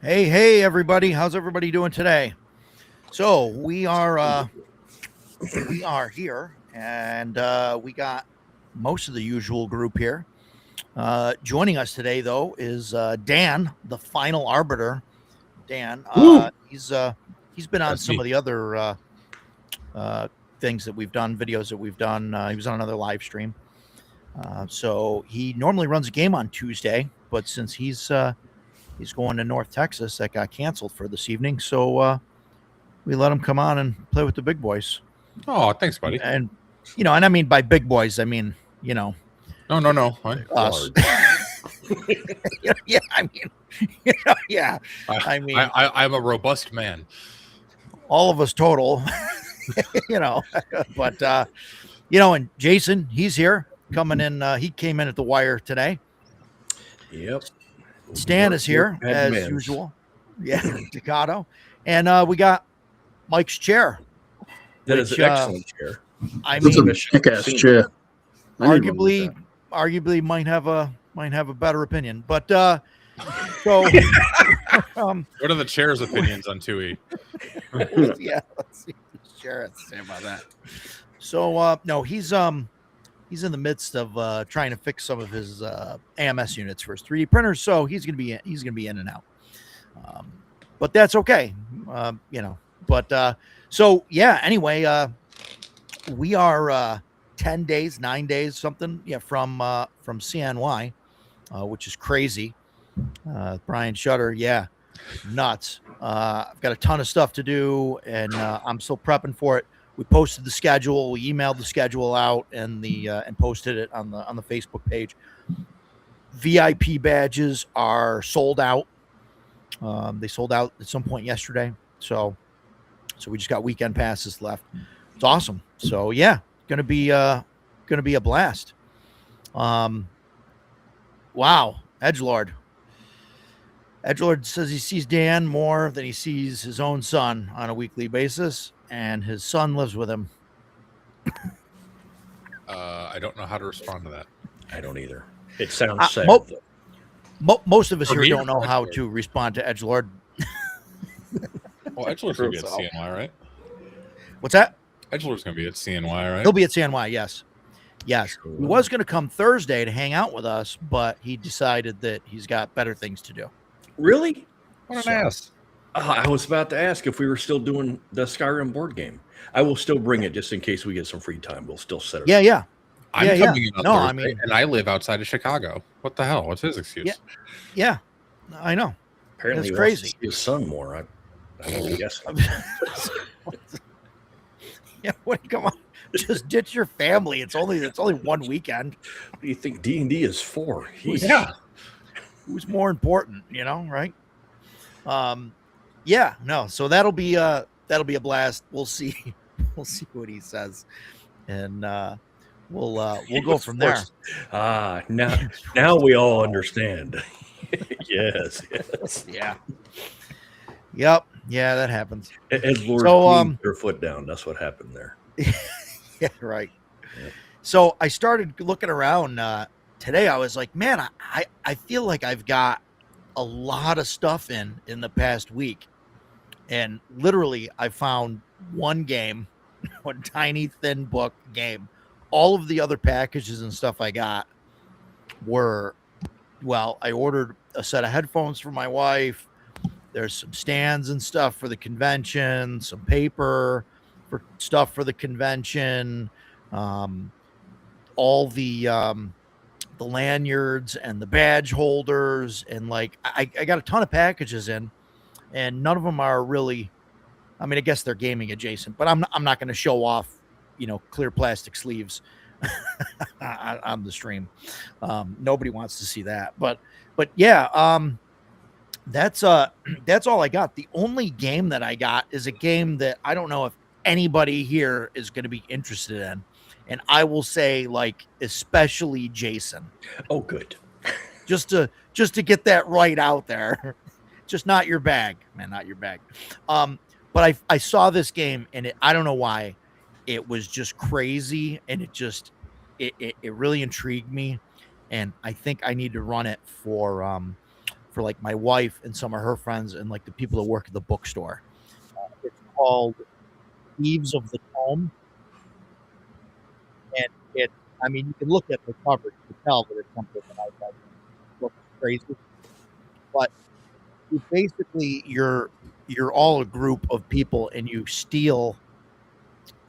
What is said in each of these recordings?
Hey, everybody! How's everybody doing today? So we are here, and we got most of the usual group here. Joining us today, though, is Dan, the final arbiter. Dan, he's been on That's some me. of the other things that we've done, videos that we've done. He was on another live stream. So he normally runs a game on Tuesday, but since he's going to North Texas, that got canceled for this evening. So we let him come on and play with the big boys. Oh, thanks, buddy. And and I mean by big boys, I mean No. us. Yeah, I mean, yeah. I mean, I'm a robust man. all of us total, but and Jason, he's here coming in. He came in at the wire today. Yep. Stan is here as usual. Yeah, Ducato. And we got Mike's chair. That is an excellent chair. I mean, a kick-ass chair. Arguably might have a better opinion. But so what are the chair's opinions on 2E? Yeah, let's see what the chair has to say about that. So no, he's in the midst of trying to fix some of his AMS units for his 3D printers, so he's gonna be in and out. But that's okay, But so yeah. Anyway, we are 9 days, something, from CNY, which is crazy. Brian Shutter, yeah, nuts. I've got a ton of stuff to do, and I'm still prepping for it. We posted the schedule. We emailed the schedule out and posted it on the Facebook page. VIP badges are sold out. They sold out at some point yesterday, so we just got weekend passes left. It's awesome. So yeah, gonna be a blast. Wow, Edgelord says he sees Dan more than he sees his own son on a weekly basis, and his son lives with him. I don't know how to respond to that. I don't either. It sounds sad. Most of us For here me, don't know how Edgelord. to respond to Edgelord. Well, Edgelord's going to be at CNY, right? What's that? Edgelord's going to be at CNY, right? He'll be at CNY, yes. Yes. He was going to come Thursday to hang out with us, but he decided that he's got better things to do. Really? What an ass. I was about to ask if we were still doing the Skyrim board game. I will still bring it just in case we get some free time. We'll still set it up. Yeah. I'm Yeah, coming in on No, I Thursday, mean- and I live outside of Chicago. What the hell? What's his excuse? Yeah. I know. Apparently, That's he wants to crazy. see his son more. I don't guess. Yeah, come on. Just ditch your family. It's only one weekend. What do you think D&D is for? Yeah. Who's more important, right? Yeah, no. So that'll be a blast. We'll see. We'll see what he says, and we'll go from there. Now we all understand. Yes. Yeah. Yep. Yeah, that happens. As Lord So, their foot down. That's what happened there. Yeah, right. Yep. So I started looking around today. I was like, man, I feel like I've got a lot of stuff in the past week, and literally I found one game, one tiny thin book game. All of the other packages and stuff I got were, well, I ordered a set of headphones for my wife. There's some stands and stuff for the convention, some paper for stuff for the convention, all the lanyards and the badge holders, and like I got a ton of packages in, and none of them are really. I mean, I guess they're gaming adjacent, but I'm not going to show off, clear plastic sleeves on the stream. Nobody wants to see that, but yeah, that's that's all I got. The only game that I got is a game that I don't know if anybody here is going to be interested in, and I will say, like, especially Jason. Oh, good. Just to get that right out there. Just not your bag, man, not your bag. But I saw this game, and I don't know why, it was just crazy, and it really intrigued me, and I think I need to run it for like my wife and some of her friends and like the people that work at the bookstore. It's called Leaves of the Tome, and I mean, you can look at the cover, you can tell that it's something that I like. Looks crazy, but you're all a group of people, and you steal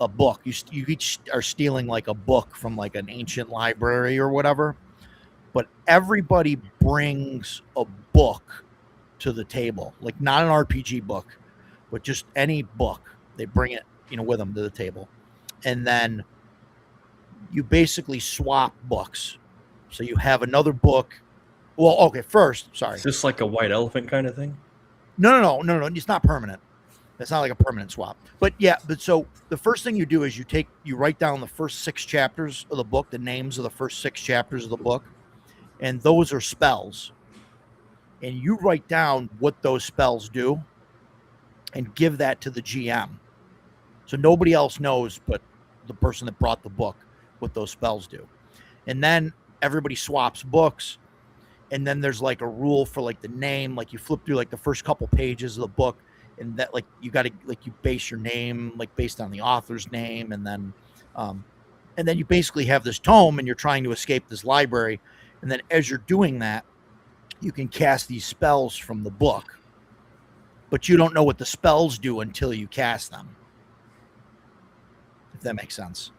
a book. You each are stealing like a book from like an ancient library or whatever, but everybody brings a book to the table, like not an RPG book, but just any book. They bring it, with them to the table, and then you basically swap books. So you have another book. Well, okay, first, sorry. Is this like a white elephant kind of thing? No. It's not permanent. It's not like a permanent swap. But yeah, so the first thing you do is you write down the first 6 chapters of the book, the names of the first 6 chapters of the book, and those are spells. And you write down what those spells do and give that to the GM. So nobody else knows but the person that brought the book what those spells do. And then everybody swaps books. And then there's like a rule for like the name, like you flip through like the first couple pages of the book, and that like you got to like you base your name like based on the author's name, and then you basically have this tome, and you're trying to escape this library, and then as you're doing that, you can cast these spells from the book, but you don't know what the spells do until you cast them. If that makes sense.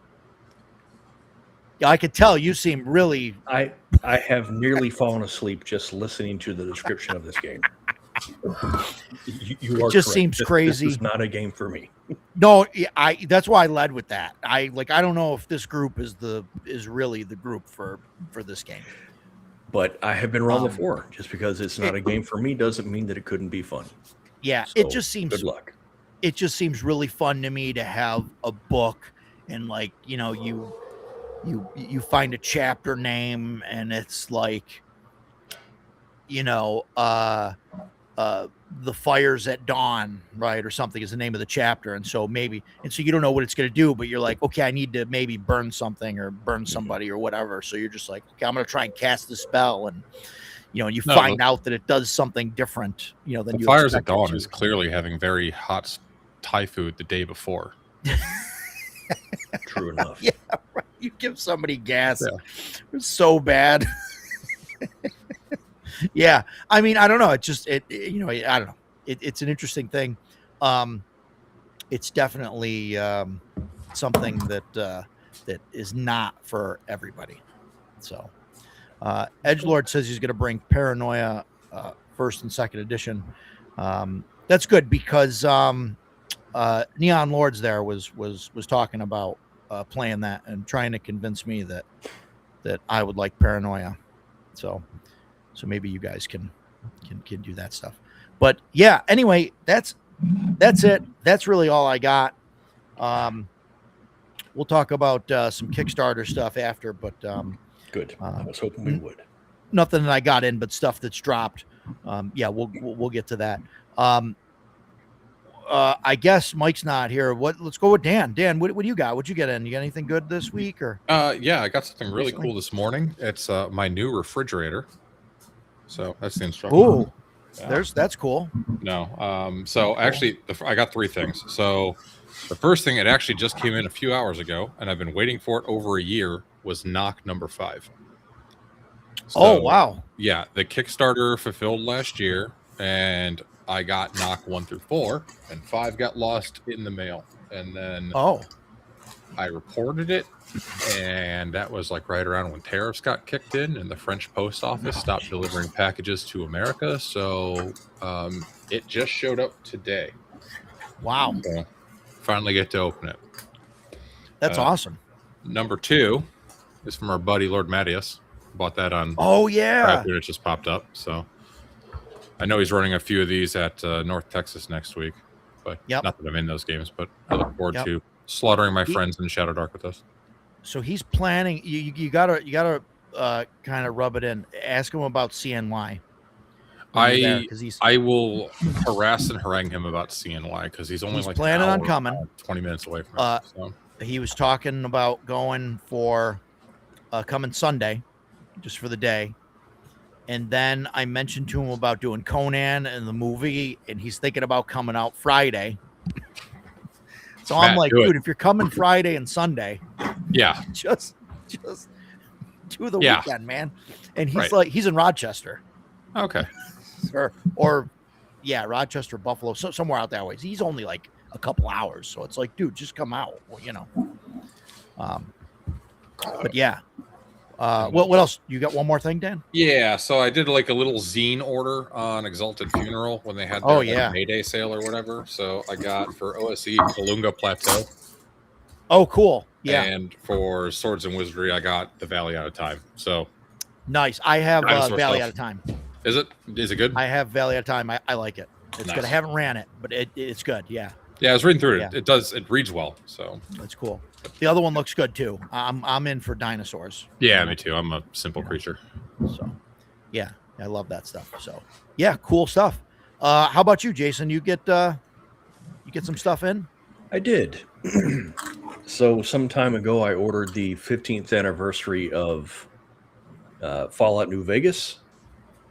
Yeah, I could tell you seem really. I have nearly fallen asleep just listening to the description of this game. You are just correct. Seems crazy. This is not a game for me. No, that's why I led with that. I don't know if this group is really the group for this game. But I have been wrong before. Just because it's not a game for me doesn't mean that it couldn't be fun. Yeah, so, it just seems good luck. It just seems really fun to me to have a book, and like, you find a chapter name, and it's like, the fires at dawn, right, or something is the name of the chapter, and so you don't know what it's going to do, but you're like, okay, I need to maybe burn something or burn somebody or whatever, so you're just like, okay, I'm going to try and cast the spell, and find out that it does something different, than the you fires at dawn is clearly having very hot Thai food the day before. True enough. Yeah, right. You give somebody gas. Yeah. It's so bad. Yeah. I mean, I don't know. It just, I don't know. It's an interesting thing. It's definitely something that is not for everybody. So Edgelord says he's going to bring Paranoia 1st and 2nd edition. That's good because Neon Lords there was talking about playing that and trying to convince me that I would like Paranoia. So maybe you guys can do that stuff. But yeah, anyway, that's it. That's really all I got. We'll talk about some Kickstarter stuff after, but good. I was hoping we would. Nothing that I got in, but stuff that's dropped. Yeah, we'll get to that. I guess Mike's not here. Let's go with Dan. Dan, what do you got? What'd you get in? You got anything good this week, or? Yeah, I got something really cool this morning. It's my new refrigerator. So that's the instruction. Ooh, that's cool. No, so actually, I got 3 things. So the first thing, it actually just came in a few hours ago, and I've been waiting for it over a year. Was Knock number 5. So, oh wow! Yeah, the Kickstarter fulfilled last year, and I got knock 1 through 4, and 5 got lost in the mail. And then Oh, I reported it, and that was like right around when tariffs got kicked in, and the French post office stopped delivering packages to America. So it just showed up today. wow. So finally get to open it. That's awesome. Number 2 is from our buddy Lord Mattias. Bought that on Oh, yeah. it just popped up. So I know he's running a few of these at North Texas next week. But Yep. not that I'm in those games, but I look forward Yep. to slaughtering my friends in Shadow Dark with us. So he's planning. You gotta kind of rub it in. Ask him about CNY. I will harass and harangue him about CNY because he's only like planning an on hour, coming. 20 minutes away from it. So. He was talking about going for coming Sunday, just for the day. And then I mentioned to him about doing Conan and the movie, and he's thinking about coming out Friday. So I'm like, dude, if you're coming Friday and Sunday, yeah, just do the weekend, man. And he's like, he's in Rochester. Okay. Or Rochester, Buffalo, somewhere out that way. He's only like a couple hours, so it's like, dude, just come out. Well, you know. But yeah. What else? You got one more thing, Dan? Yeah, so I did like a little zine order on Exalted Funeral when they had their Mayday sale or whatever. So I got for OSE Kalunga Plateau. Oh, cool. Yeah. And for Swords and Wizardry, I got the Valley Out of Time. So nice. I have Valley Out of Time. Is it good? I have Valley Out of Time. I like it. It's good. I haven't ran it, but it's good. Yeah. Yeah, I was reading through it. Yeah. It reads well. So that's cool. The other one looks good too. I'm in for dinosaurs. Yeah, me too. I'm a simple creature. So yeah, I love that stuff. So yeah, cool stuff. How about you, Jason? You get some stuff in? I did. So some time ago, I ordered the 15th anniversary of Fallout New Vegas.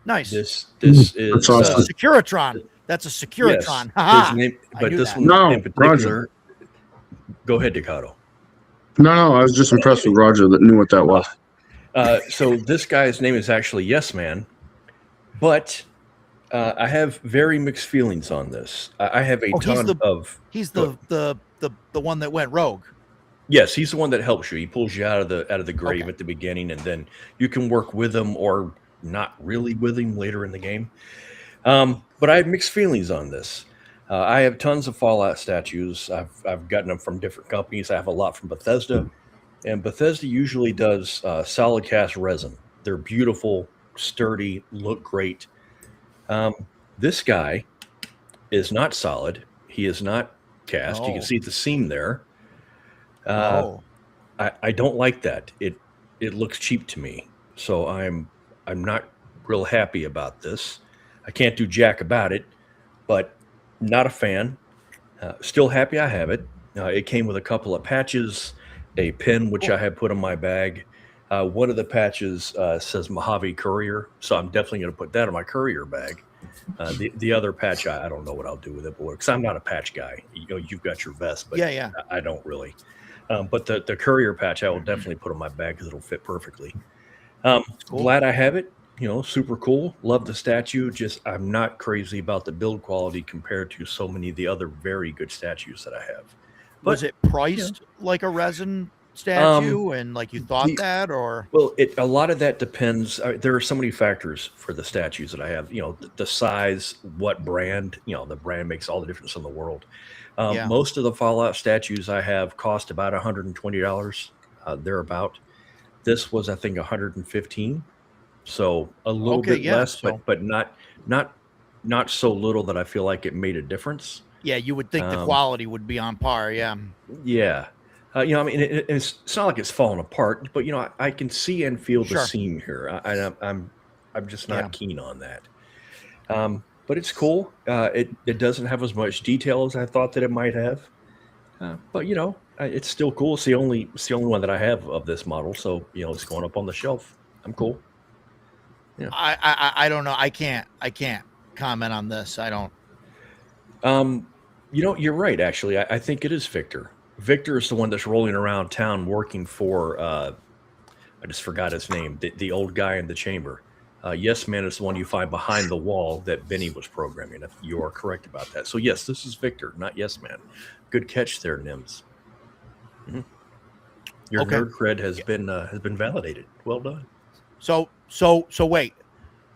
Nice. This is awesome. Securitron. That's a Securitron. Yes, his name, but this one in particular. Roger. Go ahead, Decado. No, I was just impressed with Roger that knew what that was. So this guy's name is actually Yes Man, but I have very mixed feelings on this. I have a ton of. He's the one that went rogue. Yes, he's the one that helps you. He pulls you out of the grave at the beginning, and then you can work with him or not really with him later in the game. But I have mixed feelings on this. I have tons of Fallout statues. I've gotten them from different companies. I have a lot from Bethesda, and Bethesda usually does solid cast resin. They're beautiful, sturdy, look great. This guy is not solid. He is not cast. You can see the seam there. I don't like that. It looks cheap to me. So I'm not real happy about this. I can't do jack about it, but not a fan. Still happy I have it. It came with a couple of patches, a pin, which I had put in my bag. One of the patches says Mojave Courier, so I'm definitely going to put that in my courier bag. The other patch, I don't know what I'll do with it, because I'm not a patch guy. You've got your vest, but I don't really. But the courier patch, I will definitely put in my bag because it'll fit perfectly. Glad I have it. Super cool. Love the statue. Just I'm not crazy about the build quality compared to so many of the other very good statues that I have. But, was it priced like a resin statue and like you thought that, or? Well, a lot of that depends. There are so many factors for the statues that I have. The size, what brand. The brand makes all the difference in the world. Most of the Fallout statues I have cost about $120. Thereabout. This was, I think, $115. So a little bit less, but not so little that I feel like it made a difference. Yeah, you would think the quality would be on par. Yeah. Yeah. I mean, it's not like it's falling apart, but I can see and feel the seam here. I'm just not keen on that. But it's cool. It doesn't have as much detail as I thought that it might have. But it's still cool. It's the only one that I have of this model. So it's going up on the shelf. I'm cool. Yeah. I don't know. I can't comment on this. I don't. You're right. Actually, I think it is Victor. Victor is the one that's rolling around town working for. I just forgot his name. The old guy in the chamber. Yes Man is the one you find behind the wall that Vinny was programming. If you are correct about that. So yes, this is Victor, not Yes Man. Good catch there, Nims. Mhm. Your Okay. nerd cred has been validated. Well done. So wait.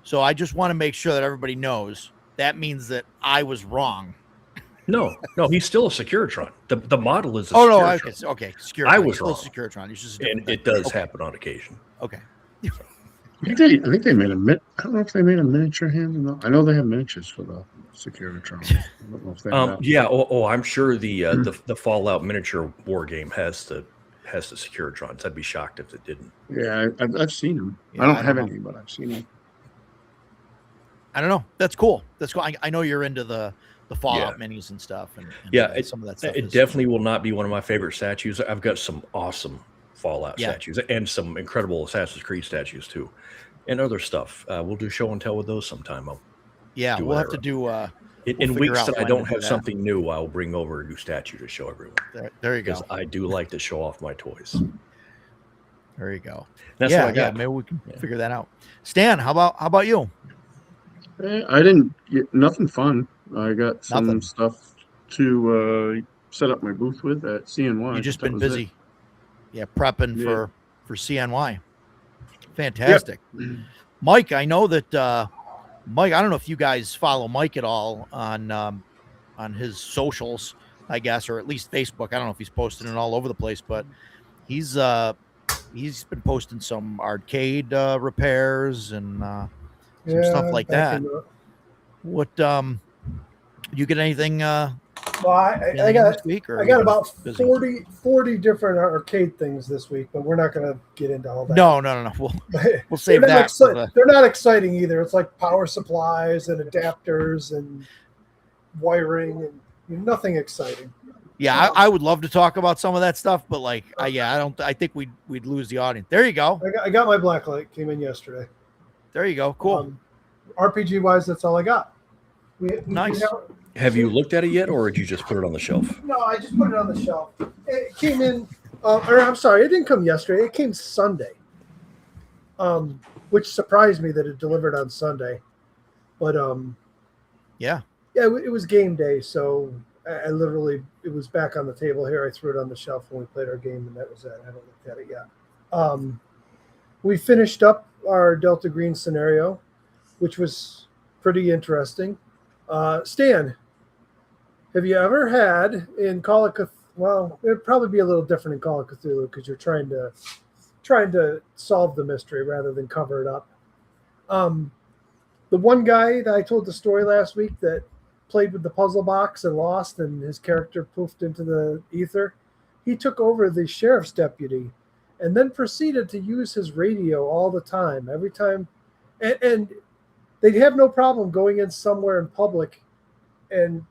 So I just want to make sure that everybody knows that means that I was wrong. No, he's still a Securitron. The model is a Oh no, Securitron. okay. Securitron. I was Still wrong. Securitron. It's just a And different thing. it does Okay. happen on occasion. Okay. I think they made I don't know if they made a miniature hand. I know they have miniatures for the Securitrons. I don't know if they have that. Yeah. I'm sure the Fallout miniature war game has the Securitrons. I'd be shocked if it didn't. Yeah, I've seen them. Yeah, I don't have any, but I've seen them. I don't know. That's cool. That's cool. I know you're into the Fallout minis and stuff. And some of that stuff. It definitely will not be one of my favorite statues. I've got some awesome Fallout statues and some incredible Assassin's Creed statues too, and other stuff. We'll do show and tell with those sometime. We'll have to do. In weeks that I don't have something new, I'll bring over a new statue to show everyone. There you go. Because I do like to show off my toys. There you go. That's what I got. Yeah, maybe we can figure that out. Stan, how about you? I didn't get nothing fun. I got some stuff to set up my booth with at CNY. You've just been busy. Yeah, prepping for CNY. Fantastic. Yep. Mike, I know that Mike, I don't know if you guys follow Mike at all on his socials, I guess, or at least Facebook. I don't know if he's posting it all over the place, but he's been posting some arcade repairs and some stuff like that. What you get anything? Well, I got about 40 different arcade things this week, but we're not going to get into all that. No. We'll save that. They're not exciting either. It's like power supplies and adapters and wiring and nothing exciting. Yeah, I would love to talk about some of that stuff, but I think we'd lose the audience. There you go. I got my blacklight. Came in yesterday. There you go. Cool. RPG wise, that's all I got. Nice. Have you looked at it yet, or did you just put it on the shelf? No, I just put it on the shelf. It came in, I'm sorry, it didn't come yesterday. It came Sunday, which surprised me that it delivered on Sunday. But yeah, it was game day, so I literally, it was back on the table here. I threw it on the shelf when we played our game, and that was it. I haven't looked at it yet. We finished up our Delta Green scenario, which was pretty interesting. Stan, have you ever had in Call of Cthulhu? Well, it'd probably be a little different in Call of Cthulhu because you're trying to solve the mystery rather than cover it up. The one guy that I told the story last week that played with the puzzle box and lost, and his character poofed into the ether, he took over the sheriff's deputy and then proceeded to use his radio all the time, every time, and they'd have no problem going in somewhere in public and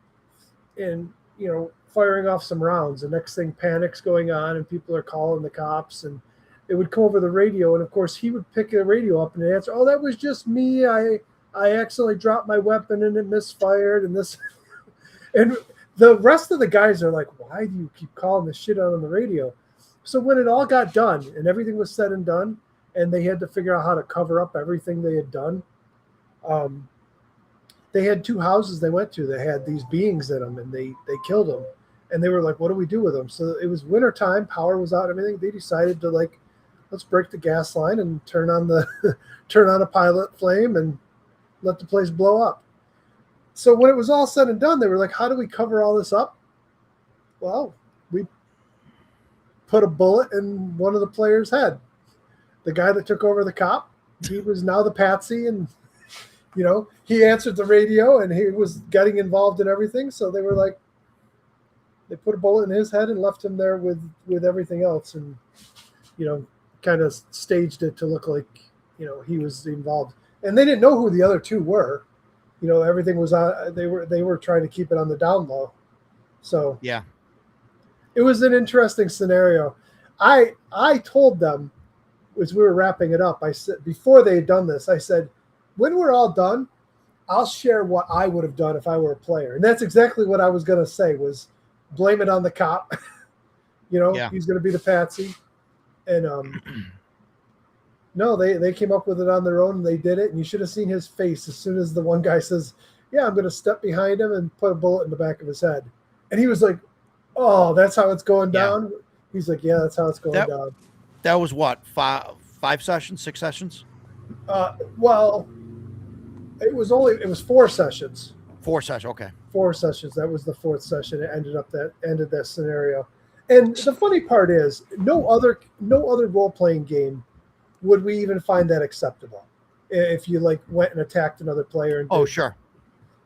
firing off some rounds. The next thing, panic's going on and people are calling the cops, and it would come over the radio, and of course he would pick the radio up and answer, "Oh, that was just me. I accidentally dropped my weapon and it misfired," and this and the rest of the guys are like, "Why do you keep calling this shit out on the radio?" So when it all got done and everything was said and done, and they had to figure out how to cover up everything they had done, they had two houses they went to. They had these beings in them, and they killed them. And they were like, what do we do with them? So it was wintertime, power was out, everything. They decided to let's break the gas line and turn on a pilot flame and let the place blow up. So when it was all said and done, they were like, how do we cover all this up? Well, we put a bullet in one of the players' head. The guy that took over the cop, he was now the patsy, and he answered the radio and he was getting involved in everything. So they were like, they put a bullet in his head and left him there with everything else, and kind of staged it to look like he was involved. And they didn't know who the other two were. Everything was they were trying to keep it on the down low. So yeah, it was an interesting scenario. I told them as we were wrapping it up, I said, before they had done this, I said, when we're all done, I'll share what I would have done if I were a player. And that's exactly what I was going to say, was blame it on the cop. He's going to be the patsy. And No, they came up with it on their own and they did it. And you should have seen his face as soon as the one guy says, "Yeah, I'm going to step behind him and put a bullet in the back of his head." And he was like, "Oh, that's how it's going down." He's like, "Yeah, that's how it's going down." That was what, five sessions, 6 sessions? Well, it was 4 sessions. 4 sessions. Okay. 4 sessions. That was the 4th session. It ended that scenario. And the funny part is, no other role playing game would we even find that acceptable if you like went and attacked another player. And sure.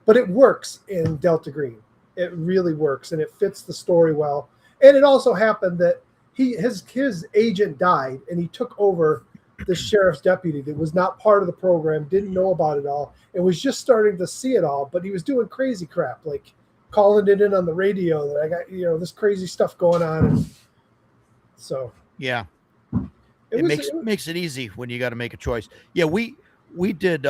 But it works in Delta Green. It really works, and it fits the story well. And it also happened that his agent died, and he took over the sheriff's deputy that was not part of the program, didn't know about it all, and was just starting to see it all. But he was doing crazy crap, like calling it in on the radio that I got, this crazy stuff going on. And so yeah, it makes it easy when you got to make a choice. Yeah, we did.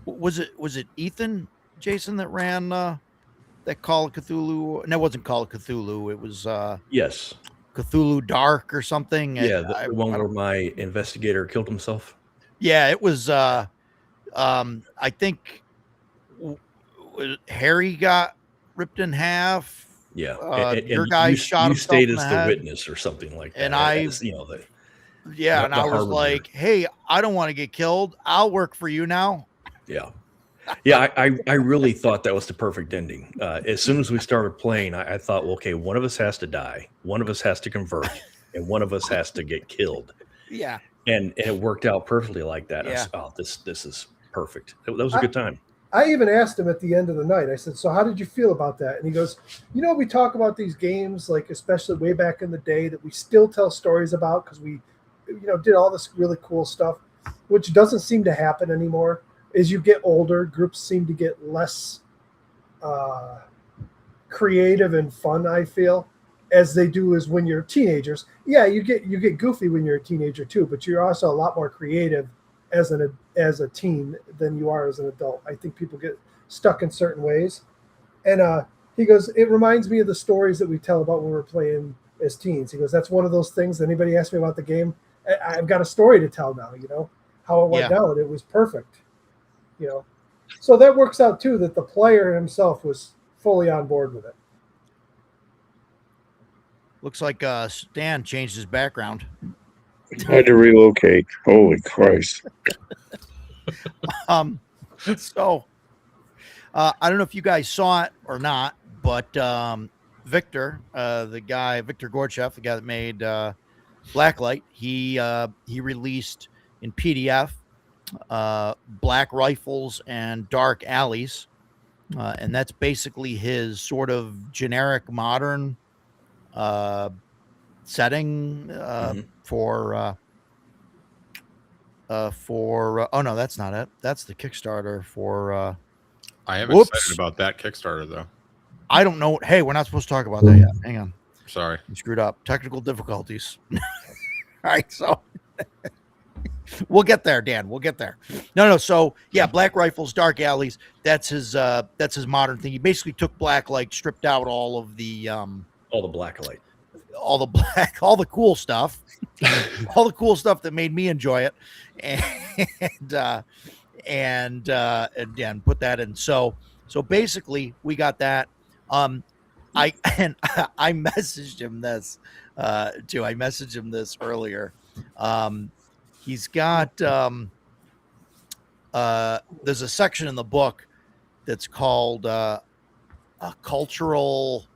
Was it Ethan, Jason, that ran that Call of Cthulhu? No, it wasn't Call of Cthulhu. It was yes, Cthulhu Dark or something. Yeah, the one where my investigator killed himself. Yeah, it was. I think Harry got ripped in half. Yeah, your guy shot himself stayed in as the the head. witness or something like that. And I was like, "Hey, I don't want to get killed. I'll work for you now." Yeah, I really thought that was the perfect ending. As soon as we started playing, I thought, well, okay, one of us has to die, one of us has to convert, and one of us has to get killed. Yeah, and it worked out perfectly like that. Yeah. I said, oh, this is perfect. That was a good time. I even asked him at the end of the night, I said, "So how did you feel about that?" And he goes, "We talk about these games, like especially way back in the day, that we still tell stories about because we, did all this really cool stuff, which doesn't seem to happen anymore. As you get older, groups seem to get less creative and fun, I feel, as they do as when you're teenagers. Yeah, you get goofy when you're a teenager too, but you're also a lot more creative as a teen than you are as an adult. I think people get stuck in certain ways." And he goes, "It reminds me of the stories that we tell about when we're playing as teens." He goes, "That's one of those things. Anybody asks me about the game, I've got a story to tell now. How it went down. It was perfect. So that works out too, that the player himself was fully on board with it." Looks like Stan changed his background. Had to relocate. Holy Christ. So I don't know if you guys saw it or not, but Victor Gorchev, the guy that made Blacklight, he released in PDF Black Rifles and Dark Alleys, and that's basically his sort of generic modern setting for oh no, that's not it. That's the Kickstarter for I am excited about that Kickstarter though. I don't know. Hey, we're not supposed to talk about that yet. Hang on. Sorry. You screwed up. Technical difficulties. All right, so we'll get there, Dan. We'll get there. No. So yeah, Black Rifles, Dark Alleys. That's his modern thing. He basically took Blacklight, stripped out all of the all the Blacklight, all the cool stuff, all the cool stuff that made me enjoy it, and put that in. So basically, we got that. I messaged him this too. I messaged him this earlier. He's got there's a section in the book that's called cultural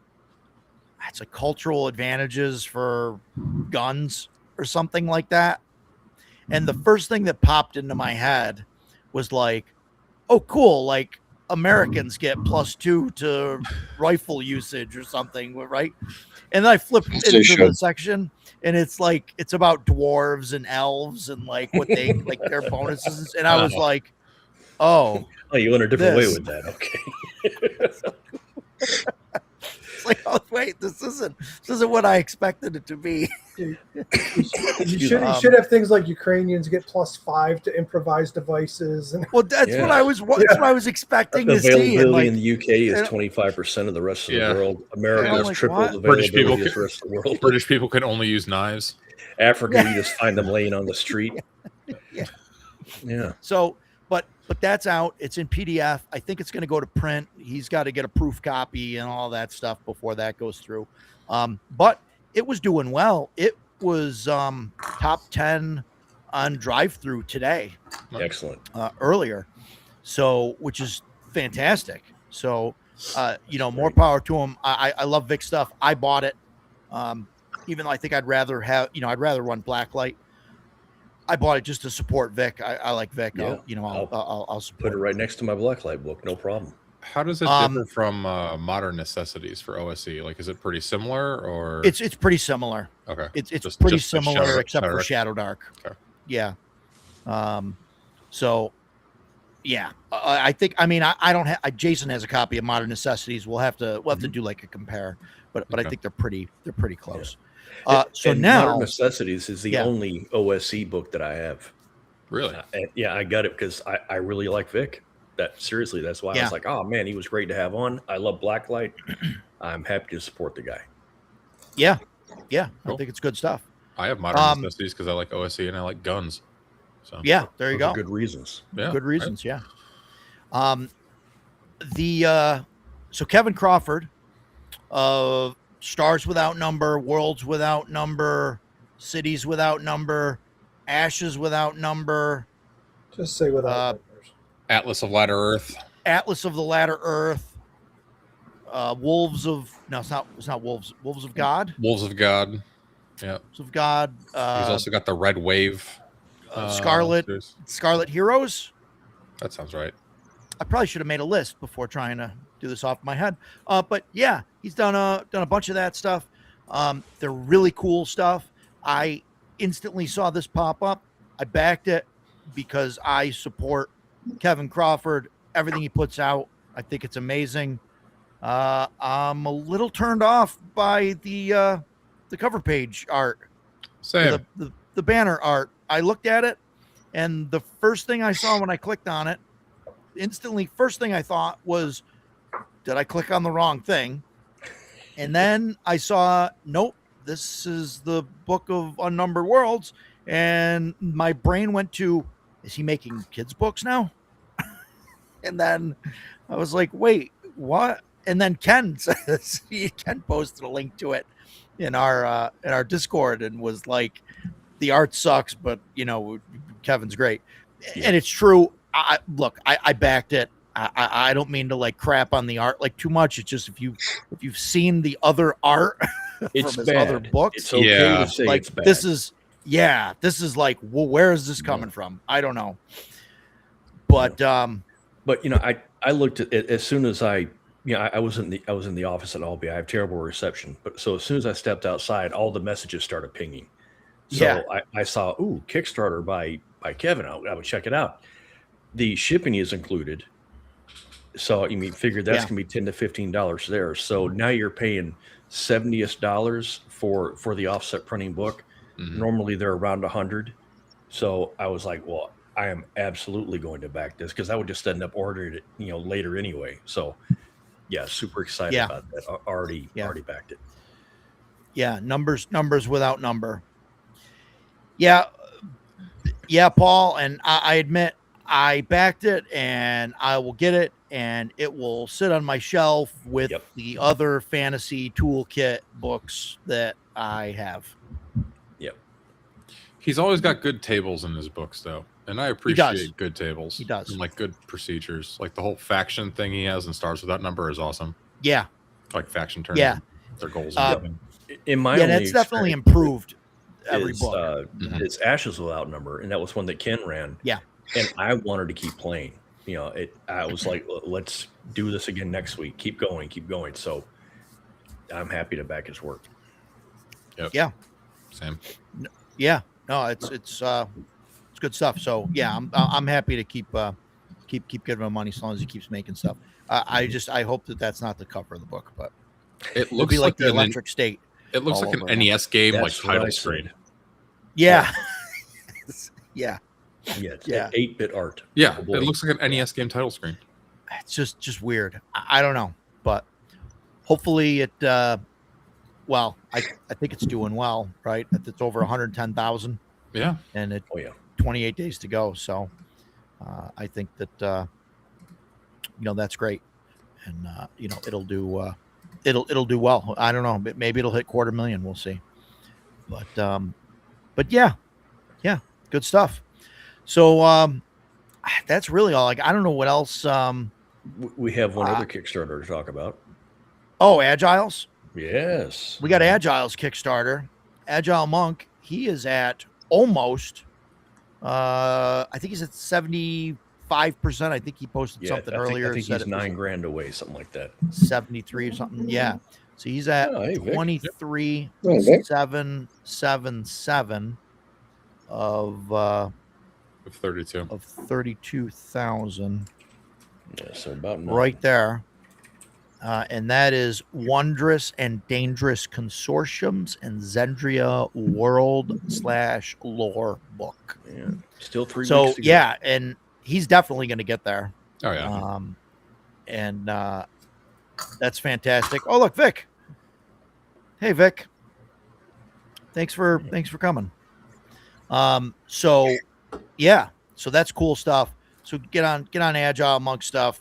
advantages for guns or something like that. And the first thing that popped into my head was like, oh, cool. Like Americans get +2 to rifle usage or something, right? And then I flipped into the section and it's like, it's about dwarves and elves and like what they like their bonuses. And I was like, oh, you went a different way with that. Okay. It's like, oh wait, this isn't what I expected it to be. You should have things like Ukrainians get +5 to improvised devices, and that's what I was expecting to see. Availability in the UK is 25% of the rest of the world. America has triple the availability of the rest of the world. British people can only use knives. Africa, you just find them laying on the street. Yeah. Yeah. So, but that's out. It's in PDF. I think it's going to go to print. He's got to get a proof copy and all that stuff before that goes through. But it was doing well. It was top 10 on drive-through today. Excellent. Earlier. So, which is fantastic. So, more Great. power to him. I love Vic stuff. I bought it. Even though I think I'd rather run Blacklight. I bought it just to support Vic. I like Vic. Yeah. I'll support Put it right next to my Blacklight book. No problem. How does it differ from Modern Necessities for OSE? Like, is it pretty similar, or It's pretty similar. okay? It's Just- pretty just the similar except for Dark. Shadow Dark. Okay. Yeah. So yeah, I think. I mean, I don't have. Jason has a copy of Modern Necessities. We'll have to do like a compare, but I Okay. think they're pretty close. So And now, Modern Necessities is the Yeah. only OSE book that I have. Really? And yeah, I got it because I really like Vic. Seriously, that's why I Yeah. was like, oh man, he was great to have on. I love Blacklight. I'm happy to support the guy. yeah, I Cool. think it's good stuff. I have Modern Um, Necessities because I like OSE and I like guns. So Yeah, there you Those go. are good reasons. yeah, Good right. reasons. Yeah. So Kevin Crawford of Stars Without Number, Worlds Without Number, Cities Without Number, Ashes Without Number, Just say without numbers. Atlas of Ladder Earth. Atlas of the Latter Earth, Wolves of it's not Wolves of God. Wolves of God. Yeah. Wolves of God. He's also got the Red Wave. Scarlet series. Heroes. That sounds right. I probably should have made a list before trying to do this off my head. But yeah, he's done a bunch of that stuff. They're really cool stuff. I instantly saw this pop up. I backed it because I support Kevin Crawford, everything he puts out. I think it's amazing. I'm a little turned off by the cover page art, Same. the banner art. I looked at it, and the first thing I saw when I clicked on it, first thing I thought was, did I click on the wrong thing? And then I saw, nope, this is the Book of Unnumbered Worlds. And my brain went to, is he making kids' books now? And then I was like, wait, what? And then Ken posted a link to it in our Discord and was like, the art sucks, but Kevin's great. Yeah. And it's true. I backed it. I don't mean to like crap on the art like too much. It's just if you've seen the other art It's from his bad. other books, It's okay Yeah. to say like it's bad. this is like, well, where is this coming from? I don't know. But But I looked at it as soon as I was in the office at Albee. I have terrible reception, but so as soon as I stepped outside, all the messages started pinging. So Yeah. I saw Kickstarter by Kevin. I would check it out. The shipping is included, so you figure that's Yeah. gonna be $10 to $15 there. So now you're paying $70 for the offset printing book. Mhm. Normally they're around 100. So I was like, well, I am absolutely going to back this because I would just end up ordering it, later anyway. So yeah, super excited Yeah. about that. Already backed it. yeah, numbers without number. Yeah, Paul, and I admit I backed it, and I will get it, and it will sit on my shelf with Yep. the other fantasy toolkit books that I have. Yep. He's always got good tables in his books, though, and I appreciate good tables. He does. and like good procedures. Like the whole faction thing he has in Stars Without Number is awesome. Yeah, Like faction turns. Yeah. Their goals. Uh, and everything. In my yeah, only that's definitely experience improved every is, book. Mhm. It's Ashes Without Number, and that was one that Ken ran. Yeah. And I wanted to keep playing. I was like, let's do this again next week. Keep going. So I'm happy to back his work. Same. Yeah, no, it's good stuff. So yeah, I'm happy to keep giving him money as long as he keeps making stuff. I hope that's not the cover of the book, but It it'll looks be like the an- Electric State. It looks all like an over it. NES game, like That's what title I screen. said. Yeah, yeah, Yeah, it's Yeah. 8-bit art. Yeah, Oh, boy. it looks like an NES game title screen. it's just weird. I don't know, but hopefully it well, I think it's doing well, right? It's over 110,000, Yeah. and it Oh yeah. 28 days to go. So I think that that's great, and it'll do it'll do well. I don't know, maybe it'll hit 250,000. We'll see. But yeah, good stuff. So that's really all. Like I don't know what else. We have one other Kickstarter to talk about. Oh, Agiles. Yes. We got Agile's Kickstarter. Agile Monk. He is at almost. I think he's at 75%. I think he posted something earlier. I think he's $9,000 away, something like that. 73 or something. Yeah. So he's at Oh, hey, Vic. 23,777 of 32. of 32,000. Yeah, so about nine. Right there. And that is Wondrous and Dangerous Consortiums and Zendria World/Lore book. Yeah. Still 3 weeks So to go. yeah, and he's definitely going to get there. Oh yeah. And that's fantastic. Oh look, Vic. Hey Vic. Thanks for coming. So yeah, so that's cool stuff. So get on Agile Monk stuff.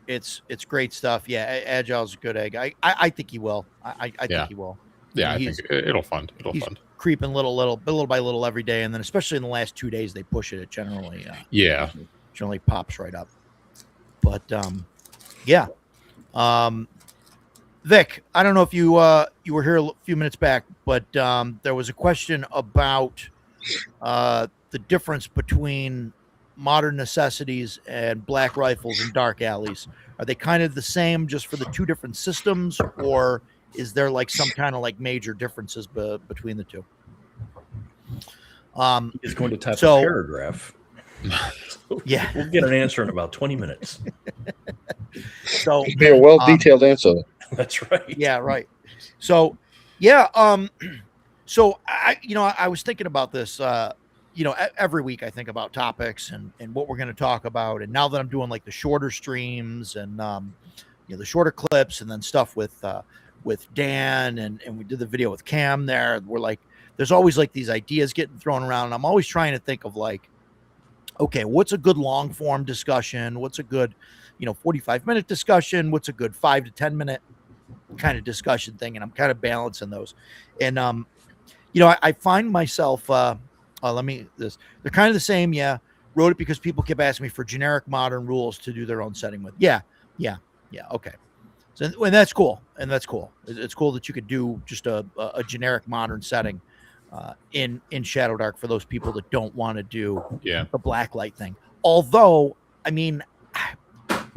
It's great stuff. Yeah, Agile's a good egg. I think he will. I think he will. Yeah, I think it'll fund. It'll fund. Creeping little by little every day, and then especially in the last 2 days they push it. It generally generally pops right up. But yeah, Vic, I don't know if you were here a few minutes back, but there was a question about the difference between Modern Necessities and Black Rifles and Dark Alleys. Are they kind of the same just for the two different systems, or is there like some kind of like major differences between the two? He's going to type a paragraph. Yeah, we'll get an answer in about 20 minutes. So it'll be a well-detailed answer. That's right. Yeah, right. So yeah, so I was thinking about this. Every week I think about topics and what we're going to talk about. And now that I'm doing like the shorter streams and the shorter clips and then stuff with Dan and we did the video with Cam there, we're like, there's always like these ideas getting thrown around. And I'm always trying to think of like, okay, what's a good long form discussion? What's a good, 45-minute discussion? What's a good 5 to 10 minute kind of discussion thing? And I'm kind of balancing those. And, I find myself, they're kind of the same. Yeah. Wrote it because people kept asking me for generic modern rules to do their own setting with. Yeah. Okay. So, and that's cool. It's cool that you could do just a generic modern setting in Shadow Dark for those people that don't want to do the blacklight thing. Although, I mean,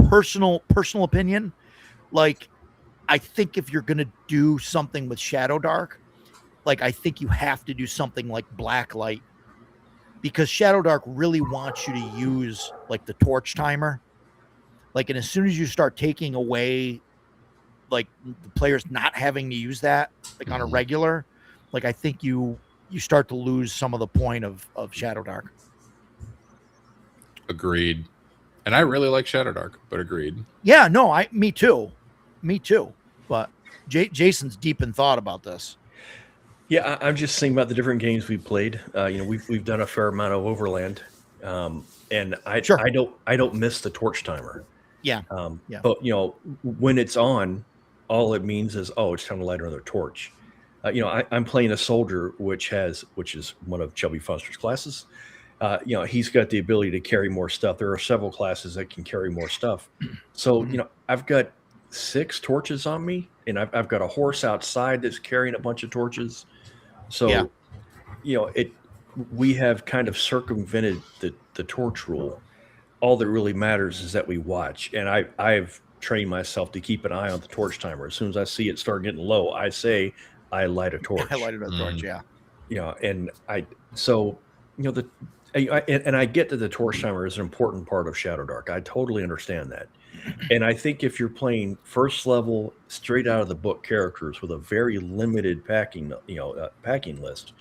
personal opinion, like, I think if you're going to do something with Shadow Dark, like, I think you have to do something like blacklight, because Shadow Dark really wants you to use like the torch timer. Like, and as soon as you start taking away like the players not having to use that like on a regular, like, I think you start to lose some of the point of Shadow Dark. Agreed. And I really like Shadow Dark, but agreed. Yeah, no, me too. But Jason's deep in thought about this. Yeah, I'm just thinking about the different games we've played. We've done a fair amount of Overland, and I don't miss the torch timer. Yeah. But when it's on, all it means is, it's time to light another torch. I'm playing a soldier, which is one of Chubby Foster's classes. He's got the ability to carry more stuff. There are several classes that can carry more stuff. So I've got 6 torches on me, and I've got a horse outside that's carrying a bunch of torches. So, we have kind of circumvented the torch rule. All that really matters is that we watch. And I've trained myself to keep an eye on the torch timer. As soon as I see it start getting low, I say I light a torch. I lighted a torch, yeah. And I get that the torch timer is an important part of Shadow Dark. I totally understand that. And I think if you're playing first level, straight out of the book characters with a very limited packing list,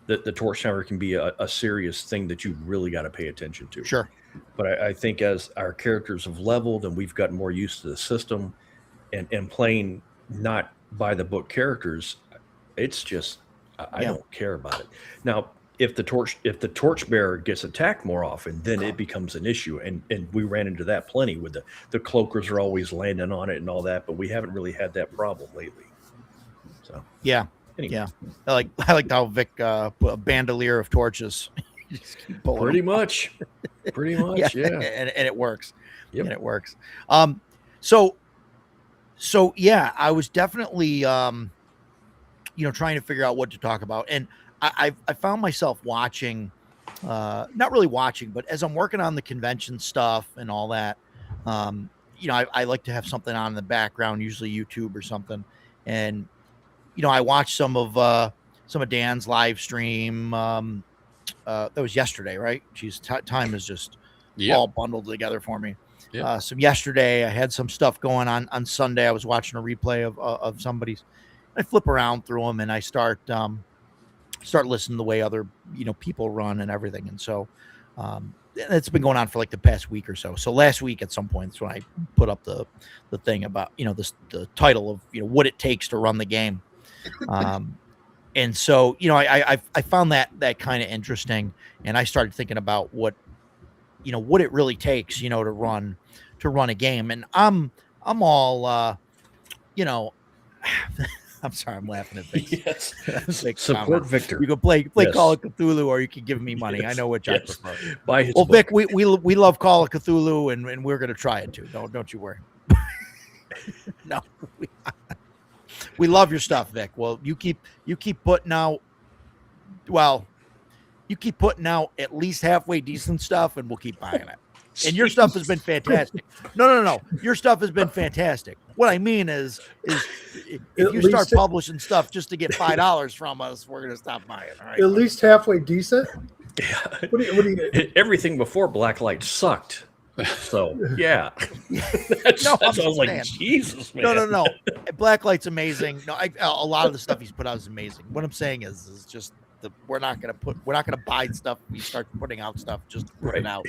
the torch timer can be a serious thing that you really got to pay attention to. Sure. But I think as our characters have leveled and we've gotten more used to the system and playing not by the book characters, it's just I Yeah. don't care about it. Now, if the torchbearer gets attacked more often, then it becomes an issue, and we ran into that plenty with the cloakers are always landing on it and all that, but we haven't really had that problem lately. So Yeah. anyway, Yeah. I like how Vic put a bandolier of torches. You just keep pulling pretty them. much, yeah. And it works. Yep. And it works. So yeah, I was definitely trying to figure out what to talk about, and I found myself watching, not really watching, but as I'm working on the convention stuff and all that, I like to have something on in the background, usually YouTube or something, and I watched some of Dan's live stream. That was yesterday, right? Geez, time is just all bundled together for me. Yep. So yesterday I had some stuff going on Sunday. I was watching a replay of somebody's. I flip around through them and I start listening to the way other people run and everything. And so it's been going on for like the past week or so. So last week at some points when I put up the thing about the title of what it takes to run the game. And so I found that kind of interesting, and I started thinking about what it really takes to run a game. And I'm all I'm sorry, I'm laughing at things. Yes. Vic's Support comment. Victor. You can play Yes. Call of Cthulhu, or you can give me money. Yes. I know which Yes. I prefer. Buy his Well, book. Vic, we love Call of Cthulhu, and we're gonna try it too. Don't you worry. No, we love your stuff, Vic. Well, you keep putting out. Well, you keep putting out at least halfway decent stuff, and we'll keep buying it. And your stuff has been fantastic. No. Your stuff has been fantastic. What I mean is if you start publishing stuff just to get $5 from us, we're gonna stop buying. All right. At least halfway decent. Yeah. What do you Everything before Blacklight sucked. So yeah, that sounds like Jesus, man. No. Blacklight's amazing. No, a lot of the stuff he's put out is amazing. What I'm saying is just we're not gonna buy stuff. We start putting out stuff just to put it out.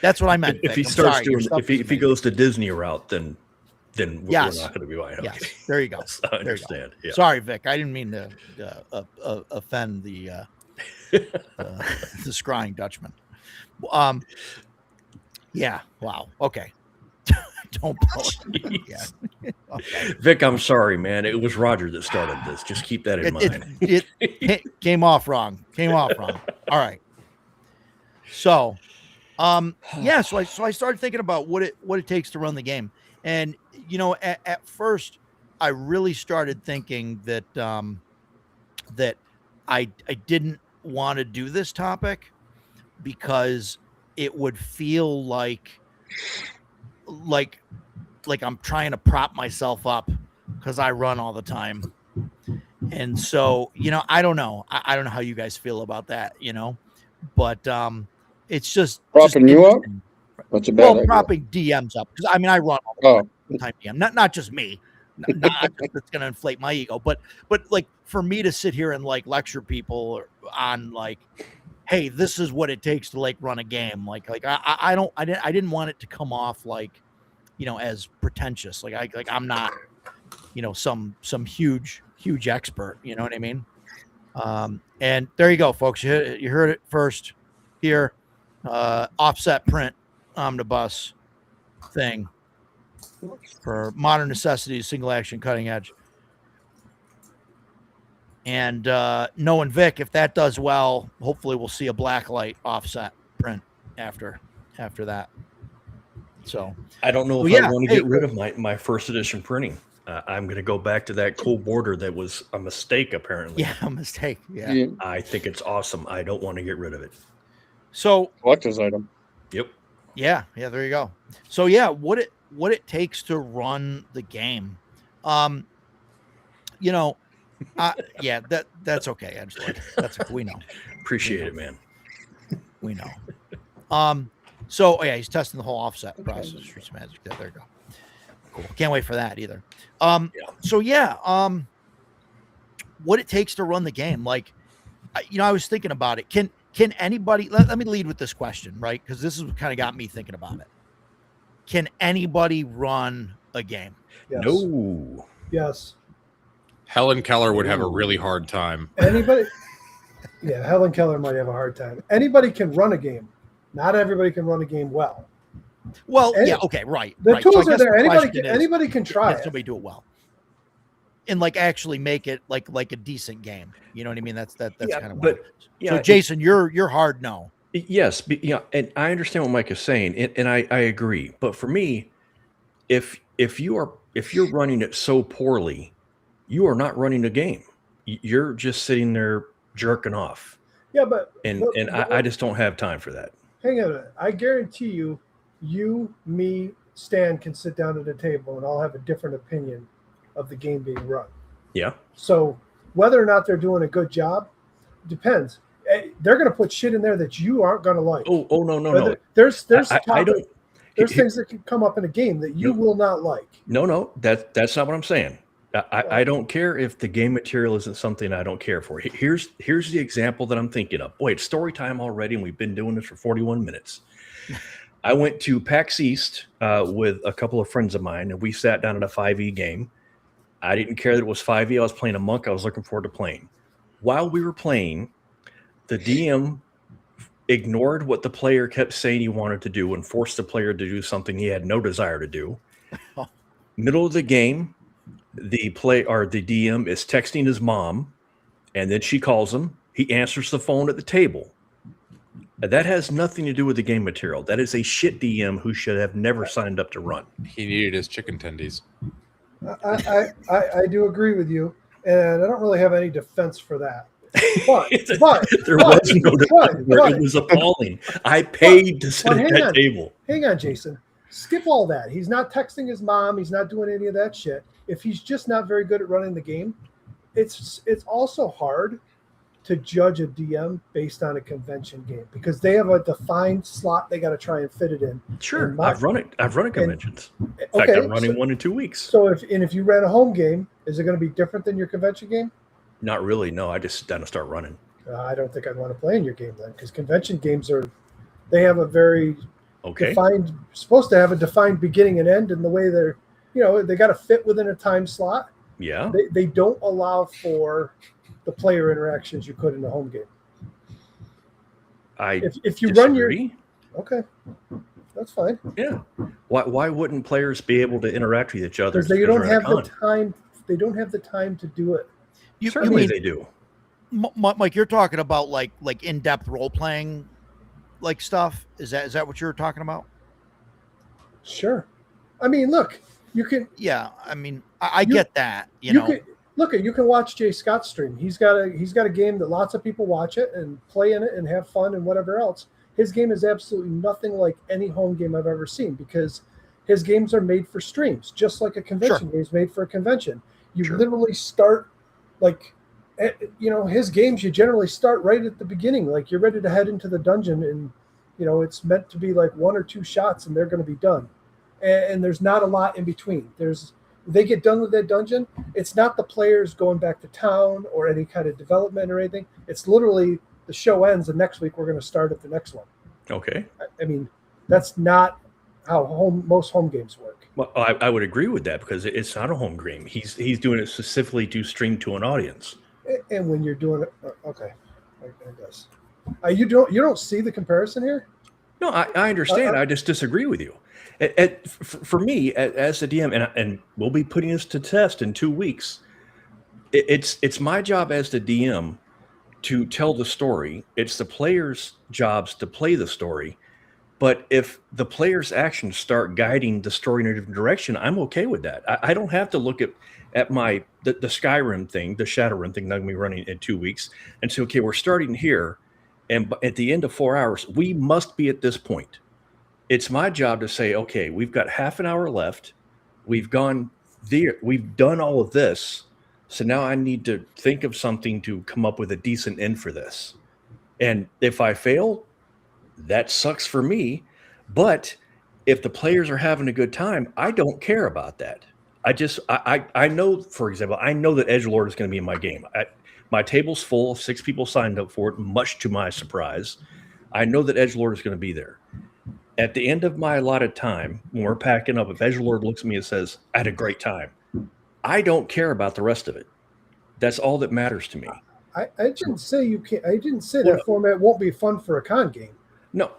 That's what I meant. If he starts doing, if he goes the Disney route, then we're not going to be buying. Okay. Yes, there you go. I understand. Yeah. Sorry, Vic. I didn't mean to offend the scrying Dutchman. Yeah. Wow. Okay. Don't blow it. Yeah. Okay. Vic, I'm sorry, man. It was Roger that started this. Just keep that in mind. It came off wrong. All right. So, yeah. So I started thinking about what it takes to run the game, and at first, I really started thinking that that I didn't want to do this topic because it would feel like I'm trying to prop myself up because I run all the time. And so, I don't know. I don't know how you guys feel about that, but it's just Propping you up? That's a bad idea. Propping DMs up. Because I run all the time DM, not just me. Not just it's gonna inflate my ego, but like for me to sit here and like lecture people on like, hey, this is what it takes to like run a game. I didn't want it to come off like, as pretentious. I'm not, some huge expert. You know what I mean? And there you go, folks. You heard it first here. Offset print omnibus thing for Modern Necessities, single action, cutting edge. And knowing Vic, if that does well, hopefully we'll see a Blacklight offset print after that. So I don't know if I want to get rid of my first edition printing. I'm going to go back to that cool border that was a mistake, apparently. Yeah, a mistake. Yeah. I think it's awesome. I don't want to get rid of it. So collector's item. Yep. Yeah. There you go. So yeah, what it takes to run the game. Yeah, that's okay, Edgelord. That's we know. Appreciate it, man. We know. So yeah, he's testing the whole offset process. Streets of Magic. There you go. Cool. Can't wait for that either. So yeah, what it takes to run the game. Like, I was thinking about it. Can anybody? Let me lead with this question, right? Because this is what kind of got me thinking about it. Can anybody run a game? Yes. No. Yes. Helen Keller would have a really hard time. Anybody? Yeah, Helen Keller might have a hard time. Anybody can run a game. Not everybody can run a game well. Well, yeah, okay, right. The right. So I tools are guess there. the Anybody question can, is, anybody can try can it. somebody do it well? And like actually make it like a decent game. You know what I mean? That's Yeah, kind of but what. yeah, So Jason, you're hard no. yes, yeah, and I understand what Mike is saying, and I agree. But for me, if you're running it so poorly, you are not running a game. You're just sitting there jerking off. Yeah, but I just don't have time for that. hang on a minute. I guarantee you, me, Stan can sit down at a table and I'll have a different opinion of the game being run. Yeah. So whether or not they're doing a good job depends. They're going to put shit in there that you aren't going to like. Oh no. There's I don't. There's things that can come up in a game that you will not like. No, that's not what I'm saying. I don't care if the game material isn't something I don't care for. Here's the example that I'm thinking of. Boy, it's story time already, and we've been doing this for 41 minutes. I went to PAX East with a couple of friends of mine, and we sat down at a 5e game. I didn't care that it was 5e. I was playing a monk. I was looking forward to playing. While we were playing, the DM ignored what the player kept saying he wanted to do and forced the player to do something he had no desire to do. Middle of the game, the DM is texting his mom, and then she calls him. He answers the phone at the table. That has nothing to do with the game material. That is a shit DM who should have never signed up to run. He needed his chicken tendies. I do agree with you, and I don't really have any defense for that. But there was no defense. It was appalling. I paid to sit at that table. Hang on, Jason. Skip all that. He's not texting his mom. He's not doing any of that shit. If he's just not very good at running the game, it's also hard to judge a DM based on a convention game because they have a defined slot they got to try and fit it in. Sure, I've run it at conventions. In fact, I'm running one in 2 weeks. So if you ran a home game, is it going to be different than your convention game? Not really. No, I just sit down and start running. I don't think I'd want to play in your game then because convention games they have a very defined, supposed to have a defined beginning and end, and the way they're, they got to fit within a time slot. Yeah. They don't allow for the player interactions you could in a home game. If you run your that's fine. Yeah. Why wouldn't players be able to interact with each other? Because they don't have the time. They don't have the time to do it. Certainly they do. Mike, you're talking about like in-depth role playing, like stuff. Is that what you're talking about? Sure. I mean, look, you can. Yeah, I mean, I get that. You know, you can watch Jay Scott's stream. He's got a game that lots of people watch it and play in it and have fun and whatever else. His game is absolutely nothing like any home game I've ever seen because his games are made for streams, just like a convention game is made for a convention. You literally start his games, you generally start right at the beginning. Like you're ready to head into the dungeon and, it's meant to be like 1 or 2 shots and they're going to be done. And there's not a lot in between. They get done with that dungeon. It's not the players going back to town or any kind of development or anything. It's literally the show ends and next week we're going to start at the next one. Okay. I mean, that's not how most home games work. Well, I would agree with that because it's not a home game. He's doing it specifically to stream to an audience. And when you're doing it, okay, I guess you don't see the comparison here. No, I understand. I just disagree with you. For me, as the DM, and we'll be putting this to test in 2 weeks. It's my job as the DM to tell the story. It's the players' jobs to play the story. But if the players' actions start guiding the story in a different direction, I'm okay with that. I don't have to look at the Skyrim thing, the Shadowrun thing that I'm going to be running in 2 weeks, and say, okay, we're starting here, and at the end of 4 hours, we must be at this point. It's my job to say, okay, we've got half an hour left. We've gone there. We've done all of this. So now I need to think of something to come up with a decent end for this. And if I fail, that sucks for me. But if the players are having a good time, I don't care about that. I know, for example, I know that Edgelord is going to be in my game. My table's full. 6 people signed up for it, much to my surprise. I know that Edgelord is going to be there. At the end of my allotted time, when we're packing up, if Edgelord looks at me and says, I had a great time, I don't care about the rest of it. That's all that matters to me. I didn't say you can't. I didn't say Well, that format won't be fun for a con game. No.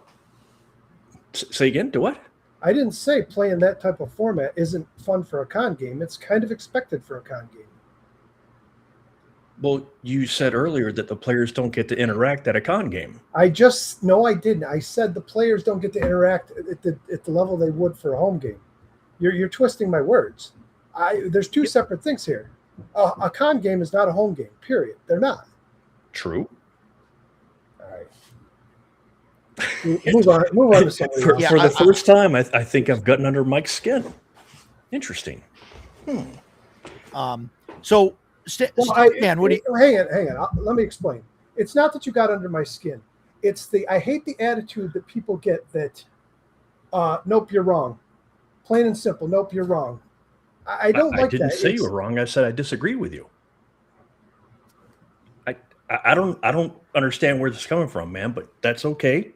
Say again. Do what? I didn't say playing that type of format isn't fun for a con game. It's kind of expected for a con game. Well, you said earlier that the players don't get to interact at a con game. I didn't. I said the players don't get to interact at the level they would for a home game. You're twisting my words. There's two separate things here. A con game is not a home game. Period. They're not. True. All right. Move on to something For else. the first time, I think I've gotten under Mike's skin. Interesting. So, Well, man, what do you? hang on. Let me explain. It's not that you got under my skin. It's I hate the attitude that people get that, nope, you're wrong. Plain and simple. Nope, you're wrong. I don't like that. I didn't say you were wrong. I said I disagree with you. I don't understand where this is coming from, man, but that's okay.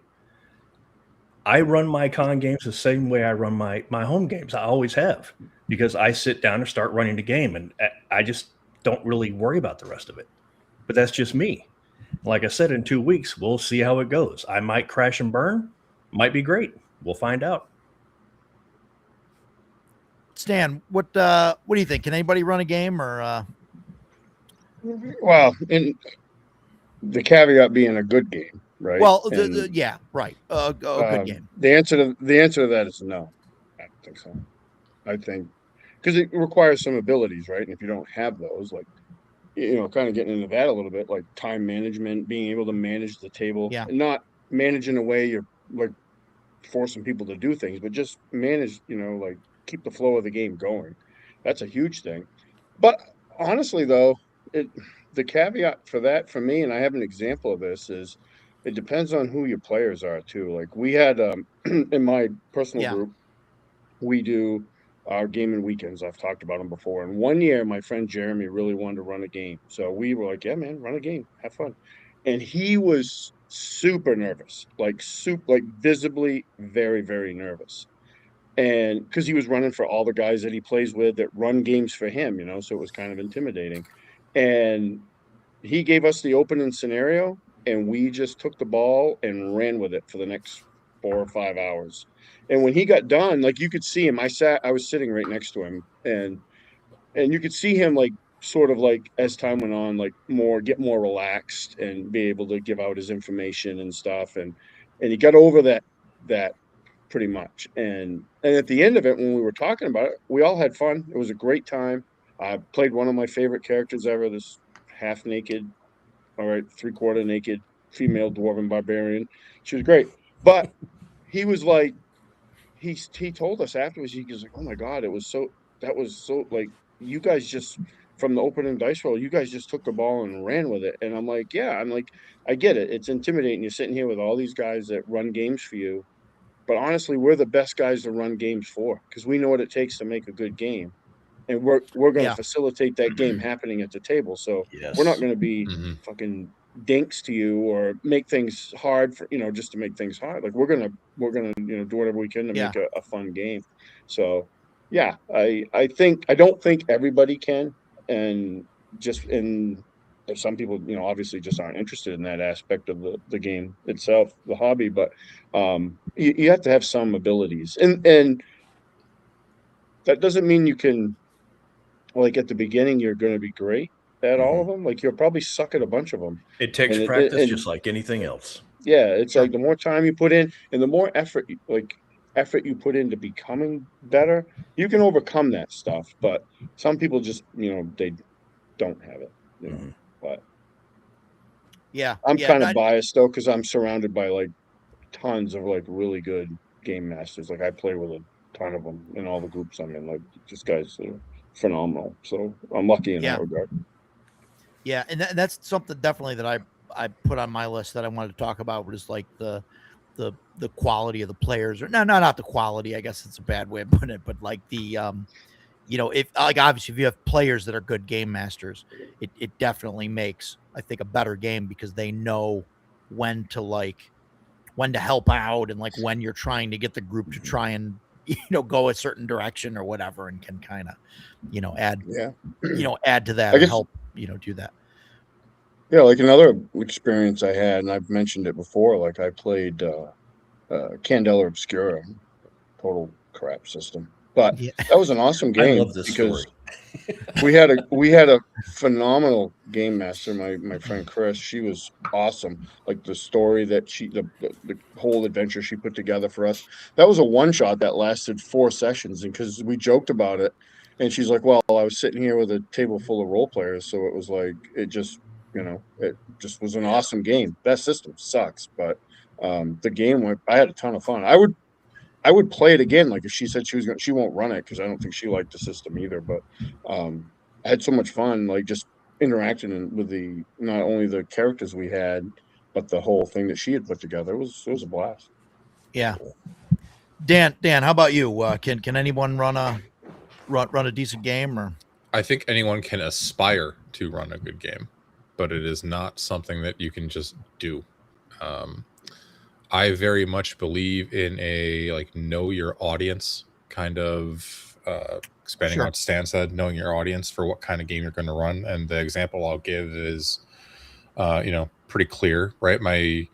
I run my con games the same way I run my home games. I always have, because I sit down and start running the game, and I just don't really worry about the rest of it. But that's just me. Like I said, in 2 weeks, we'll see how it goes. I might crash and burn. Might be great. We'll find out. Stan, what do you think? Can anybody run a game or? Well, and the caveat being a good game, right? Well, And, yeah, right. A good game. The answer to that is no. I don't think so. I think because it requires some abilities, right? And if you don't have those, like, kind of getting into that a little bit, like time management, being able to manage the table, Yeah. and not manage in a way you're like forcing people to do things, but just manage, like keep the flow of the game going. That's a huge thing. But honestly, though, the caveat for that for me, and I have an example of this, is it depends on who your players are too. Like we had in my personal group, we do our gaming weekends. I've talked about them before. And one year, my friend Jeremy really wanted to run a game. So we were like, yeah, man, run a game. Have fun. And he was super nervous, like visibly very, very nervous. And because he was running for all the guys that he plays with that run games for him, so it was kind of intimidating. And he gave us the opening scenario, and we just took the ball and ran with it for the next 4 or 5 hours. And when he got done, like you could see him, I was sitting right next to him, and you could see him like sort of like as time went on, like get more relaxed and be able to give out his information and stuff. And he got over that pretty much. And at the end of it, when we were talking about it, we all had fun. It was a great time. I played one of my favorite characters ever, this half naked, all right, 3/4 naked female dwarven barbarian. She was great. But he was like, he told us afterwards, he was like, oh my God, that was so like, you guys just, from the opening dice roll, you guys just took the ball and ran with it. And I'm like, yeah, I get it. It's intimidating. You're sitting here with all these guys that run games for you. But honestly, we're the best guys to run games for, because we know what it takes to make a good game. And we're going to facilitate that game happening at the table. So we're not going to be fucking dinks to you or make things hard for, just to make things hard. Like we're going to do whatever we can to make a fun game. So yeah, I don't think everybody can. And some people, obviously just aren't interested in that aspect of the game itself, the hobby, but you have to have some abilities, and that doesn't mean you can, like at the beginning, you're going to be great at all of them. Like you'll probably suck at a bunch of them. It takes practice, just like anything else. Yeah. It's like the more time you put in and the more effort you put into becoming better, you can overcome that stuff. But some people just, they don't have it, but I'm kind of biased though, because I'm surrounded by like tons of like really good game masters. Like I play with a ton of them in all the groups I'm in. Like just guys are phenomenal. So I'm lucky in that regard. Yeah, and that's something definitely that I put on my list that I wanted to talk about, was like the quality of the players, or not the quality. I guess it's a bad way of putting it, but like the if like obviously if you have players that are good game masters, it definitely makes, I think, a better game, because they know when to help out, and like when you're trying to get the group to try and go a certain direction or whatever, and can kind of add add to that, I guess, help do that. Yeah, like another experience I had, and I've mentioned it before. Like I played Candela Obscura, total crap system, but Yeah. that was an awesome I game love this because story. we had a phenomenal game master, my friend Chris. She was awesome. Like the story that the whole adventure she put together for us. That was a one shot that lasted 4 sessions, and because we joked about it, and she's like, "Well, I was sitting here with a table full of role players, so it was like it just was an awesome game. That system sucks, but the game went. I had a ton of fun. I would play it again. Like if she said she won't run it because I don't think she liked the system either. But I had so much fun, like just interacting with the not only the characters we had, but the whole thing that she had put together. It was a blast. Yeah. Dan, how about you? Can anyone run a decent game? Or I think anyone can aspire to run a good game, but it is not something that you can just do. I very much believe in a like know your audience kind of expanding Sure. on what Stan said, knowing your audience for what kind of game you're going to run. And the example I'll give is, pretty clear, right? My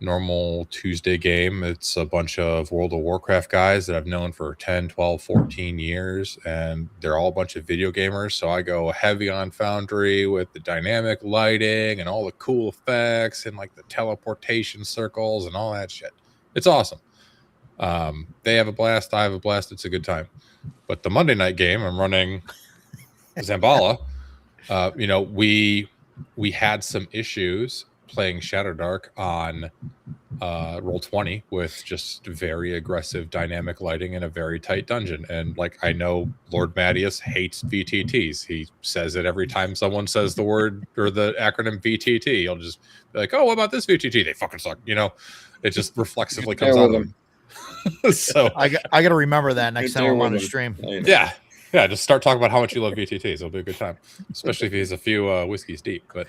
normal Tuesday game, it's a bunch of World of Warcraft guys that I've known for 10, 12, 14 years, and they're all a bunch of video gamers. So I go heavy on Foundry with the dynamic lighting and all the cool effects and like the teleportation circles and all that shit. It's awesome. They have a blast. I have a blast. It's a good time. But the Monday night game, I'm running Zambala. We had some issues playing Shadowdark on Roll20 with just very aggressive dynamic lighting in a very tight dungeon. And like I know Lord Mattias hates VTTs. He says it every time someone says the word or the acronym VTT. He'll just be like, "Oh, what about this VTT? They fucking suck." It just reflexively comes out of him. So I got to remember that next Get time there I'm on the with stream. them. yeah, just start talking about how much you love VTTs. It'll be a good time, especially if he's a few whiskeys deep. But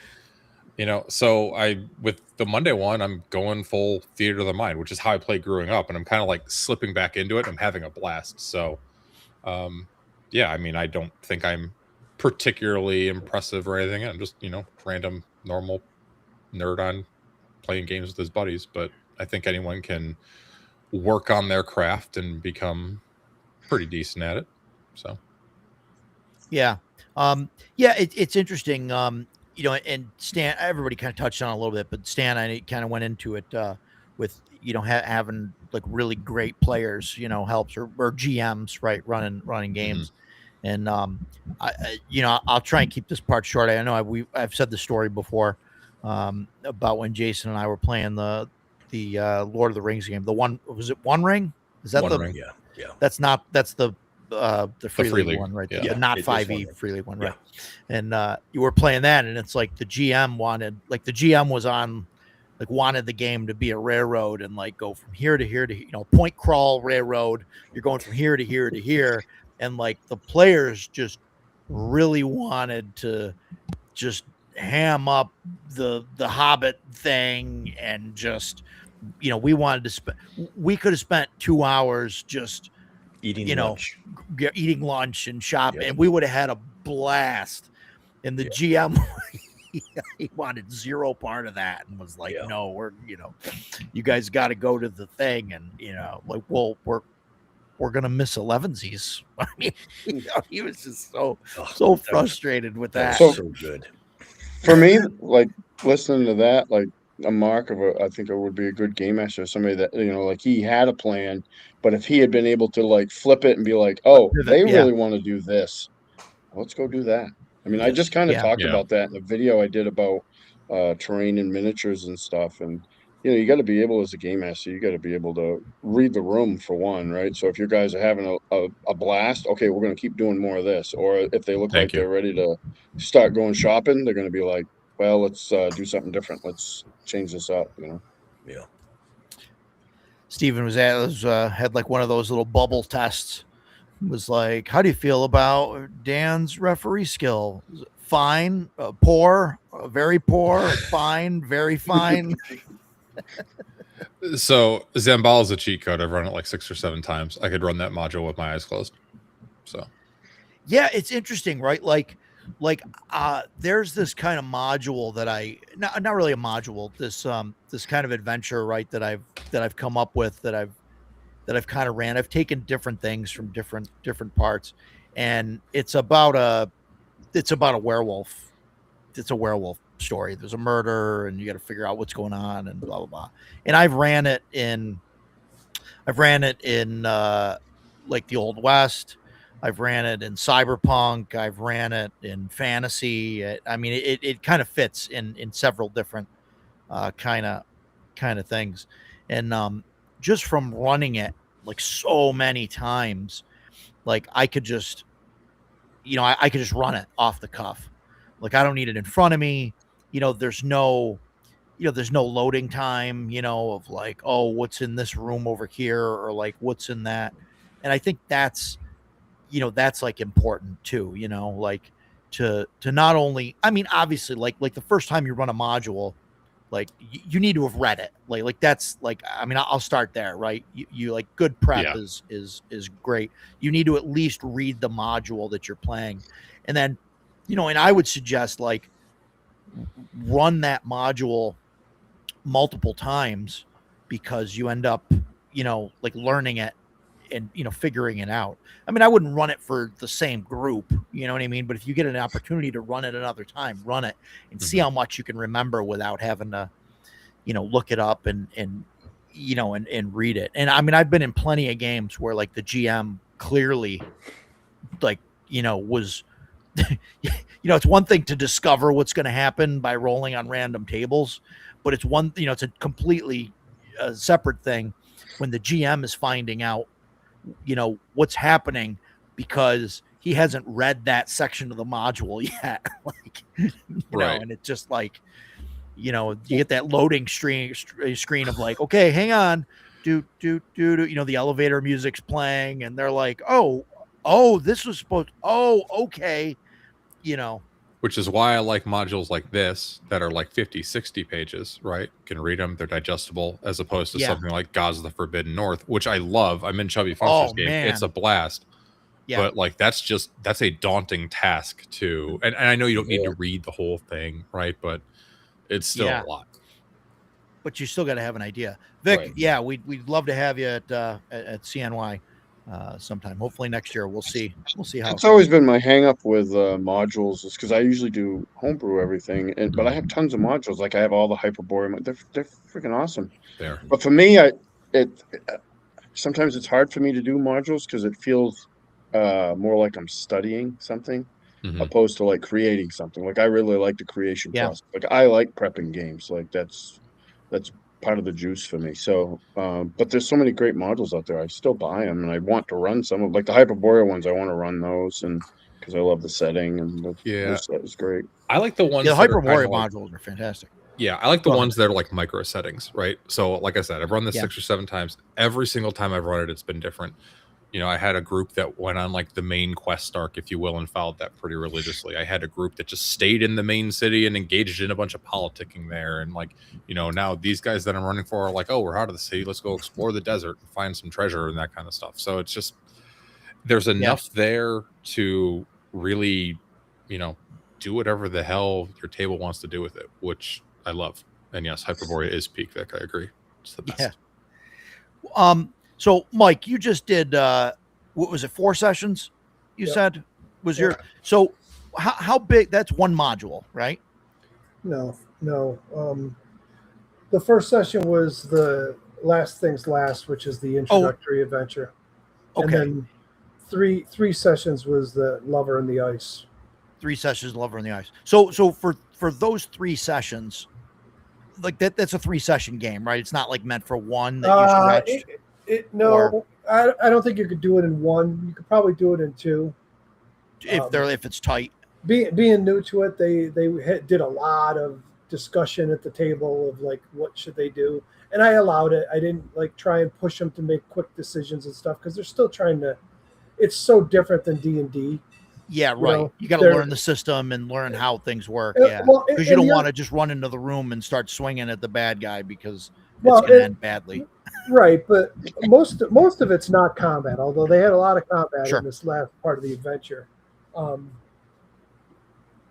so with the Monday one, I'm going full theater of the mind, which is how I played growing up, and I'm kind of like slipping back into it. I'm having a blast. So, I don't think I'm particularly impressive or anything. I'm just random normal nerd on playing games with his buddies. But I think anyone can work on their craft and become pretty decent at it. So, Yeah. It's interesting. And Stan, everybody kind of touched on it a little bit, but Stan, I kind of went into it with having like really great players, helps or GMs, right, running games. And I'll try and keep this part short. I know I've said the story before about when Jason and I were playing the Lord of the Rings game. The one, was it One Ring? Is that One Ring. Yeah. That's the free Free league league one, right? yeah. The not It is 5e One Ring. free league one, Yeah. right? And you were playing that, and it's like the GM wanted the game to be a railroad and like go from here to here to point crawl railroad. You're going from here to here to here, and like the players just really wanted to just ham up the Hobbit thing, and just we could have spent 2 hours just Eating lunch. eating lunch and shopping, Yep. and we would have had a blast. And the GM, he wanted zero part of that, and was like, "No, we're you guys got to go to the thing," and we're gonna miss 11sies. I mean, he was just so frustrated with that. So good. For me, like listening to that, like a mark of I think it would be a good game master, somebody that like he had a plan, but if he had been able to like flip it and be like, "Oh, they really want to do this, let's go do that." I mean, I just kind of talked about that in the video I did about terrain and miniatures and stuff, and you got to be able as a game master, you got to be able to read the room for one, right? So if your guys are having a blast, okay, we're going to keep doing more of this, or if they look like they're ready to start going shopping, they're going to be like, well, let's do something different. Let's change this up, Yeah. Steven had like one of those little bubble tests. Was like, how do you feel about Dan's referee skill? Fine, poor, very poor, fine, very fine. So Zambal is a cheat code. I've run it like 6 or 7 times. I could run that module with my eyes closed. So yeah, it's interesting, right? Like like there's this kind of module that not really a module, this kind of adventure, right, that I've come up with, that I've kind of ran. I've taken different things from different parts, and it's about a werewolf. It's a werewolf story. There's a murder, and you got to figure out what's going on, and blah blah blah. And I've ran it in like the Old West. I've ran it in cyberpunk. I've ran it in fantasy. I mean, it kind of fits in several different kind of things, and just from running it like so many times, like I could just, I could just run it off the cuff. Like I don't need it in front of me. There's no there's no loading time, of like, oh, what's in this room over here, or like what's in that. And I think that's like important too, like to not only, I mean, obviously, like the first time you run a module, like you need to have read it. Like that's like, I mean, I'll start there, right? You like good prep Yeah. is great. You need to at least read the module that you're playing. And then, and I would suggest like run that module multiple times, because you end up, like learning it and, figuring it out. I mean, I wouldn't run it for the same group, you know what I mean? But if you get an opportunity to run it another time, run it and see how much you can remember without having to, look it up and read it. And I mean, I've been in plenty of games where like the GM clearly like, was, it's one thing to discover what's going to happen by rolling on random tables, but it's one, it's a completely separate thing when the GM is finding out, what's happening because he hasn't read that section of the module yet. Like, Right. and it's just like, you get that loading screen of like, okay, hang on, do, the elevator music's playing, and they're like, oh, this was supposed, okay, Which is why I like modules like this that are like 50, 60 pages, right? Can read them, they're digestible, as opposed to something like Gods of the Forbidden North, which I love. I'm in Chubby Funkster's game. Man. It's a blast. Yeah. But like that's a daunting task to, and I know you don't need to read the whole thing, right? But it's still a lot. But you still got to have an idea. Vic, Right. we'd love to have you at CNY sometime. Hopefully next year. We'll see how It's always been my hang up with modules, is because I usually do homebrew everything, but I have tons of modules. Like I have all the Hyperborean. They're freaking awesome. There. But for me, sometimes it's hard for me to do modules because it feels more like I'm studying something opposed to like creating something. Like I really like the creation process. Like I like prepping games. Like that's part of the juice for me. So, but there's so many great modules out there. I still buy them, and I want to run some of, like the Hyperborea ones. I want to run those, and because I love the setting, and the set is great. I like the ones. The that Hyperborea modules are fantastic. Yeah, I like the ones that are like micro settings, right? So, like I said, I've run this 6 or 7 times. Every single time I've run it, it's been different. I had a group that went on like the main quest arc, if you will, and followed that pretty religiously. I had a group that just stayed in the main city and engaged in a bunch of politicking there. And like, now these guys that I'm running for are like, oh, we're out of the city. Let's go explore the desert and find some treasure and that kind of stuff. So it's just, there's enough there to really, do whatever the hell your table wants to do with it, which I love. And yes, Hyperborea is peak Vic. I agree. It's the best. Yeah. So Mike, you just did what was it, 4 sessions? You said was your, so how big? That's one module, right? No. The first session was the Last Things Last, which is the introductory adventure. Okay. And then three sessions was the Lover in the Ice. 3 sessions, Lover in the Ice. So for those 3 sessions, like that's a 3-session game, right? It's not like meant for one that you stretched. I don't think you could do it in one. You could probably do it in 2. If it's tight. Being new to it, they did a lot of discussion at the table of like what should they do, and I allowed it. I didn't like try and push them to make quick decisions and stuff because they're still trying to. It's so different than D&D. Yeah, right. You got to learn the system and learn how things work. Because you don't want to just run into the room and start swinging at the bad guy because it's going to end badly. Right, but most of it's not combat. Although they had a lot of combat in this last part of the adventure.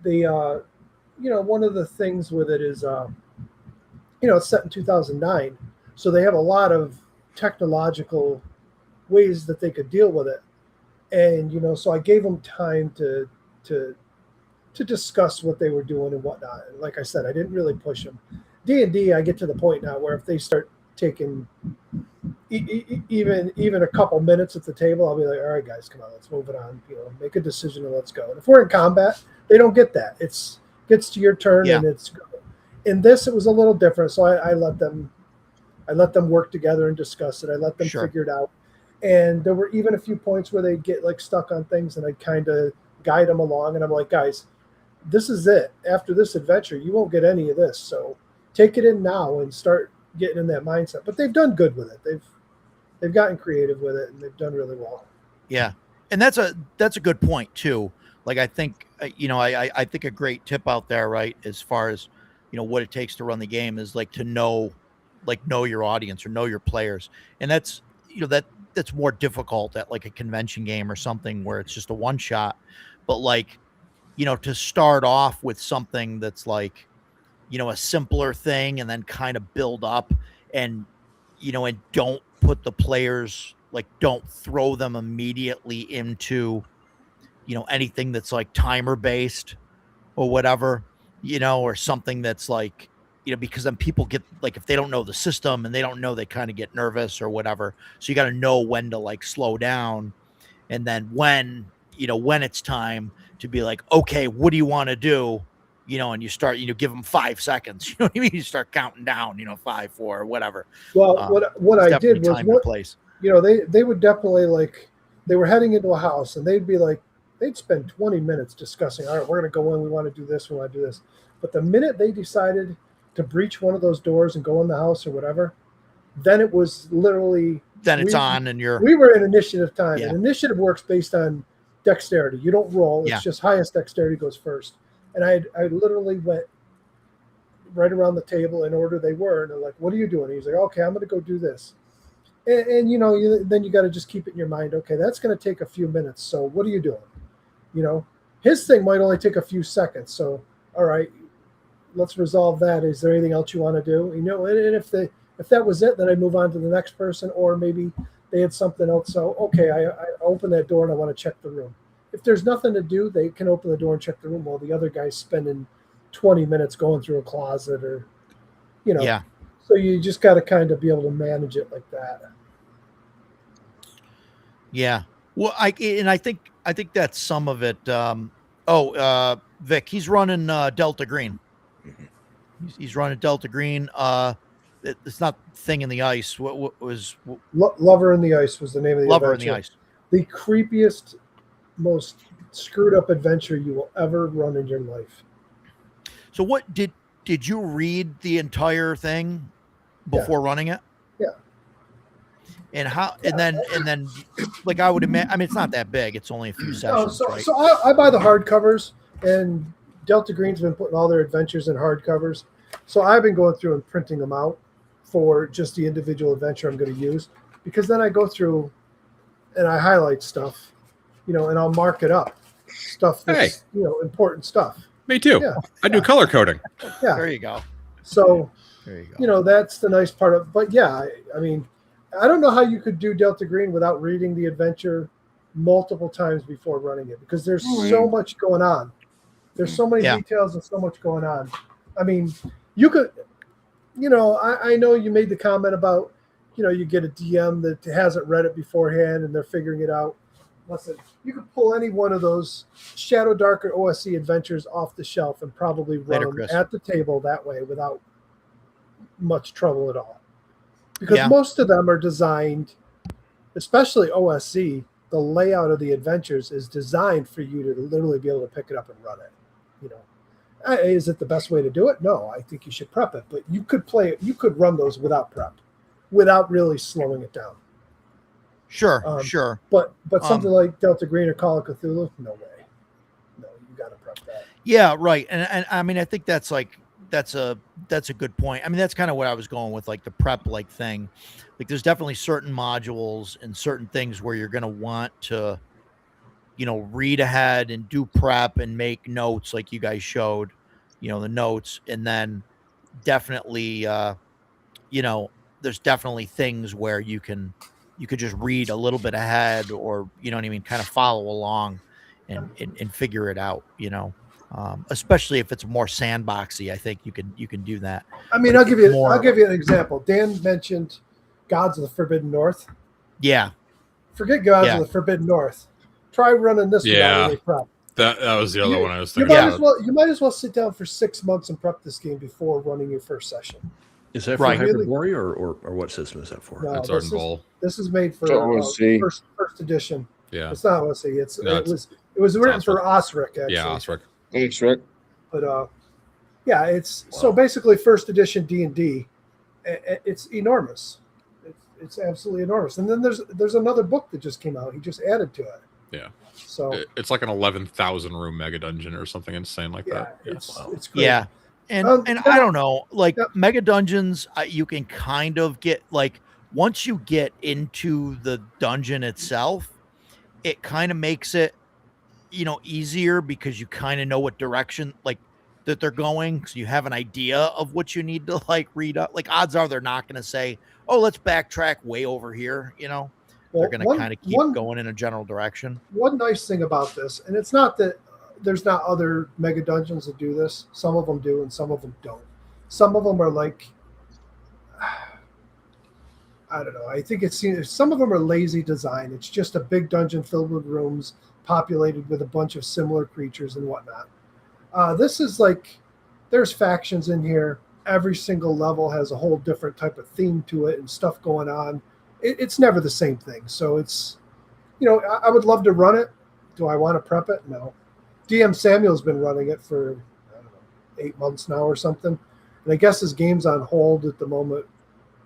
they one of the things with it is it's set in 2009, so they have a lot of technological ways that they could deal with it. And so I gave them time to discuss what they were doing and whatnot. And like I said, I didn't really push them. D&D, I get to the point now where if they start taking even a couple minutes at the table, I'll be like, all right, guys, come on, let's move it on. Make a decision and let's go. And if we're in combat, they don't get that. It's gets to your turn and it's go. In this, it was a little different, so I let them work together and discuss it. I let them figure it out. And there were even a few points where they'd get like stuck on things, and I'd kind of guide them along. And I'm like, guys, this is it. After this adventure, you won't get any of this. So take it in now and start getting in that mindset. But they've done good with it. They've gotten creative with it, and they've done really well. Yeah, and that's a good point too. Like I think I think a great tip out there, right, as far as what it takes to run the game is like to know your audience or know your players, and that's that's more difficult at like a convention game or something where it's just a one shot. But like to start off with something that's like a simpler thing and then kind of build up and and don't put the players, like don't throw them immediately into anything that's like timer based or whatever, or something that's like because then people get like, if they don't know the system and they don't know, they kind of get nervous or whatever. So you got to know when to like slow down, and then when it's time to be like, okay, what do you want to do? And you start, give them 5 seconds. You know what I mean? You start counting down, 5, 4, whatever. Well, what I did was place. They would definitely, like, they were heading into a house and they'd be like, they'd spend 20 minutes discussing, all right, we're going to go in, we want to do this, we want to do this. But the minute they decided to breach one of those doors and go in the house or whatever, then it was literally, it's on and we were in initiative time. Yeah. And initiative works based on dexterity. You don't roll. It's just highest dexterity goes first. And I literally went right around the table in order they were. And they're like, what are you doing? And he's like, okay, I'm going to go do this. And then you got to just keep it in your mind. Okay, that's going to take a few minutes. So what are you doing? His thing might only take a few seconds. So, all right, let's resolve that. Is there anything else you want to do? And if that was it, then I move on to the next person, or maybe they had something else. So, okay, I open that door and I want to check the room. If there's nothing to do, they can open the door and check the room while the other guy's spending 20 minutes going through a closet or, Yeah. So you just got to kind of be able to manage it like that. Yeah. Well, I think that's some of it. Vic, he's running Delta Green. He's running Delta Green. It's not Thing in the Ice. What was Lover in the Ice was the name of the Lover adventure. in the Ice. The creepiest, most screwed up adventure you will ever run in your life. So what did you read the entire thing before running it? Yeah. And how? And then, like I would imagine. I mean, it's not that big. It's only a few sessions. So, right? so I buy the hardcovers, and Delta Green's been putting all their adventures in hardcovers. So I've been going through and printing them out for just the individual adventure I'm going to use, because then I go through and I highlight stuff, and I'll mark it up, stuff that's important stuff. Me too. Yeah. I do color coding. Yeah. There you go. So, there you go. That's the nice part of. But yeah, I mean, I don't know how you could do Delta Green without reading the adventure multiple times before running it, because there's so much going on. There's so many details and so much going on. I mean, you could, I know you made the comment about, you get a DM that hasn't read it beforehand and they're figuring it out. Listen, you could pull any one of those Shadow Dark or OSC adventures off the shelf and probably run them at the table that way without much trouble at all. Because most of them are designed, especially OSC, the layout of the adventures is designed for you to literally be able to pick it up and run it. Is it the best way to do it? No, I think you should prep it, but you could run those without prep, without really slowing it down. Sure, sure. But something like Delta Green or Call of Cthulhu, no way. No, you got to prep that. Yeah, right. And I mean, I think that's a good point. I mean, that's kind of what I was going with, like the prep like thing. Like, there's definitely certain modules and certain things where you're going to want to, read ahead and do prep and make notes like you guys showed, the notes, and then definitely, there's definitely things where you could just read a little bit ahead, or you know what I mean, kind of follow along and figure it out, especially if it's more sandboxy. I think you can do that. I mean, But I'll if give it's you an example. Dan mentioned Gods of the Forbidden North. Yeah. Forget Gods Yeah. of the Forbidden North. Try running this Yeah. without any prep. That was the other one I was You thinking might about. you might as well sit down for 6 months and prep this game before running your first session. Is that for Right. Hybrid Warrior or what system is that for? No, That's Art and Bowl. this is made for OSC. first edition. Yeah. It's not OSC. No, it was written Osric. for Osric, actually. Yeah, Osric. Thanks, Rick. But yeah, it's Wow. so basically first edition D&D. It's enormous. It's absolutely enormous. And then there's another book that just came out. He just added to it. Yeah. So It's like an 11,000 room mega dungeon or something insane like yeah, that. Yeah. it's great. Yeah. And I don't know, like mega dungeons, you can kind of get, like, once you get into the dungeon itself, it kind of makes it, easier, because you kind of know what direction, like, that they're going. So you have an idea of what you need to, like, read up. Like, odds are they're not going to say, oh, let's backtrack way over here. Well, They're going to kind of keep going in a general direction. One nice thing about this, and it's not that there's not other mega dungeons that do this. Some of them do, and some of them don't. Some of them are like, I don't know. I think some of them are lazy design. It's just a big dungeon filled with rooms, populated with a bunch of similar creatures and whatnot. This is like, there's factions in here. Every single level has a whole different type of theme to it and stuff going on. It's never the same thing. So it's, I would love to run it. Do I want to prep it? No. DM Samuel's been running it for, I don't know, 8 months now or something. And I guess his game's on hold at the moment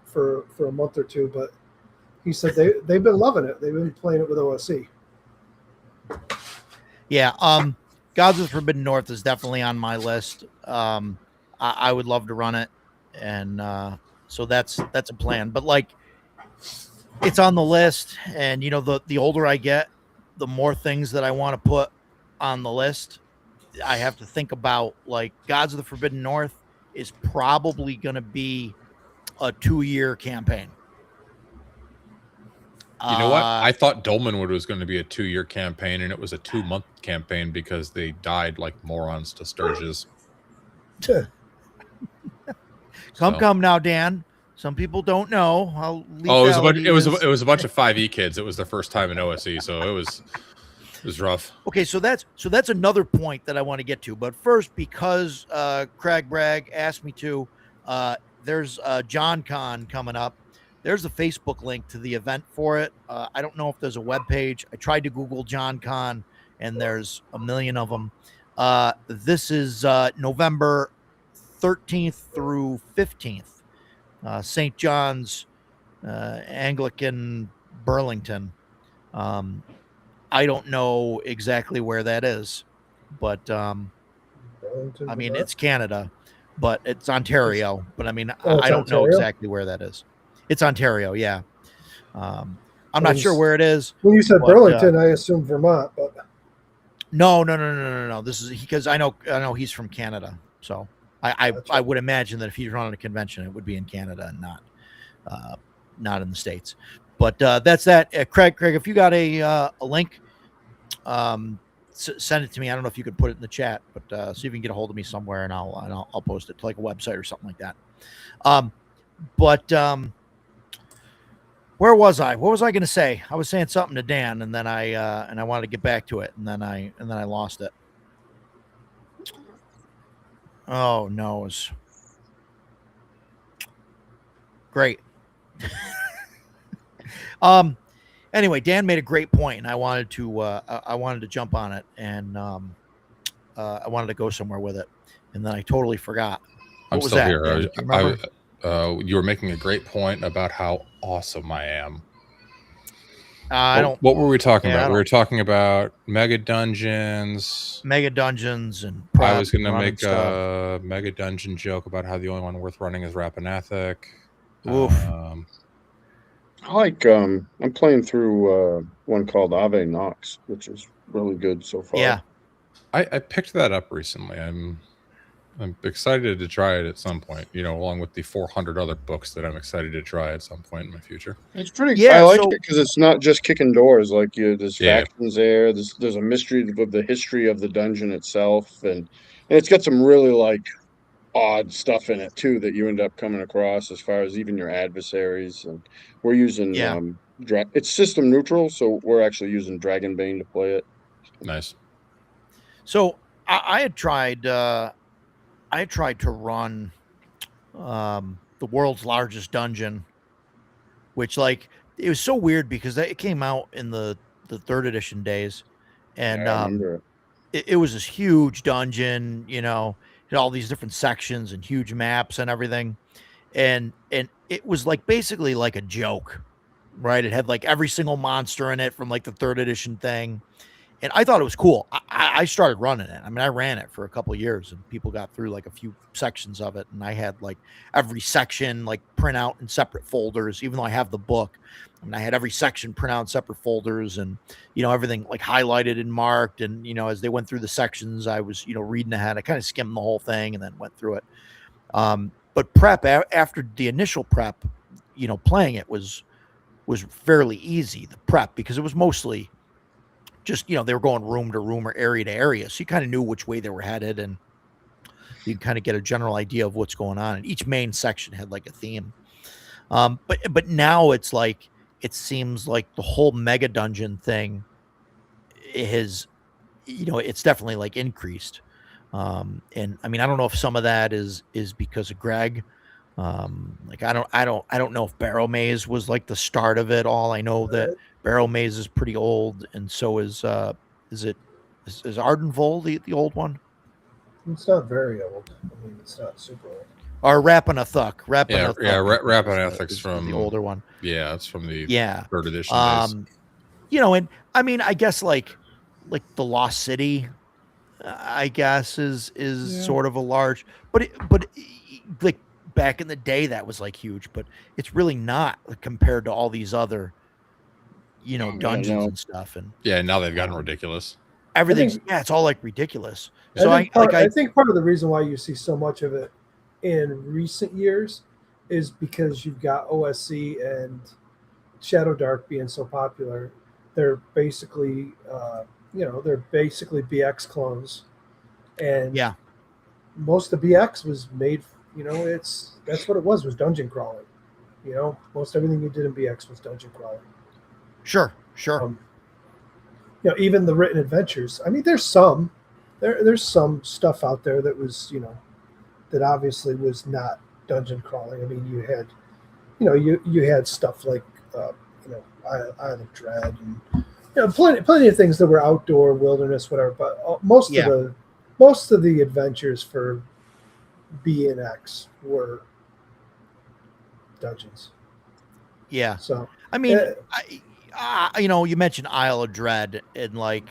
for a month or two. But he said they've been loving it. They've been playing it with OSC. Yeah. Gods of the Forbidden North is definitely on my list. I would love to run it. And so that's a plan. But, like, it's on the list. And, the older I get, the more things that I want to put on the list. I have to think about, like, Gods of the Forbidden North is probably going to be a 2-year campaign. You know what? I thought Dolmenwood was going to be a 2-year campaign, and it was a 2-month campaign because they died like morons to Sturges. Come now, Dan. Some people don't know how. It was a bunch of 5e kids. It was their first time in OSE, so it was rough. Okay, so that's another point that I want to get to. But first, because Craig Bragg asked me to, there's John Con coming up. There's a Facebook link to the event for it. I don't know if there's a web page. I tried to Google John Con, and there's a million of them. This is November 13th through 15th. St. John's Anglican Burlington. I don't know exactly where that is, but Burlington, I mean, Vermont? it's Canada, but it's Ontario. But I mean, Oh, I don't know Ontario? exactly where that is. It's Ontario, yeah. I'm not sure where it is. When you said but, Burlington, I assumed Vermont, but No. This is because I know he's from Canada, so I would imagine that if he's running a convention, it would be in Canada and not in the States. But that's that. Craig, if you got a link, send it to me. I don't know if you could put it in the chat, but see if you can get a hold of me somewhere, and I'll post it to like a website or something like that. Where was I? What was I going to say? I was saying something to Dan, and then I wanted to get back to it, and then I lost it. Oh no, it was great. Anyway, Dan made a great point, and I wanted to jump on it, and I wanted to go somewhere with it, and then I totally forgot. I'm What was still that, here. Dan? Do you remember? You were making a great point about how awesome I am. What were we talking Yeah, about? We were talking about mega dungeons. mega dungeons and I was going to running make stuff. a mega dungeon joke about how the only one worth running is Rappanathic. Oof. I like I'm playing through one called Ave Nox, which is really good so far. Yeah. I picked that up recently. I'm excited to try it at some point, along with the 400 other books that I'm excited to try at some point in my future. It's pretty. Yeah, I like so- it because it's not just kicking doors. Like there's Yeah. factions there. There's a mystery of the history of the dungeon itself, and it's got some really like odd stuff in it too that you end up coming across as far as even your adversaries. And we're using Yeah. it's system neutral, so we're actually using Dragonbane to play it. Nice. So I had tried to run the world's largest dungeon, which like it was so weird because it came out in the third edition days, and Yeah, I remember it. it was this huge dungeon, had all these different sections and huge maps and everything, and it was like basically like a joke, right? It had like every single monster in it from like the third edition thing, and I thought it was cool. I started running it. I mean, I ran it for a couple of years, and people got through like a few sections of it, and I had like every section like print out in separate folders. Even though I have the book, I mean, I had every section print out in separate folders, and everything like highlighted and marked. And as they went through the sections, I was reading ahead. I kind of skimmed the whole thing and then went through it. But prep after the initial prep, playing it was fairly easy. The prep because it was mostly just they were going room to room or area to area, so you kind of knew which way they were headed, and you kind of get a general idea of what's going on. And each main section had like a theme. But now it's like it seems like the whole mega dungeon thing has it's definitely like increased. And I mean, I don't know if some of that is because of Greg. Like I don't know if Barrow Maze was like the start of it all. I know that Barrow Maze is pretty old, and so is Ardenvold the old one? It's not very old. I mean, it's not super old. Or Rapanathuk. Rapanathuk's from the older one. Yeah, it's from the Yeah. third edition days. And I mean, I guess like the Lost City, I guess is sort of a large, but like back in the day that was like huge, but it's really not compared to all these other dungeons and stuff, and Yeah, now they've gotten ridiculous. everything's it's all like ridiculous. So I think part of the reason why you see so much of it in recent years is because you've got OSC and Shadow Dark being so popular. They're basically they're basically BX clones, and most of BX was made. That's what it was dungeon crawling. Most everything you did in BX was dungeon crawling. Sure. Even the written adventures. I mean, there's some stuff out there that was that obviously was not dungeon crawling. I mean, you had you had stuff like Isle of Dread and plenty of things that were outdoor, wilderness, whatever. But most of the adventures for B and X were dungeons. Yeah. So I mean, you mentioned Isle of Dread, and like,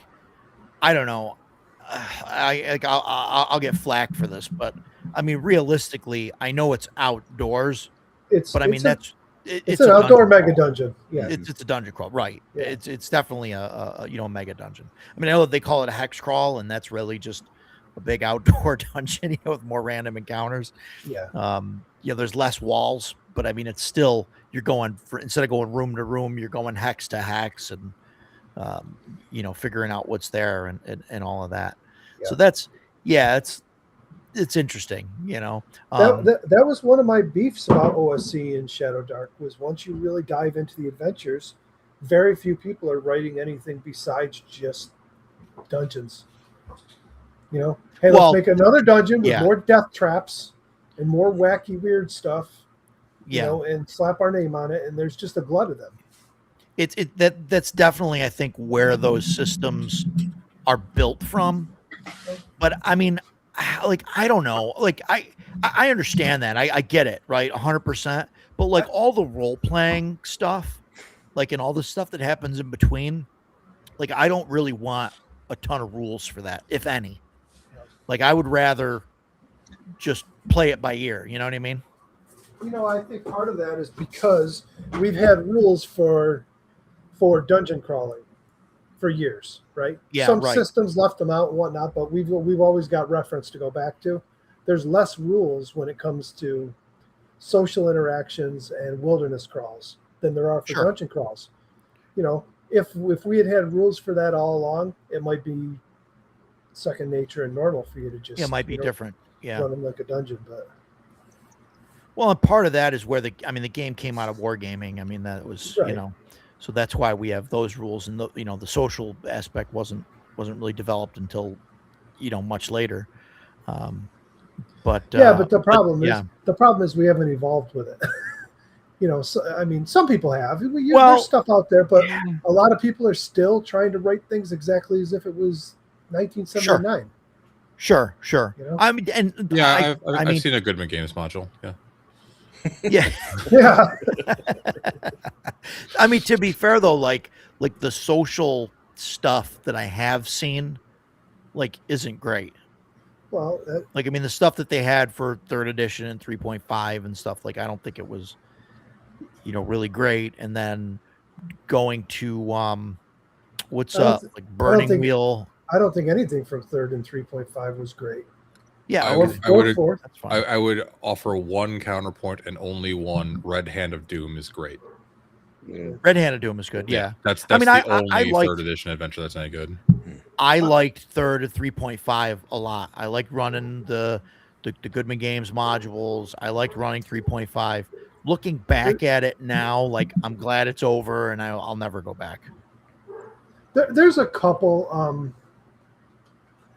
I don't know, I'll get flack for this, but I mean, realistically, I know it's outdoors, but I mean it's an outdoor mega crawl. dungeon. Yeah, it's a dungeon crawl, right? Yeah. It's definitely a mega dungeon. I mean, I know that they call it a hex crawl, and that's really just a big outdoor dungeon, with more random encounters. Yeah. There's less walls, but I mean, it's still you're going instead of going room to room, you're going hex to hex, and figuring out what's there and all of that. Yeah. So that's it's interesting, That was one of my beefs about OSC and Shadow Dark was once you really dive into the adventures, very few people are writing anything besides just dungeons. Hey, let's make another dungeon with more death traps and more wacky weird stuff. And slap our name on it, and there's just a glut of them. That's definitely, I think, where those systems are built from. But I mean, like, I don't know, like I understand that, I get it, right, 100%. But like all the role playing stuff, like, and all the stuff that happens in between, like, I don't really want a ton of rules for that, if any. Like, I would rather just play it by ear. You know what I mean? I think part of that is because we've had rules for dungeon crawling. for years, right? Yeah, Some right. systems left them out and whatnot, but we've always got reference to go back to. There's less rules when it comes to social interactions and wilderness crawls than there are for Sure. dungeon crawls. You know, if we had rules for that all along, it might be second nature and normal for you to just It might be different. Yeah. run them like a dungeon, but Well, and part of that is where the game came out of wargaming. I mean, that was, Right. so that's why we have those rules, and the social aspect wasn't really developed until, much later. But but the problem yeah. is we haven't evolved with it. So, I mean, some people have. Well- There's stuff out there, but a lot of people are still trying to write things exactly as if it was 1979. Sure. You know? I mean, and Yeah, I I've mean, seen a Goodman Games module. Yeah. yeah. Yeah. I mean, to be fair though, like the social stuff that I have seen, isn't great. Well, Like, I mean, the stuff that they had for 3rd edition and 3.5 and stuff, I don't think it was, really great. And then going to what's I don't up, th- like Burning think- Wheel. I don't think anything from 3rd and 3.5 was great. Yeah, I okay, would- Or 4th. that's fine. I would offer one counterpoint and only one. Red Hand of Doom is great. Yeah. Red Hand of Doom is good. Yeah. That's I mean, the I only liked- 3rd edition adventure that's any good. I liked 3rd and 3.5 a lot. I liked running the Goodman Games modules. I liked running 3.5. Looking back at it now, I'm glad it's over, and I'll never go back. There's a couple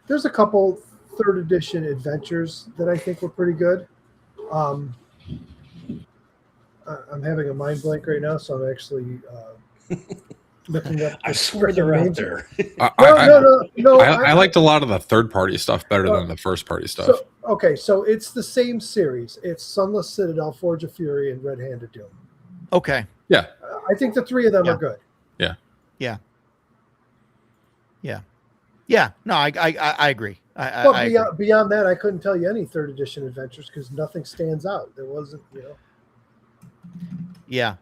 3rd edition adventures that I think were pretty good. I'm having a mind blank right now, so I'm actually looking up. I swear they're out there. No. I liked a lot of the third-party stuff better than the first-party stuff. So it's the same series. It's Sunless Citadel, Forge of Fury, and Red Hand of Doom. Okay. Yeah. I think the 3 of them Yeah. are good. Yeah. No, I agree. But I agree. beyond that, I couldn't tell you any 3rd edition adventures because nothing stands out. There wasn't, Yeah.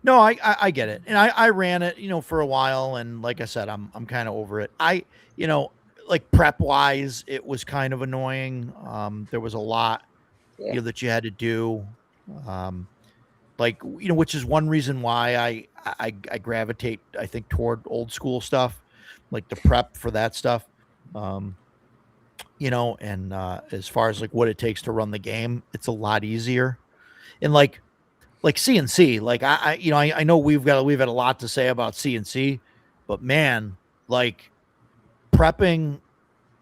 No, I get it. And I ran it, for a while, and like I said, I'm kind of over it. Prep wise, it was kind of annoying. There was a lot that you had to do. Which is one reason why I gravitate, I think, toward old school stuff, like the prep for that stuff. And as far as what it takes to run the game, it's a lot easier. And like CNC, I know we've had a lot to say about CNC, but man, prepping,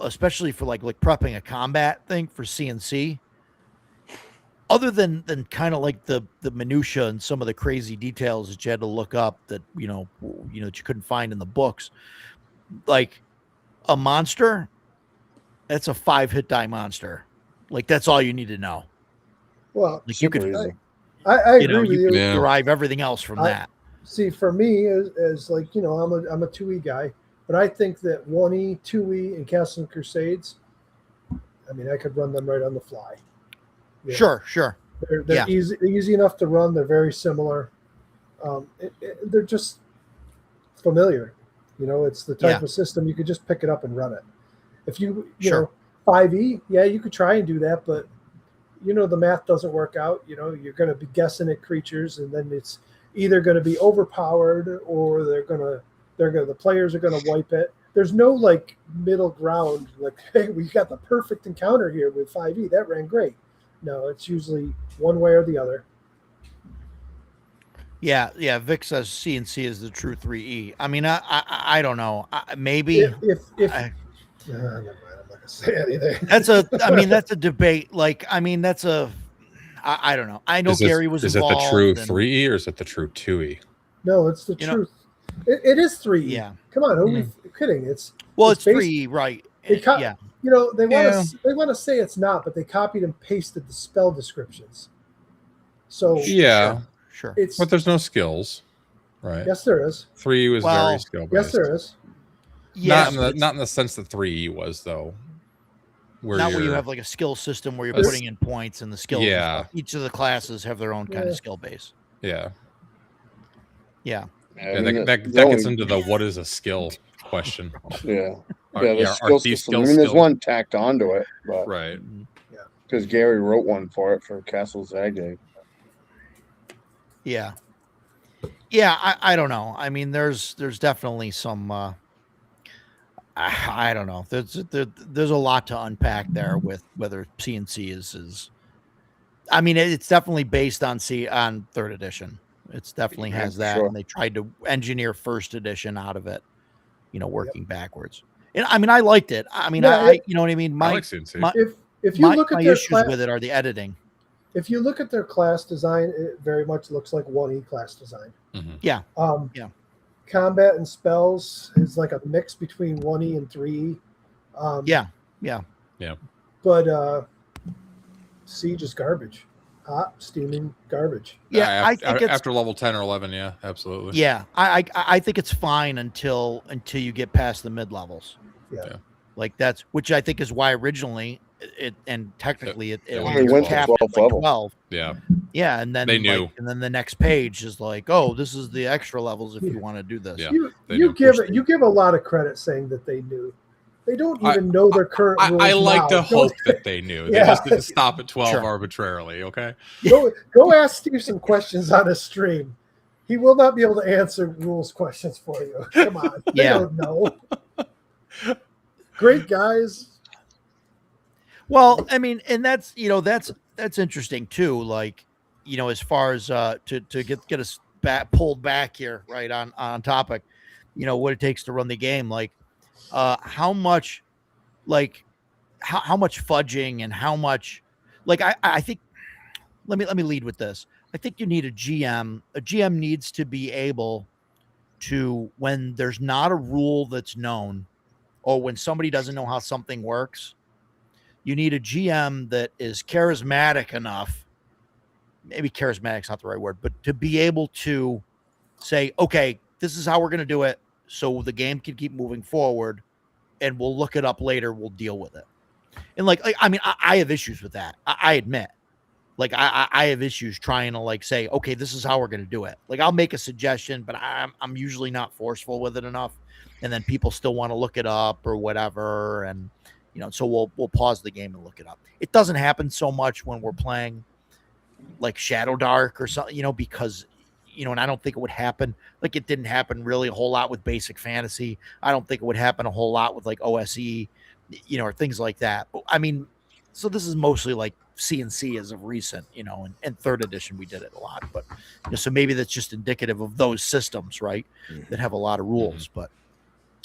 especially for prepping a combat thing for CNC, other than kind of the minutia and some of the crazy details that you had to look up that that you couldn't find in the books, like a monster, that's a 5-hit die monster. That's all you need to know. Well, You could, Super easy. I agree with you you. Yeah. derive everything else from that. See, for me, as I'm a 2E guy, but I think that 1E, 2E, and Castle and Crusades, I mean, I could run them right on the fly. Yeah. Sure. They're easy enough to run. They're very similar. They're just familiar. It's the type of system you could just pick it up and run it. If you Sure. 5E, you could try and do that, but the math doesn't work out. You're going to be guessing at creatures, and then it's either going to be overpowered or the players are going to wipe it. There's no middle ground. Hey, we got the perfect encounter here with 5E. That ran great. No, it's usually one way or the other. Yeah. Vic says CNC is the true 3E. I mean, I don't know. Maybe If never mind, I'm not gonna say anything. that's a debate. I don't know. I know Gary was Is it involved. the true and- 3E or is it the true 2E? No, it's the truth. It is 3E. Yeah. Come on, who are we kidding? It's It's based- 3E, right? They co- Yeah. they want to say it's not, but they copied and pasted the spell descriptions. So Yeah, Sure. it's but there's no skills, right? yes, there is. 3E was Well, very skill based. Yes, there is. Yes, Not in the sense that 3E was though. Where not where you you're- have a skill system where you're It's- putting in points and the skills. Yeah. Each of the classes have their own kind Yeah. of skill base. Yeah. Yeah. I Yeah, mean, that the gets only- into the what is a skill question. yeah. Are, Yeah, the yeah, are skill these system. I skills mean, there's still one tacked onto it, but right? because Gary wrote one for it for Castle Zagay. Yeah. Yeah, I don't know. I mean, there's definitely some I don't know. There's a lot to unpack there with whether CNC is I mean, it's definitely based on third edition. It's definitely Yeah, has for that, sure. and they tried to engineer first edition out of it, working backwards. And I mean, I liked it. I mean, Yeah, you know what I mean? I like CNC. my If you my, look at my their issues class, with it are the editing. if you look at their class design, it very much looks like 1E class design. Mhm. Yeah. Yeah. Combat and spells is like a mix between 1E and 3E. Yeah. But Siege is garbage. Hot, steaming garbage. Yeah, I think it's after level 10 or 11. Yeah, absolutely. yeah. I think it's fine until you get past the mid levels. Yeah. Like that's which I think is why originally it and technically it only was went to capped at 12th like level. 12. Yeah. Yeah, and then They knew. and then the next page is like, oh, this is the extra levels if you want to do this. Yeah. You give a lot of credit saying that they knew. They don't even know their current rules. I like now. to hope that they knew. They Yeah. just didn't stop at 12 Sure. arbitrarily. Okay. Go ask Steve some questions on his stream. He will not be able to answer rules questions for you. Come on. They Yeah. don't know. Great guys. Well, I mean, and that's that's interesting too. Like, as far as to get us pulled back here, right on topic, what it takes to run the game. Like, how much, like, how much fudging and how much, like, I think. Let me lead with this. I think you need a GM. A GM needs to be able to, when there's not a rule that's known, or when somebody doesn't know how something works, you need a GM that is charismatic enough. Maybe charismatic's not the right word, but to be able to say, okay, this is how we're going to do it, so the game can keep moving forward, and we'll look it up later. We'll deal with it. And like I mean, I have issues with that. I admit. Like I have issues trying to like say, okay, this is how we're going to do it. Like I'll make a suggestion, but I'm usually not forceful with it enough, and then people still want to look it up or whatever, and so we'll pause the game and look it up. It doesn't happen so much when we're playing like Shadow Dark or something, because and I don't think it would happen. Like it didn't happen really a whole lot with Basic Fantasy. I don't think it would happen a whole lot with like OSE, or things like that. But I mean, so this is mostly like CNC as of recent, and third edition we did it a lot, but so maybe that's just indicative of those systems, right, that have a lot of rules. But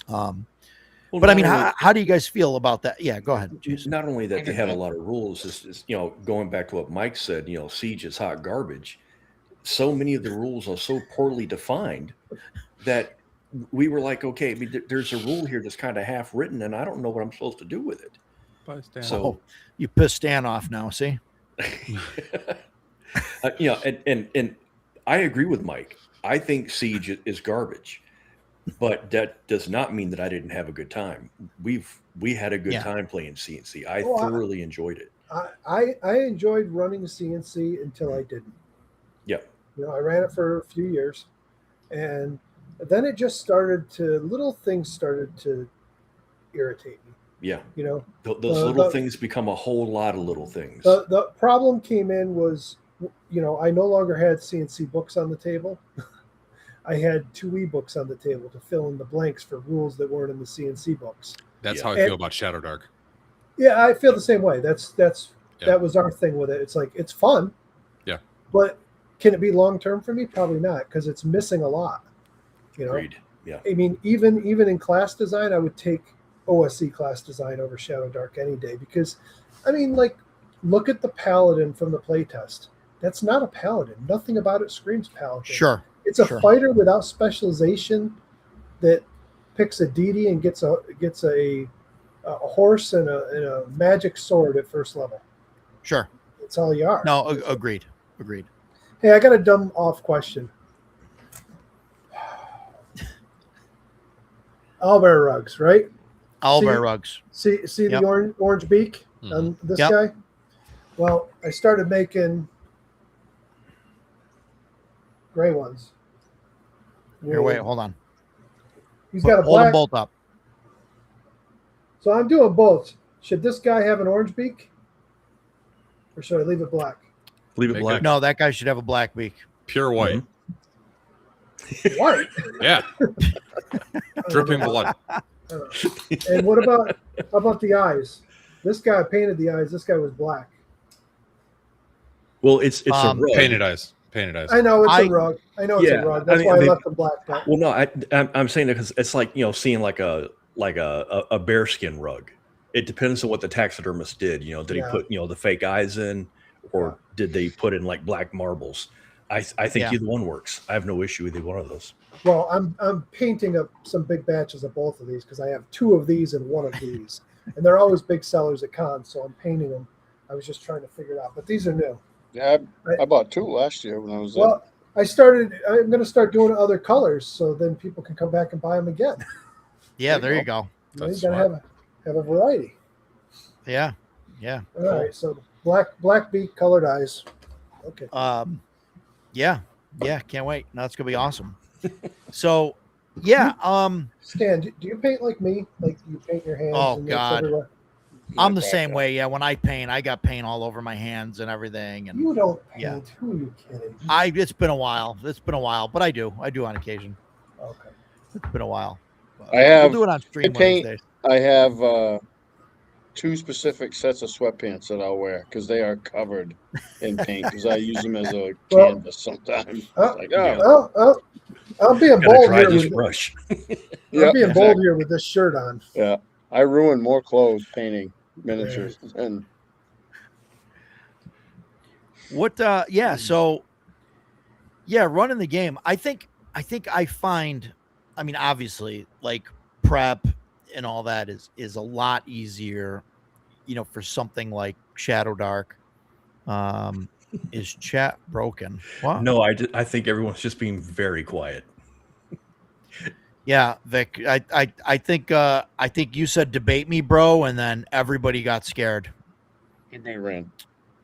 but I mean, how do you guys feel about that? Yeah, go ahead. Jason. Not only that they have a lot of rules, is going back to what Mike said, Siege is hot garbage. So many of the rules are so poorly defined that we were like, okay, I mean, there's a rule here that's kind of half written, and I don't know what I'm supposed to do with it. So you pissed Stan off now, see? And I agree with Mike. I think Siege is garbage, but that does not mean that I didn't have a good time. We had a good time playing CNC. I thoroughly enjoyed it. I enjoyed running CNC until I didn't. Yeah. I ran it for a few years, and then it just little things started to irritate me. Yeah. Those little things become a whole lot of little things. The problem came in was, I no longer had CNC books on the table. I had 2E books on the table to fill in the blanks for rules that weren't in the CNC books. That's how I feel about Shadow Dark. Yeah, I feel the same way. That was our thing with it. It's like, it's fun. Yeah. But can it be long-term for me? Probably not, because it's missing a lot. Agreed. Yeah. I mean, even in class design, I would take OSE class design over Shadow Dark any day, because, I mean, like, look at the Paladin from the playtest. That's not a Paladin. Nothing about it screams Paladin. Sure. It's a fighter without specialization that picks a deity and gets a horse and a magic sword at first level. Sure. That's all you are. No, agreed. Hey, I got a dumb off question. Owlbear rugs, right? Owlbear rugs. See the orange beak on this guy? Well, I started making gray ones. Here, wait, hold on. He's got a Hold them black. both up. So I'm doing both. Should this guy have an orange beak, or should I leave it black? Leave it Make black. No, that guy should have a black beak. Pure white. White. Yeah. Dripping blood. And what about how about the eyes? This guy painted the eyes. This guy was black. Well, it's a Um, rug. Painted eyes. Painted eyes. I know it's I- a rug. I know it's Yeah, a rug. I That's mean, why I they- left them black. But Well, no, I'm saying that because it's like seeing like a bearskin rug. It depends on what the taxidermist did. Did he Yeah. put the fake eyes in, or did they put in like black marbles? I think Yeah. either one works. I have no issue with either one of those. well, I'm painting up some big batches of both of these because I have 2 of these and 1 of these, and they're always big sellers at cons. So I'm painting them. I was just trying to figure it out, but these are new. Yeah, I bought 2 last year when I was there. Well, I'm going to start doing other colors so then people can come back and buy them again. Yeah, There there you you go. You That's got to have a variety. Yeah, yeah. All right, so black beak, colored eyes. Okay. Yeah, can't wait. No, it's gonna be awesome. So, yeah, Stan, do you paint like me? Like you paint your hands? Oh, and it's God. everywhere? I'm the same way. Yeah, when I paint, I got paint all over my hands and everything. And You don't paint. Yeah. Who are you kidding? it's been a while. But I do on occasion. Okay. It's been a while. But I have- we'll do it on stream I one of paint- these days. I have 2 specific sets of sweatpants that I'll wear because they are covered in paint because I use them as a Well, canvas sometimes. It's oh, like, yeah. Oh, I'm being Gotta bold dry here. this With, brush. yeah, I'm being bold exactly. here with this shirt on. Yeah, I ruin more clothes painting miniatures and What so running the game. I think I find, I mean, obviously, like prep and all that is a lot easier, for something like Shadow Dark. Is chat broken? Wow. No, I think everyone's just being very quiet. Yeah, Vic, I think you said debate me, bro, and then everybody got scared. and they ran.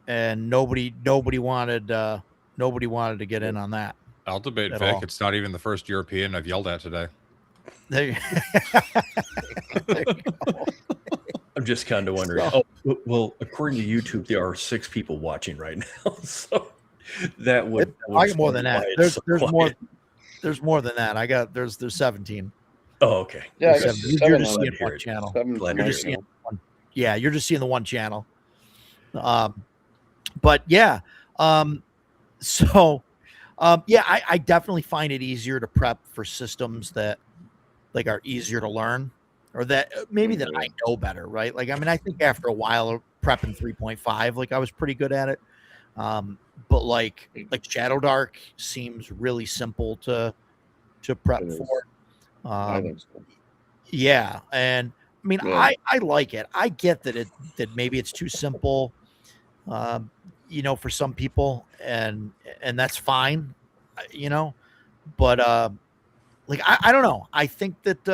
And nobody wanted to get in on that. I'll debate At Vic. all. It's not even the first European I've yelled at today. There you, there you go. I'm just kind of wondering. So- Oh, well, according to YouTube, there are 6 people watching right now, so that would. I got more than that. why it's There's so more. quiet. There's more than that. There's 17. Oh, okay. Yeah, I There's got 7. You're 7 just on seeing it. one channel. 7 Glad from you're my just seeing channel. one. Yeah, you're just seeing the one channel. But yeah. So I definitely find it easier to prep for systems that like are easier to learn, or that maybe that I know better, right? Like, I mean, I think after a while of prepping 3.5, like I was pretty good at it. But like Shadow Dark seems really simple to prep It is. for. I think so. Yeah, and I mean, Yeah. I like it. I get that maybe it's too simple, for some people, and that's fine, But like I don't know. I think that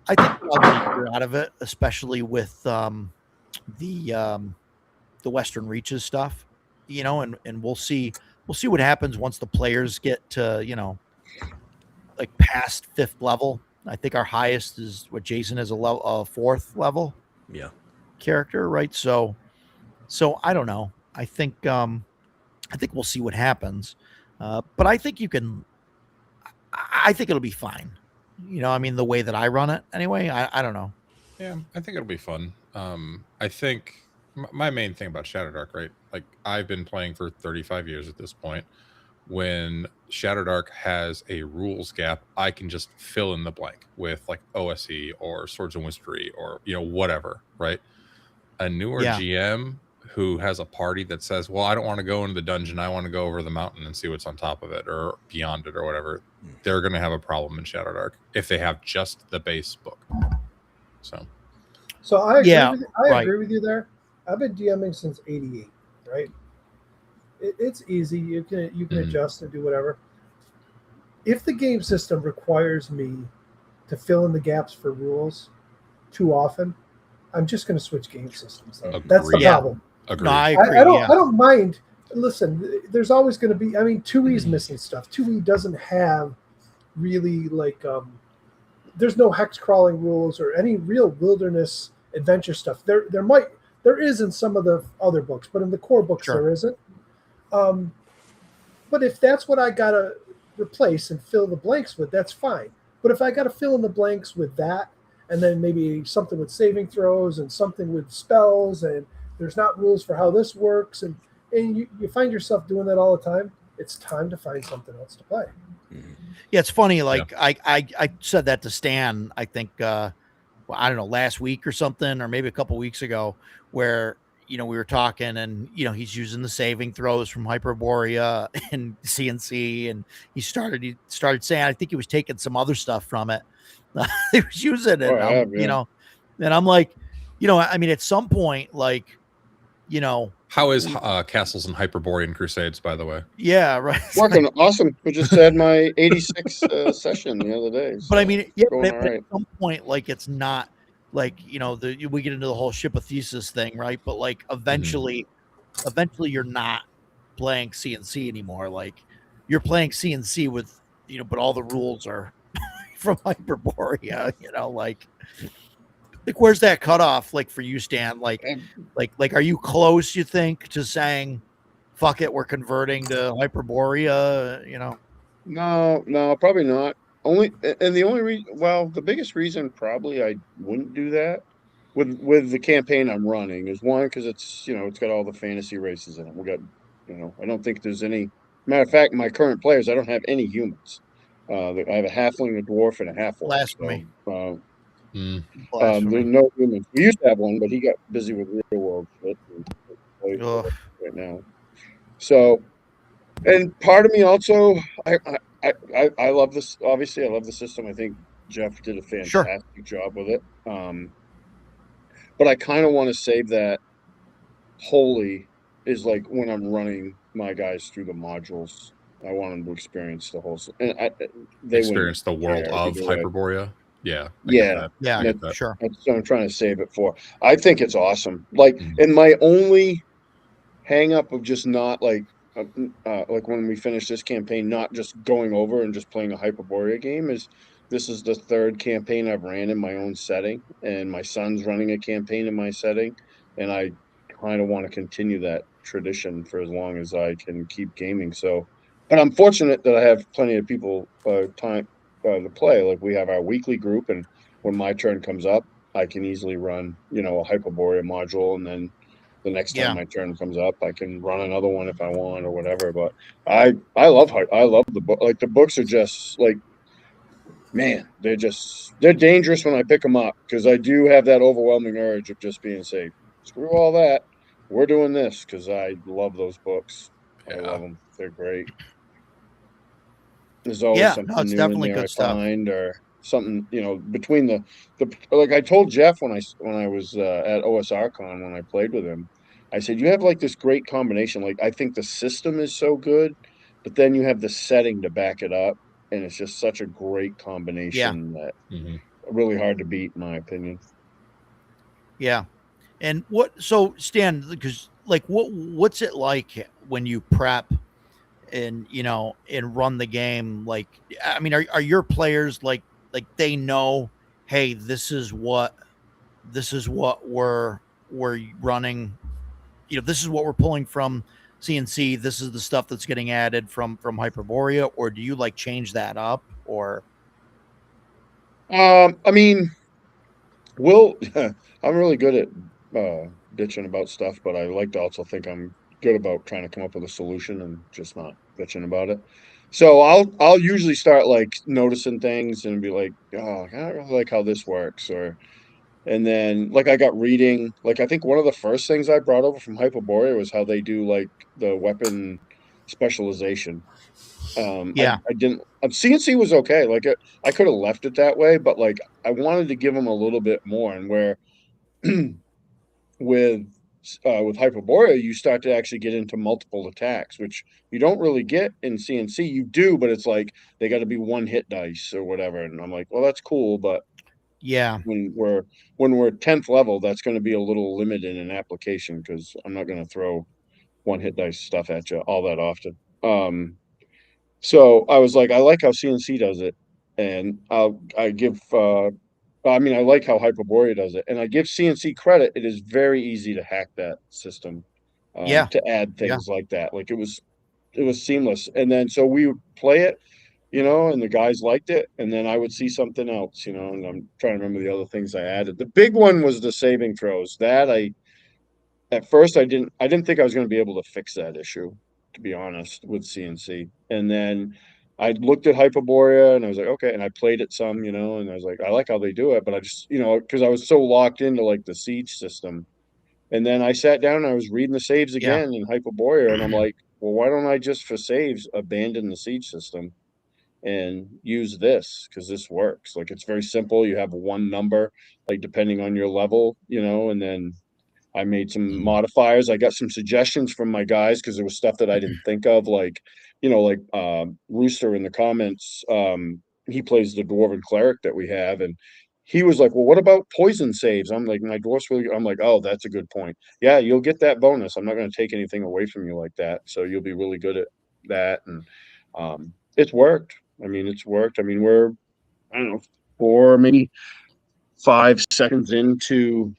I think I'll get out of it, especially with the Western Reaches stuff, and we'll see what happens once the players get to like past 5th level. I think our highest is what Jason is a 4th level Yeah. character, right? So I don't know. I think we'll see what happens. But I think I think it'll be fine. I mean, the way that I run it anyway, I don't know. Yeah, I think it'll be fun. I think my main thing about Shadow Dark, right? Like I've been playing for 35 years at this point. When Shadow Dark has a rules gap, I can just fill in the blank with like OSE or Swords and Wizardry or whatever, right? A newer Yeah. GM who has a party that says, well, I don't want to go into the dungeon, I want to go over the mountain and see what's on top of it or beyond it or whatever, they're going to have a problem in Shadow Dark if they have just the base book. So I agree, Yeah, with, right. agree with you there. I've been DMing since '88, right? It's easy. You can Mhm. adjust and do whatever. If the game system requires me to fill in the gaps for rules too often, I'm just going to switch game systems. That's the Agreed. Yeah. problem. Agreed. No, I agree. I don't. Yeah. I don't mind. Listen, there's always going to be. I mean, 2E's missing stuff. 2E doesn't have really like there's no hex crawling rules or any real wilderness adventure stuff. There is in some of the other books, but in the core books Sure. there isn't. Um, but if that's what I gotta replace and fill the blanks with, that's fine. But if I gotta fill in the blanks with that, and then maybe something with saving throws and something with spells, and there's not rules for how this works, and you find yourself doing that all the time, it's time to find something else to play. Yeah, it's funny. Like I said that to Stan, I think, well, I don't know, last week or something, or maybe a couple weeks ago, where, we were talking and, he's using the saving throws from Hyperborea and CNC. And he started saying, I think he was taking some other stuff from it. He was using it. Oh, I have, yeah. And I'm like, I mean, at some point, like, how is Castles and Hyperborean Crusades, by the way? Yeah, right. Working awesome. We just had my 86 session the other day. But I mean, yeah, going but all right. at some point, like, it's not like, we get into the whole ship of thesis thing, right? But like eventually you're not playing CNC anymore. Like, you're playing CNC with, but all the rules are from Hyperborea, like where's that cutoff, like, for you, Stan? Like, are you close, you think, to saying, fuck it, we're converting to Hyperborea, No, probably not. The only reason, well, the biggest reason probably I wouldn't do that with the campaign I'm running is, one, because it's it's got all the fantasy races in it. We got I don't think there's any. Matter of fact, my current players, I don't have any humans. I have a halfling, a dwarf, and a half orc. Blasphemy. So, Blasphemy. there's no humans. We used to have one, but he got busy with real world shit Ugh. right now. So, and part of me also, I love this. Obviously, I love the system. I think Jeff did a fantastic job with it. But I kind of want to save that wholly, is like when I'm running my guys through the modules. I want them to experience the whole, and they experience the world of Hyperborea. Yeah, I get that. Sure. That's what I'm trying to save it for. I think it's awesome. Like, and my only hang up of just not like when we finish this campaign, not just going over and just playing a Hyperborea game, is this is the third campaign I've ran in my own setting, and my son's running a campaign in my setting, and I kind of want to continue that tradition for as long as I can keep gaming. So, but I'm fortunate that I have plenty of people time to play. Like, we have our weekly group, and when my turn comes up, I can easily run a Hyperborea module, and then the next time my turn comes up, I can run another one if I want or whatever. But I love the book. Like, the books are just like, man, they're dangerous when I pick them up, because I do have that overwhelming urge of just being safe. Screw all that. We're doing this, because I love those books. I love them. They're great. There's always something new in there I find, or something, between the like I told Jeff when I was at OSRCon, when I played with him, I said, you have like this great combination. Like, I think the system is so good, but then you have the setting to back it up, and it's just such a great combination that really hard to beat, in my opinion. Yeah. And so Stan, because like what's it like when you prep and and run the game? Like, I mean, are your players like they know, hey, this is what we're running, this is what we're pulling from CNC, this is the stuff that's getting added from Hyperborea? Or do you like change that up? Or I mean, I'm really good at bitching about stuff, but I like to also think I'm good about trying to come up with a solution and just not bitching about it. So I'll usually start like noticing things and be like, oh, I don't really like how this works, and then, like, I got reading, like, I think one of the first things I brought over from Hyperborea was how they do like the weapon specialization. I didn't. CNC was okay. Like, I could have left it that way, but like, I wanted to give them a little bit more. And where with Hyperborea, you start to actually get into multiple attacks, which you don't really get in CNC. You do, but it's like they got to be one hit dice or whatever. And I'm like, well, that's cool, but when we're 10th level, that's going to be a little limited in application, because I'm not going to throw one hit dice stuff at you all that often. So I was like, I like how CNC does it. and I give. I mean, I like how Hyperborea does it, and I give CNC credit. It is very easy to hack that system, Yeah. to add Yeah. things like that. Like it was seamless. And then so we would play it, and the guys liked it, and then I would see something else, and I'm trying to remember the other things I added. The big one was the saving throws. That I At first I didn't think I was going to be able to fix that issue, to be honest, with CNC. And then I looked at Hyperborea and I was like, okay, and I played it some, and I was like, I like how they do it, but I just, because I was so locked into like the siege system. And then I sat down and I was reading the saves Yeah. again in Hyperborea, and I'm like, well, why don't I just for saves abandon the siege system and use this, because this works. Like, it's very simple. You have one number, like depending on your level, and then I made some modifiers. I got some suggestions from my guys because there was stuff that I didn't think of, like, Rooster in the comments. He plays the dwarven cleric that we have, and he was like, "Well, what about poison saves?" I'm like, "My dwarf's really." I'm like, "Oh, that's a good point. Yeah, you'll get that bonus. I'm not going to take anything away from you like that, so you'll be really good at that." And it's worked. I mean, it's worked. I mean, we're, I don't know, 4 maybe 5 seconds into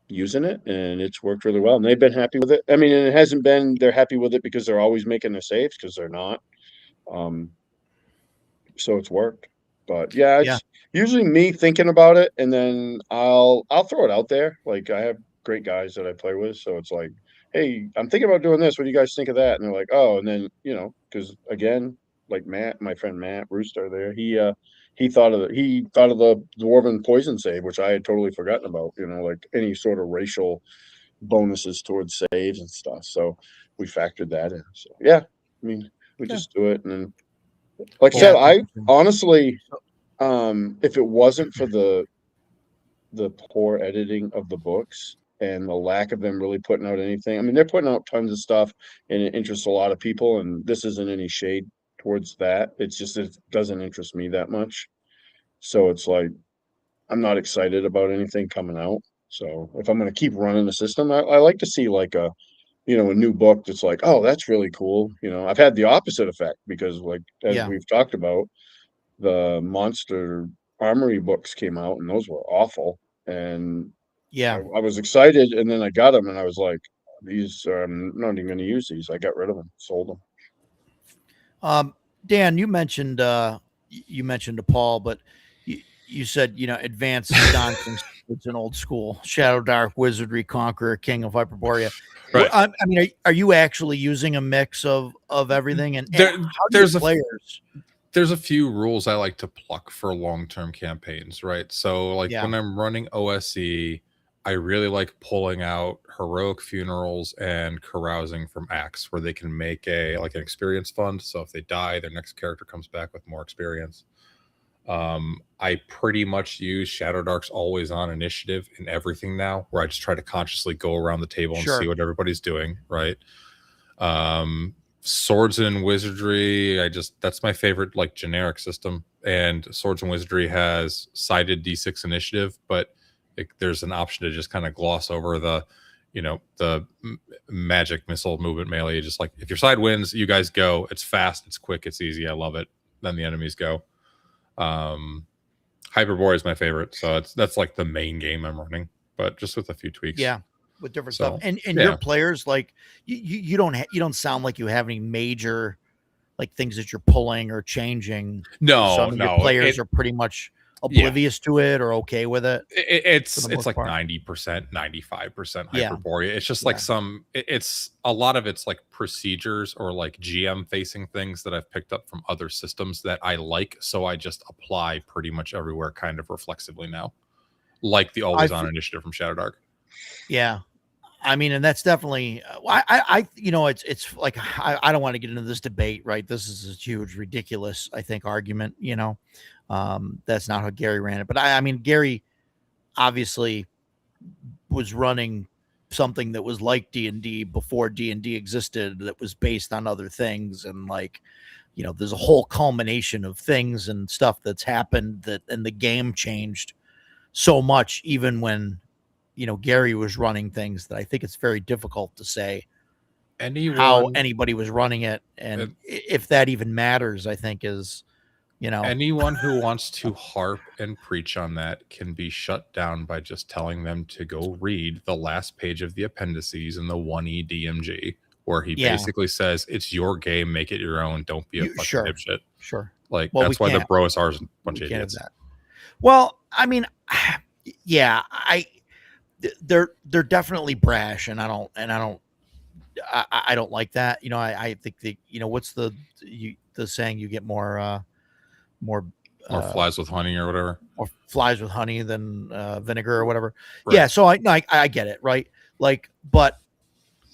using it, and it's worked really well, and they've been happy with it. I mean, and it hasn't been they're happy with it because they're always making their saves, because they're not. um so it's worked. But yeah, Yeah. it's usually me thinking about it, and then I'll throw it out there. Like, I have great guys that I play with, so it's like, hey, I'm thinking about doing this, what do you guys think of that? And they're like, oh. And then, because again, like Matt, my friend Matt Rooster there, he thought of the dwarven poison save, which I had totally forgotten about, like any sort of racial bonuses towards saves and stuff. So we factored that in. So yeah, I mean, we Yeah. just do it. And then, like I Yeah, said, it's I interesting. honestly, if it wasn't for the poor editing of the books and the lack of them really putting out anything, I mean, they're putting out tons of stuff and it interests a lot of people, and this isn't any shade towards that. It's just it doesn't interest me that much. So it's like, I'm not excited about anything coming out. So if I'm going to keep running the system, I like to see like a new book that's like, oh, that's really cool. I've had the opposite effect because, like, as Yeah. we've talked about, the Monster Armory books came out and those were awful. And Yeah. I was excited, and then I got them and I was like, these are, I'm not even going to use these. I got rid of them, sold them. Dan, you mentioned to Paul, but you said, advanced dancing. It's an old school Shadow Dark Wizardry Conqueror King of Hyperborea. Right. I mean, are you actually using a mix of everything? And how do there's your players? There's a few rules I like to pluck for long-term campaigns, right? So like Yeah. when I'm running OSE, I really like pulling out heroic funerals and carousing from Axe, where they can make an experience fund. So if they die, their next character comes back with more experience. I pretty much use Shadow Dark's always on initiative in everything now, where I just try to consciously go around the table and Sure. see what everybody's doing, right? Swords and Wizardry, that's my favorite like generic system. And Swords and Wizardry has cited D6 initiative, but there's an option to just kind of gloss over the magic missile movement melee. Just like, if your side wins, you guys go. It's fast, it's quick, it's easy. I love it. Then the enemies go. Hyperborea is my favorite, so that's like the main game I'm running, but just with a few tweaks. Yeah, with different So, stuff. And yeah. your players, like, you don't sound like you have any major like things that you're pulling or changing. Some of your players are pretty much oblivious to it or okay with it. It's like part. 90%, 95% Yeah. Hyperborea. It's just like it's a lot of it's like procedures or like GM facing things that I've picked up from other systems that I like, so I just apply pretty much everywhere kind of reflexively now, like the always on initiative from Shadow Dark. Yeah, I mean, and that's definitely it's like, I don't want to get into this debate, right? This is a huge, ridiculous, I think, argument. That's not how Gary ran it, but I mean, Gary obviously was running something that was like D&D before D&D existed, that was based on other things, and like, there's a whole culmination of things and stuff that's happened and the game changed so much, even when Gary was running things, that I think it's very difficult to say how anybody was running it, and if that even matters, I think is Anyone who wants to harp and preach on that can be shut down by just telling them to go read the last page of the appendices in the 1E DMG, where he Yeah. basically says, it's your game, make it your own, don't be a fucking Sure. dipshit. Sure. Like, Well, that's why the Broasar is a bunch of can't have idiots. that. Well, I mean, yeah, they're definitely brash, and I don't like that. I think what's the saying? You get more More flies with honey or whatever. Or flies with honey than vinegar or whatever. Right. Yeah, so I get it, right? Like, but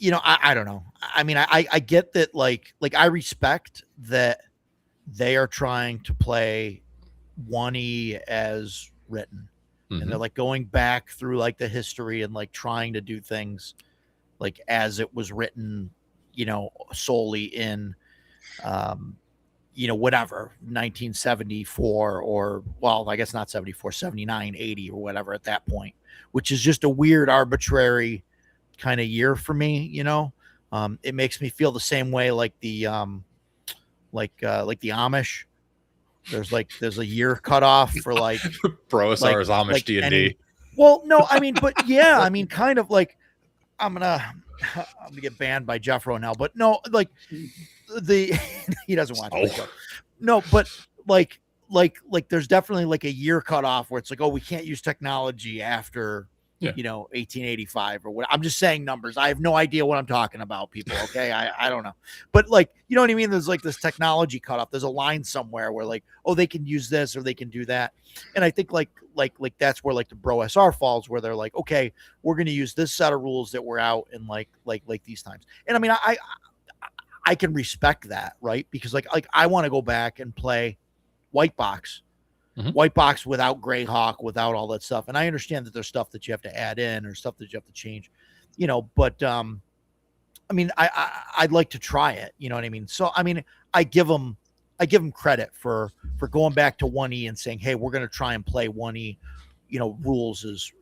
I don't know. I mean, I get that. Like I respect that they are trying to play 1E as written, and they're like going back through like the history and like trying to do things like as it was written, solely in whatever 1974, or well, I guess not 74, 79, 80 or whatever at that point, which is just a weird arbitrary kind of year for me. It makes me feel the same way like the Amish. There's a year cut off for like Broasar is Amish D&D. Well, no, I mean, but yeah, I mean, kind of like I'm gonna get banned by Jeffro now, but no, like he doesn't watch the show. No, but like there's definitely like a year cut off where it's like, oh, we can't use technology after 1885 or what. I'm just saying numbers. I have no idea what I'm talking about, people. Okay, I don't know, but like, you know what I mean? There's like this technology cut off. There's a line somewhere where like, oh, they can use this or they can do that, and I think like that's where like the Bro SR falls, where they're like, okay, we're going to use this set of rules that were out in like these times. And I mean, I can respect that, right? Because like I want to go back and play White Box without Greyhawk, without all that stuff. And I understand that there's stuff that you have to add in or stuff that you have to change, but I mean, I'd like to try it. You know what I mean? So, I mean, I give them credit for going back to 1E and saying, hey, we're going to try and play 1E, rules is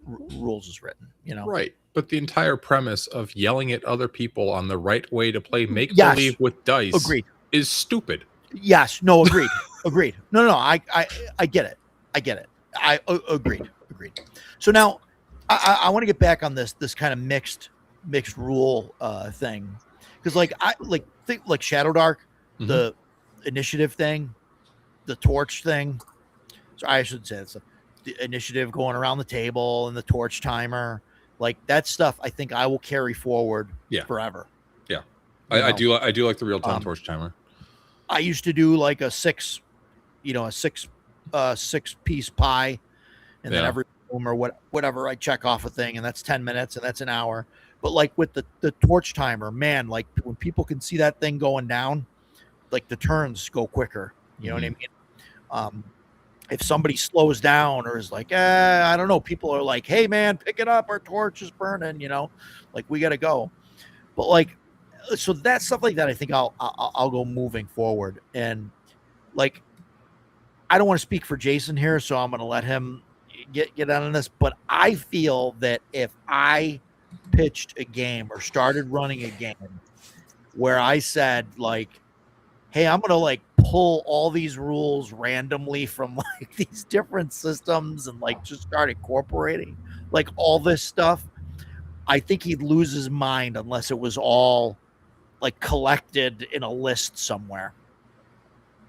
written, Right. But the entire premise of yelling at other people on the right way to play make-believe with dice is stupid. Yes. No, agreed. Agreed. No, I get it. I agreed. So now I want to get back on this kind of mixed rule thing. Because like think like Shadow Dark, the initiative thing, the torch thing. So I should say it's the initiative going around the table and the torch timer. Like that stuff, I think I will carry forward forever. Yeah, I do like the real time torch timer. I used to do like a six piece pie, and then every room or whatever I check off a thing, and that's 10 minutes and that's an hour. But like with the torch timer, man, like when people can see that thing going down, like the turns go quicker. You know what I mean? If somebody slows down or is like, I don't know, people are like, hey man, pick it up, our torch is burning, like we got to go. But like, so that stuff like that, I think I'll go moving forward. And like, I don't want to speak for Jason here, so I'm going to let him get out on this. But I feel that if I pitched a game or started running a game where I said like, hey, I'm going to like pull all these rules randomly from like these different systems and like just start incorporating like all this stuff, I think he'd lose his mind unless it was all like collected in a list somewhere.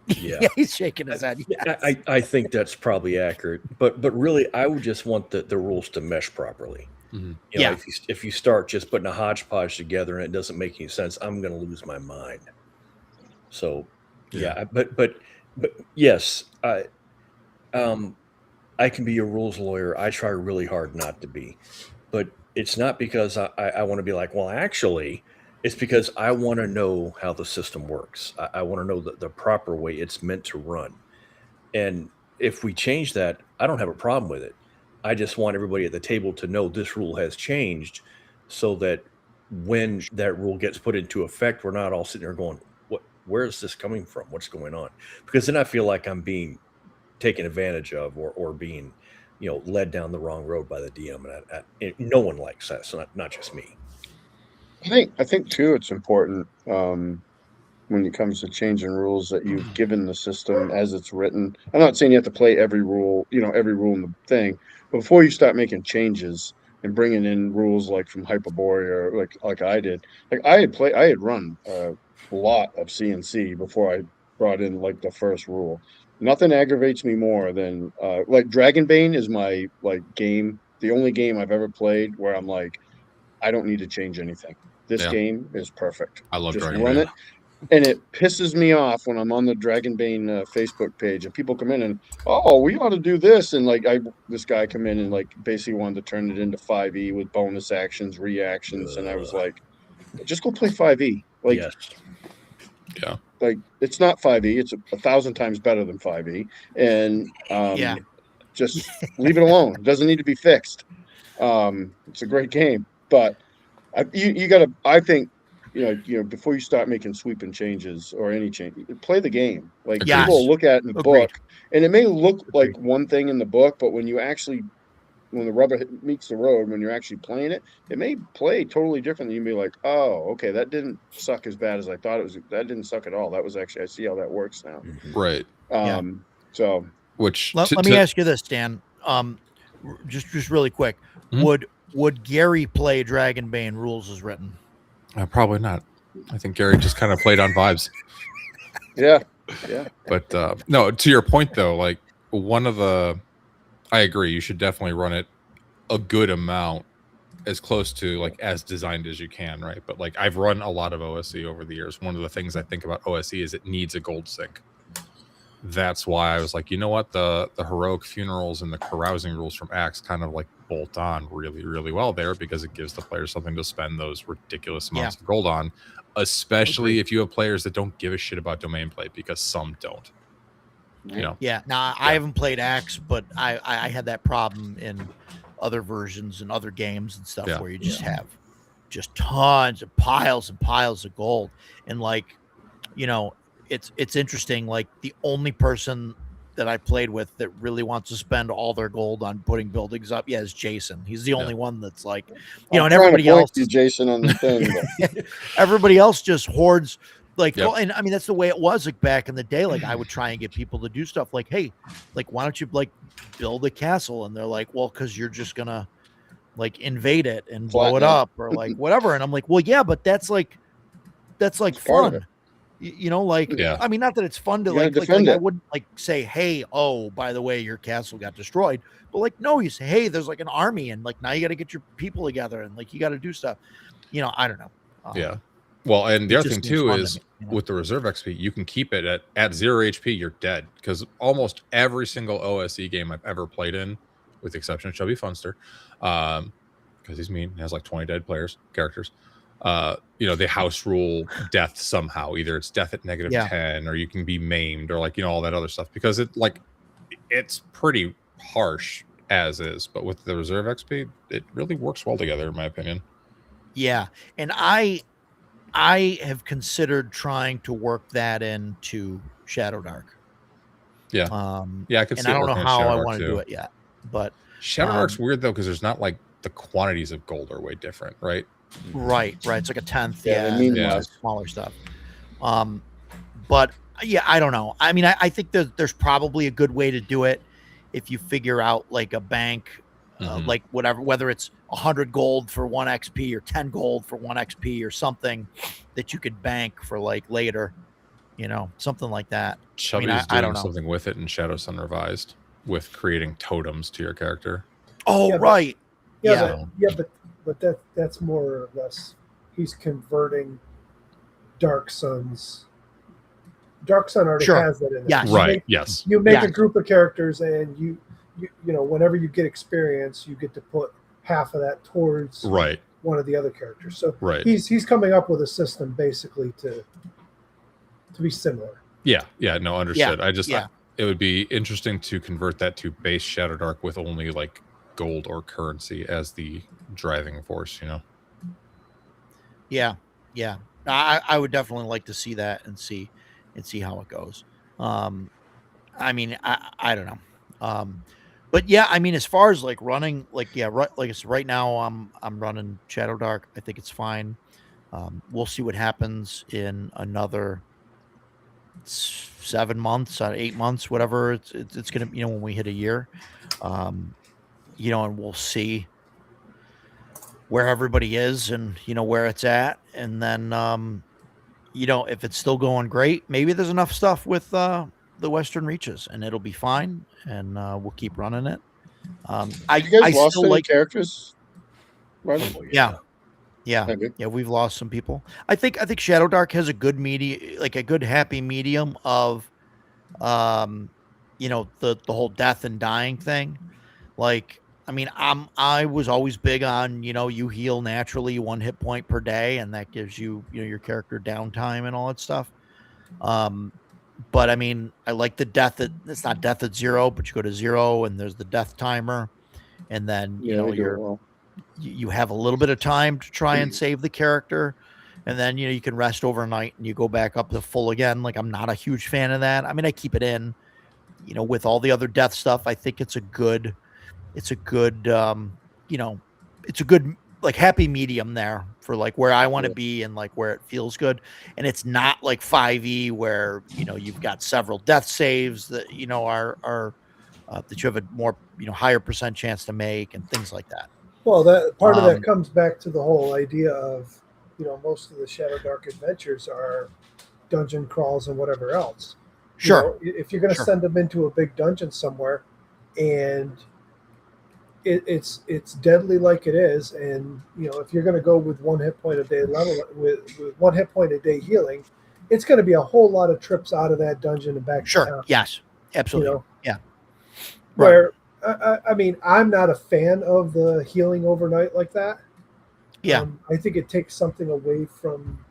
Yeah, he's shaking his head. Yes. I think that's probably accurate, but really, I would just want the rules to mesh properly. If you start just putting a hodgepodge together and it doesn't make any sense, I'm going to lose my mind. So, but yes, I can be a rules lawyer. I try really hard not to be, but it's not because I want to be like, well, actually. It's because I want to know how the system works. I want to know the proper way it's meant to run. And if we change that, I don't have a problem with it. I just want everybody at the table to know this rule has changed so that when that rule gets put into effect, we're not all sitting there going, where is this coming from? What's going on? Because then I feel like I'm being taken advantage of or being, led down the wrong road by the DM. And no one likes that. So not just me. I think too, it's important. when it comes to changing rules that you've given the system as it's written. I'm not saying you have to play every rule, every rule in the thing, but before you start making changes and bringing in rules like from Hyperborea, or like I did, like I had run a lot of CNC before I brought in like the first rule. Nothing aggravates me more than like Dragonbane is my like game, the only game I've ever played where I'm like, I don't need to change anything. This Yeah. game is perfect. I love Just Dragon run Bane. it. And it pisses me off when I'm on the Dragonbane Facebook page and people come in and, oh, we ought to do this. And like this guy come in and like basically wanted to turn it into 5e with bonus actions, reactions. And I was like, just go play 5e. Like, Yes. Yeah. like it's not 5e. It's 1,000 times better than 5e. And Yeah. just leave it alone. It doesn't need to be fixed. It's a great game, but you got to. I think before you start making sweeping changes or any change, play the game. Like Yes. people will look at it in the Agreed. book, and it may look like one thing in the book, but when the rubber meets the road, when you're actually playing it, it may play totally differently. You may be like, oh, okay, that didn't suck as bad as I thought it was. That didn't suck at all. That was actually, I see how that works now. Right. Yeah. So Which Let me ask you this, Dan. Just really quick. Mhm. Would Gary play Dragonbane rules as written? Probably not. I think Gary just kind of played on vibes. yeah. But no, to your point though, like I agree. You should definitely run it a good amount, as close to like as designed as you can, right? But like I've run a lot of OSE over the years. One of the things I think about OSE is it needs a gold sync. That's why I was like, you know what, the heroic funerals and the carousing rules from Axe kind of like bolt on really, really well there, because it gives the players something to spend those ridiculous amounts of gold on, especially if you have players that don't give a shit about domain play, because some don't. You know. Yeah. Now I haven't played Axe, but I had that problem in other versions and other games and stuff where you just have just tons of piles and piles of gold, and like, it's interesting. Like the only person that I played with that really wants to spend all their gold on putting buildings up, is Jason. He's the only one that's like, I'm and trying everybody to point else, you, Jason, on the thing. But everybody else just hoards. Like, and I mean, that's the way it was like back in the day. Like I would try and get people to do stuff like, hey, like, why don't you like build a castle? And they're like, well, because you're just gonna like invade it and blow it up or like whatever. And I'm like, well, yeah, but that's like fun. Like, I mean, not that it's fun to like I wouldn't like say, hey, oh, by the way, your castle got destroyed, but like, no, you say, hey, there's like an army, and like now you got to get your people together, and like you got to do stuff. I don't know. Well, and the other thing too is with the reserve XP, you can keep it at 0 HP. You're dead, because almost every single OSE game I've ever played in, with the exception of Chubby Funster, because he's mean, he has like 20 dead characters. They house rule death somehow. Either it's death at -10, or you can be maimed, or like all that other stuff, because it's pretty harsh as is. But with the reserve XP, it really works well together, in my opinion. Yeah, and I have considered trying to work that into Shadow Dark. Yeah. I could see. And I don't know how I want to do it yet, but Shadow Dark's weird though, because there's not like the quantities of gold are way different, right? Right. It's like a 10th. Smaller stuff. But yeah, I don't know. I mean, I think there's probably a good way to do it if you figure out like a bank, like whatever, whether it's 100 gold for 1 XP or 10 gold for 1 XP or something that you could bank for like later, something like that. Chubby's doing something with it in Shadow Sun Revised, with creating totems to your character. Oh, right. But that's more or less, he's converting Dark Sun's. Dark Sun already has that in it. Yes. Right. You make a group of characters, and you whenever you get experience, you get to put half of that towards one of the other characters. So he's coming up with a system basically to be similar. Yeah. No, understood. It would be interesting to convert that to base Shadow Dark with only like gold or currency as the driving force. Yeah. I would definitely like to see that and see how it goes. I mean, I don't know. But yeah, I mean, as far as like running, like I said, right now I'm running Shadow Dark. I think it's fine. We'll see what happens in another 7 months, 8 months, whatever. It's gonna, when we hit a year, and we'll see where everybody is and where it's at, and then if it's still going great, maybe there's enough stuff with the Western Reaches, and it'll be fine, and we'll keep running it. Have you guys I lost still any like, characters? Right? Oh, yeah. Yeah, Have you? yeah, we've lost some people. I think Shadow Dark has a good like a good happy medium of, the whole death and dying thing. Like, I mean, I was always big on, you heal naturally 1 hit point per day, and that gives you, your character downtime and all that stuff. But I mean, I like the death it's not death at 0, but you go to 0 and there's the death timer, and then Yeah, they do it well. you have a little bit of time to try and save the character, and then you can rest overnight and you go back up to full again. Like, I'm not a huge fan of that. I mean, I keep it in, with all the other death stuff. I think it's a good it's a good it's a good, like, happy medium there for, like, where I want to Yeah. be and, like, where it feels good. And it's not like 5e where you've got several death saves that are that you have a more higher percent chance to make and things like that. Well, that part of that Um, comes back to the whole idea of, most of the Shadow Dark adventures are dungeon crawls and whatever else. Sure. If you're going to Sure. send them into a big dungeon somewhere, and it's deadly like it is, and if you're going to go with 1 hit point a day level with 1 hit point a day healing, it's going to be a whole lot of trips out of that dungeon and back to Sure. town. Yes. Absolutely. Yeah. Right. Where I mean, I'm not a fan of the healing overnight like that. Yeah. I think it takes something away from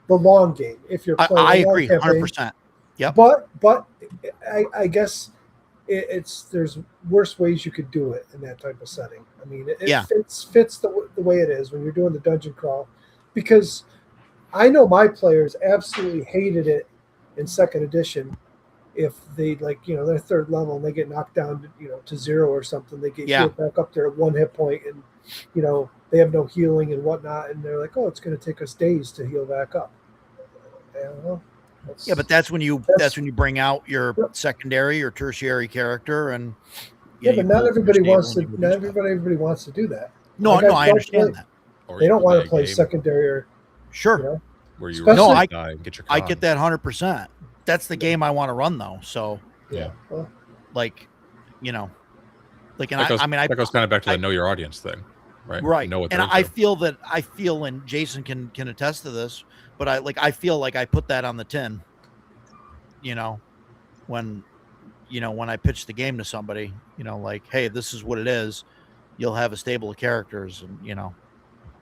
the long game. If you're playing, I a long agree, campaign. 100%. Yep. But I guess there's worse ways you could do it in that type of setting. I mean, it Yeah. fits the way it is when you're doing the dungeon crawl, because I know my players absolutely hated it in second edition. If they, like, they're third level and they get knocked down to 0 or something, they get healed back up there at 1 hit point, and they have no healing and whatnot, and they're like, oh, it's going to take us days to heal back up. Yeah, but that's when you bring out your secondary or tertiary character, and but not everybody wants to. Not everybody wants to do that. No, I understand that. Or They you don't want play to a play game secondary or Sure. where you Especially- rest and die and get your I con. get that 100%. That's the game I want to run, though. So, Yeah. Well, like, like, and That goes, I mean, that goes kind of back to the know your audience thing, right? right. Know what And they're I into. feel, and Jason can attest to this, but I feel like I put that on the tin, when, when I pitch the game to somebody, like, hey, this is what it is. You'll have a stable of characters, and,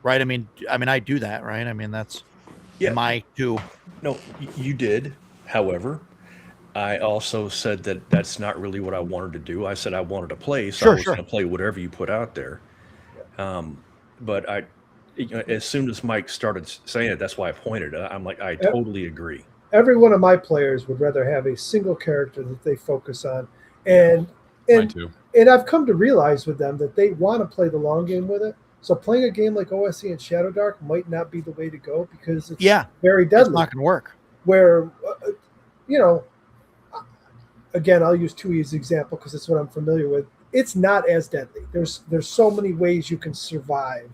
right. I mean, I do that, right? I mean, that's my two. No, you did. However, I also said that that's not really what I wanted to do. I said I wanted to play, so I was going to play whatever you put out there. But as soon as Mike started saying it, that's why I pointed. I'm like, I totally agree. every one of my players would rather have a single character that they focus on, and Mine too. and I've come to realize with them that they want to play the long game with it. So playing a game like OSE and Shadow Dark might not be the way to go, because it's very It's deadly. not going to work. Where, again, I'll use 2E as an example because it's what I'm familiar with. It's not as deadly. There's so many ways you can survive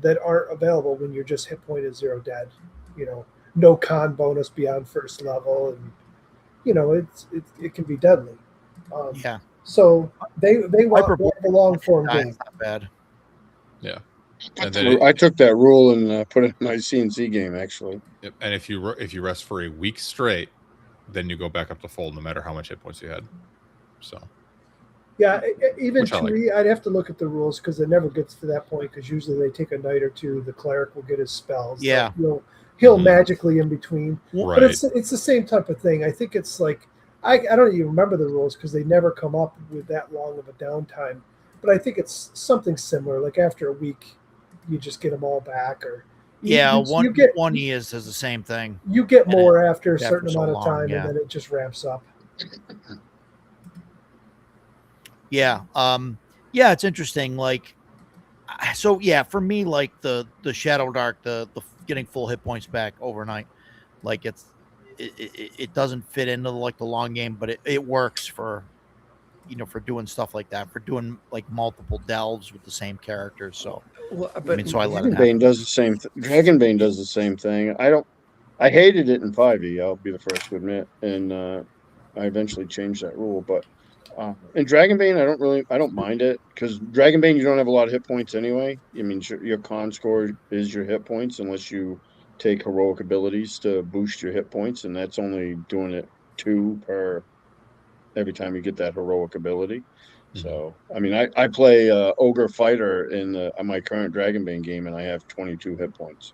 that aren't available when you're just hit point at 0 dead. No con bonus beyond first level, and it can be deadly. So they want the long form game. It's not bad. Yeah. And And then I took that rule and put it in my CNC game, actually. and if you rest for a week straight, then you go back up to full, no matter how much hit points you had. So Yeah, even Which I like. 2E, I'd have to look at the rules because it never gets to that point, because usually they take a night or two. The cleric will get his spells. Yeah. He'll magically in between. right. But it's the same type of thing. I think it's like, I don't even remember the rules because they never come up with that long of a downtime. But I think it's something similar. Like after a week, you just get them all back, or one E does the same thing. you get And more after a after certain so amount of long, time, yeah. and then it just ramps up. Yeah. It's interesting. Like, so yeah, for me, like the Shadow Dark, the getting full hit points back overnight, like it doesn't fit into like the long game, but it works for for doing stuff like that, for doing like multiple delves with the same characters. So Well, I mean, so I let it Dragonbane happen. does the same. Dragonbane does the same thing. I hated it in 5e. I'll be the first to admit, and I eventually changed that rule. But in Dragonbane, I don't mind it because Dragonbane you don't have a lot of hit points anyway. I mean, your con score is your hit points unless you take heroic abilities to boost your hit points, and that's only doing it 2 per every time you get that heroic ability. So, I mean, I play Ogre Fighter in my current Dragonbane game, and I have 22 hit points.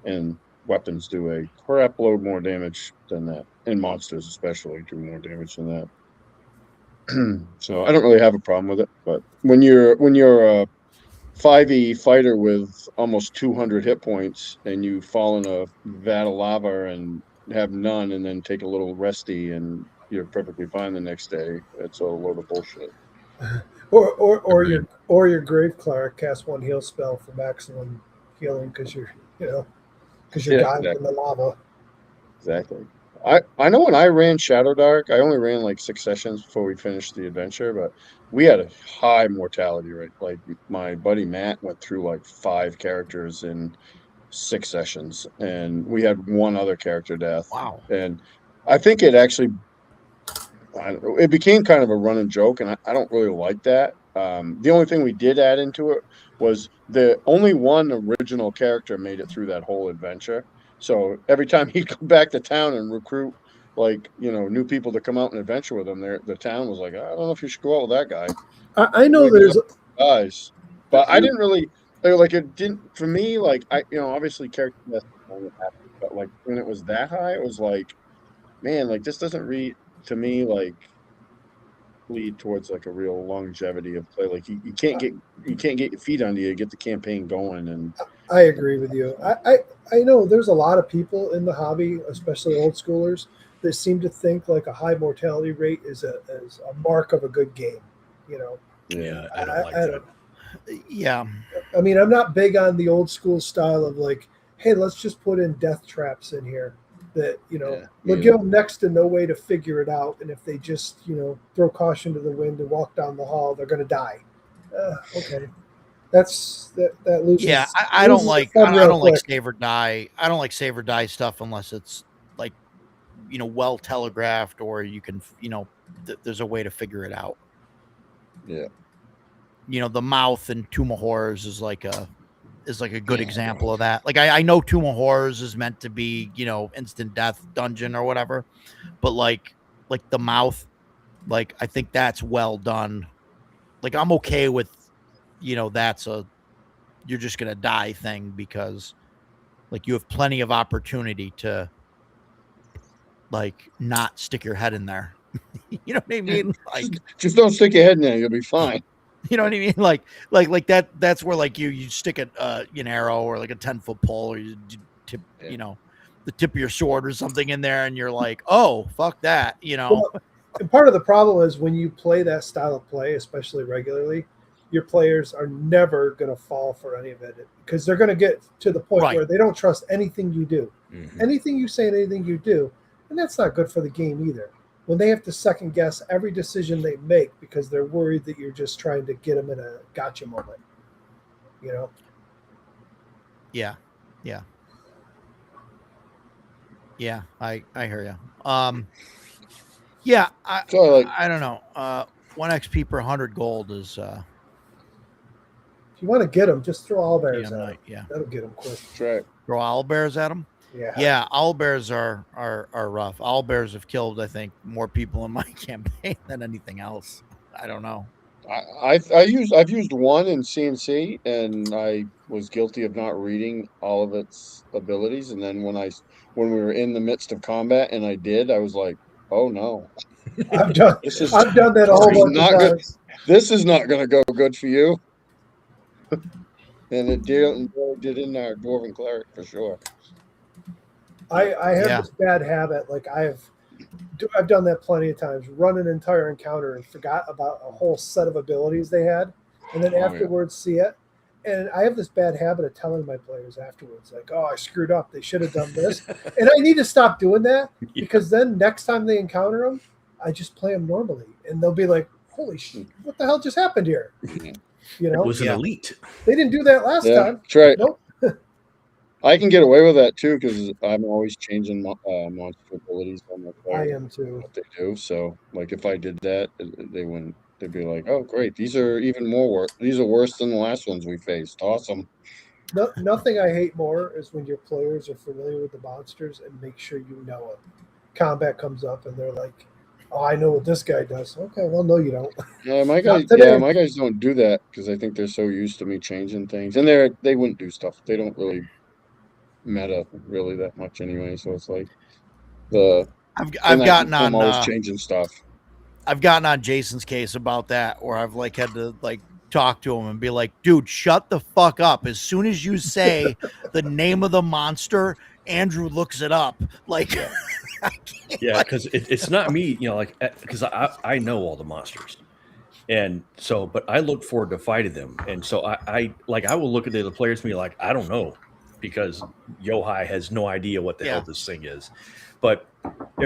And weapons do a crap load more damage than that, and monsters especially do more damage than that. So I don't really have a problem with it. But when you're a 5e fighter with almost 200 hit points, and you fall in a vat of lava and have none, and then take a little resty, and you're perfectly fine the next day, it's a load of bullshit. Agreed. Or your grave cleric cast 1 heal spell for maximum healing because you're Yeah, dying exactly. in the lava. Exactly. I know when I ran Shadow Dark, I only ran like 6 sessions before we finished the adventure, but we had a high mortality rate. Like my buddy Matt went through like 5 characters in 6 sessions, and we had one other character death. Wow. And I think it actually I don't know, it became kind of a running joke, and I don't really like that. The only thing we did add into it was the only one original character made it through that whole adventure. So every time he'd come back to town and recruit, like, new people to come out and adventure with him, the town was like, I don't know if you should go out with that guy. I know We got there's guys, but I didn't really like it. Didn't for me like obviously character death only happened, but like when it was that high, it was like, man, like this doesn't read to me like lead towards like a real longevity of play. Like you can't get your feet under you, get the campaign going, and I agree with you. I know there's a lot of people in the hobby, especially old schoolers, that seem to think like a high mortality rate is a mark of a good game. You know, Yeah, I don't like that. Yeah. I mean, I'm not big on the old school style of like, hey, let's just put in death traps in here that, yeah, they'll give them next to no way to figure it out. And if they just, throw caution to the wind and walk down the hall, they're going to die. Okay. That loses. Yeah, I don't loses the like fun I real don't like quick. save or die. I don't like save or die stuff unless it's like well telegraphed, or you can there's a way to figure it out. yeah. The mouth in Tomb of Horrors is like a good example of that. Like I know Tomb of Horrors is meant to be instant death dungeon or whatever, but like the mouth, like I think that's well done. Like I'm okay with that's a you're just gonna die thing, because like you have plenty of opportunity to like not stick your head in there. You know what I mean? Like Just don't stick your head in there, you'll be fine. you know what I mean? Like that's where like you stick an arrow or like a 10-foot pole, or you tip the tip of your sword or something in there, and you're like, oh fuck that. Well, and part of the problem is when you play that style of play, especially regularly, your players are never going to fall for any of it because they're going to get to the point Right. where they don't trust anything you do, Mhm. anything you say, and anything you do, and that's not good for the game either. When they have to second guess every decision they make because they're worried that you're just trying to get them in a gotcha moment, Yeah. I hear you. Yeah, So like I don't know. 1 XP per 100 gold is If you want to get them, just throw all bears at them. yeah. That'll get them quick. track. Throw owlbears at them. Yeah, owlbears are rough. Owlbears have killed, I think, more people in my campaign than anything else. I don't know. I've used one in CNC, and I was guilty of not reading all of its abilities. And then when we were in the midst of combat, and I did, I was like, oh no, I've done this is I've done that a this whole is bunch of not good. times. This is not going to go good for you. And it did in our dwarven cleric for sure. I have Yeah. this bad habit. Like I've done that plenty of times. Run an entire encounter and forgot about a whole set of abilities they had, and then Oh, yeah. afterwards see it, And I have this bad habit of telling my players afterwards, like, "Oh, I screwed up. They should have done this," and I need to stop doing that because then next time they encounter them, I just play them normally, and they'll be like, "Holy shit, what the hell just happened here?" You It know, was an Yeah. elite. they didn't do that last Yeah, time. that's right. Nope. I can get away with that too because I'm always changing monster abilities on my I players, am too. what they do. So, like, if I did that, they wouldn't. They'd be like, "Oh, great! These are even more worse. These are worse than the last ones we faced. Awesome." No, nothing I hate more is when your players are familiar with the monsters and make sure you know them. Combat comes up and they're like, "Oh, I know what this guy does." Okay, well, no, you don't. Yeah, my Not guys. today. Yeah, my guys don't do that because I think they're so used to me changing things, and they wouldn't do stuff. They don't really meta really that much anyway. So it's like the I've gotten I'm on always changing stuff. I've gotten on Jason's case about that, where I've like had to like talk to him and be like, dude, shut the fuck up. As soon as you say the name of the monster, Andrew looks it up. Like, Yeah, because it's not me, like, because I know all the monsters. And so, but I look forward to fighting them. And so I will look at the other players and be like, I don't know, because Yohai has no idea what the hell this thing is. But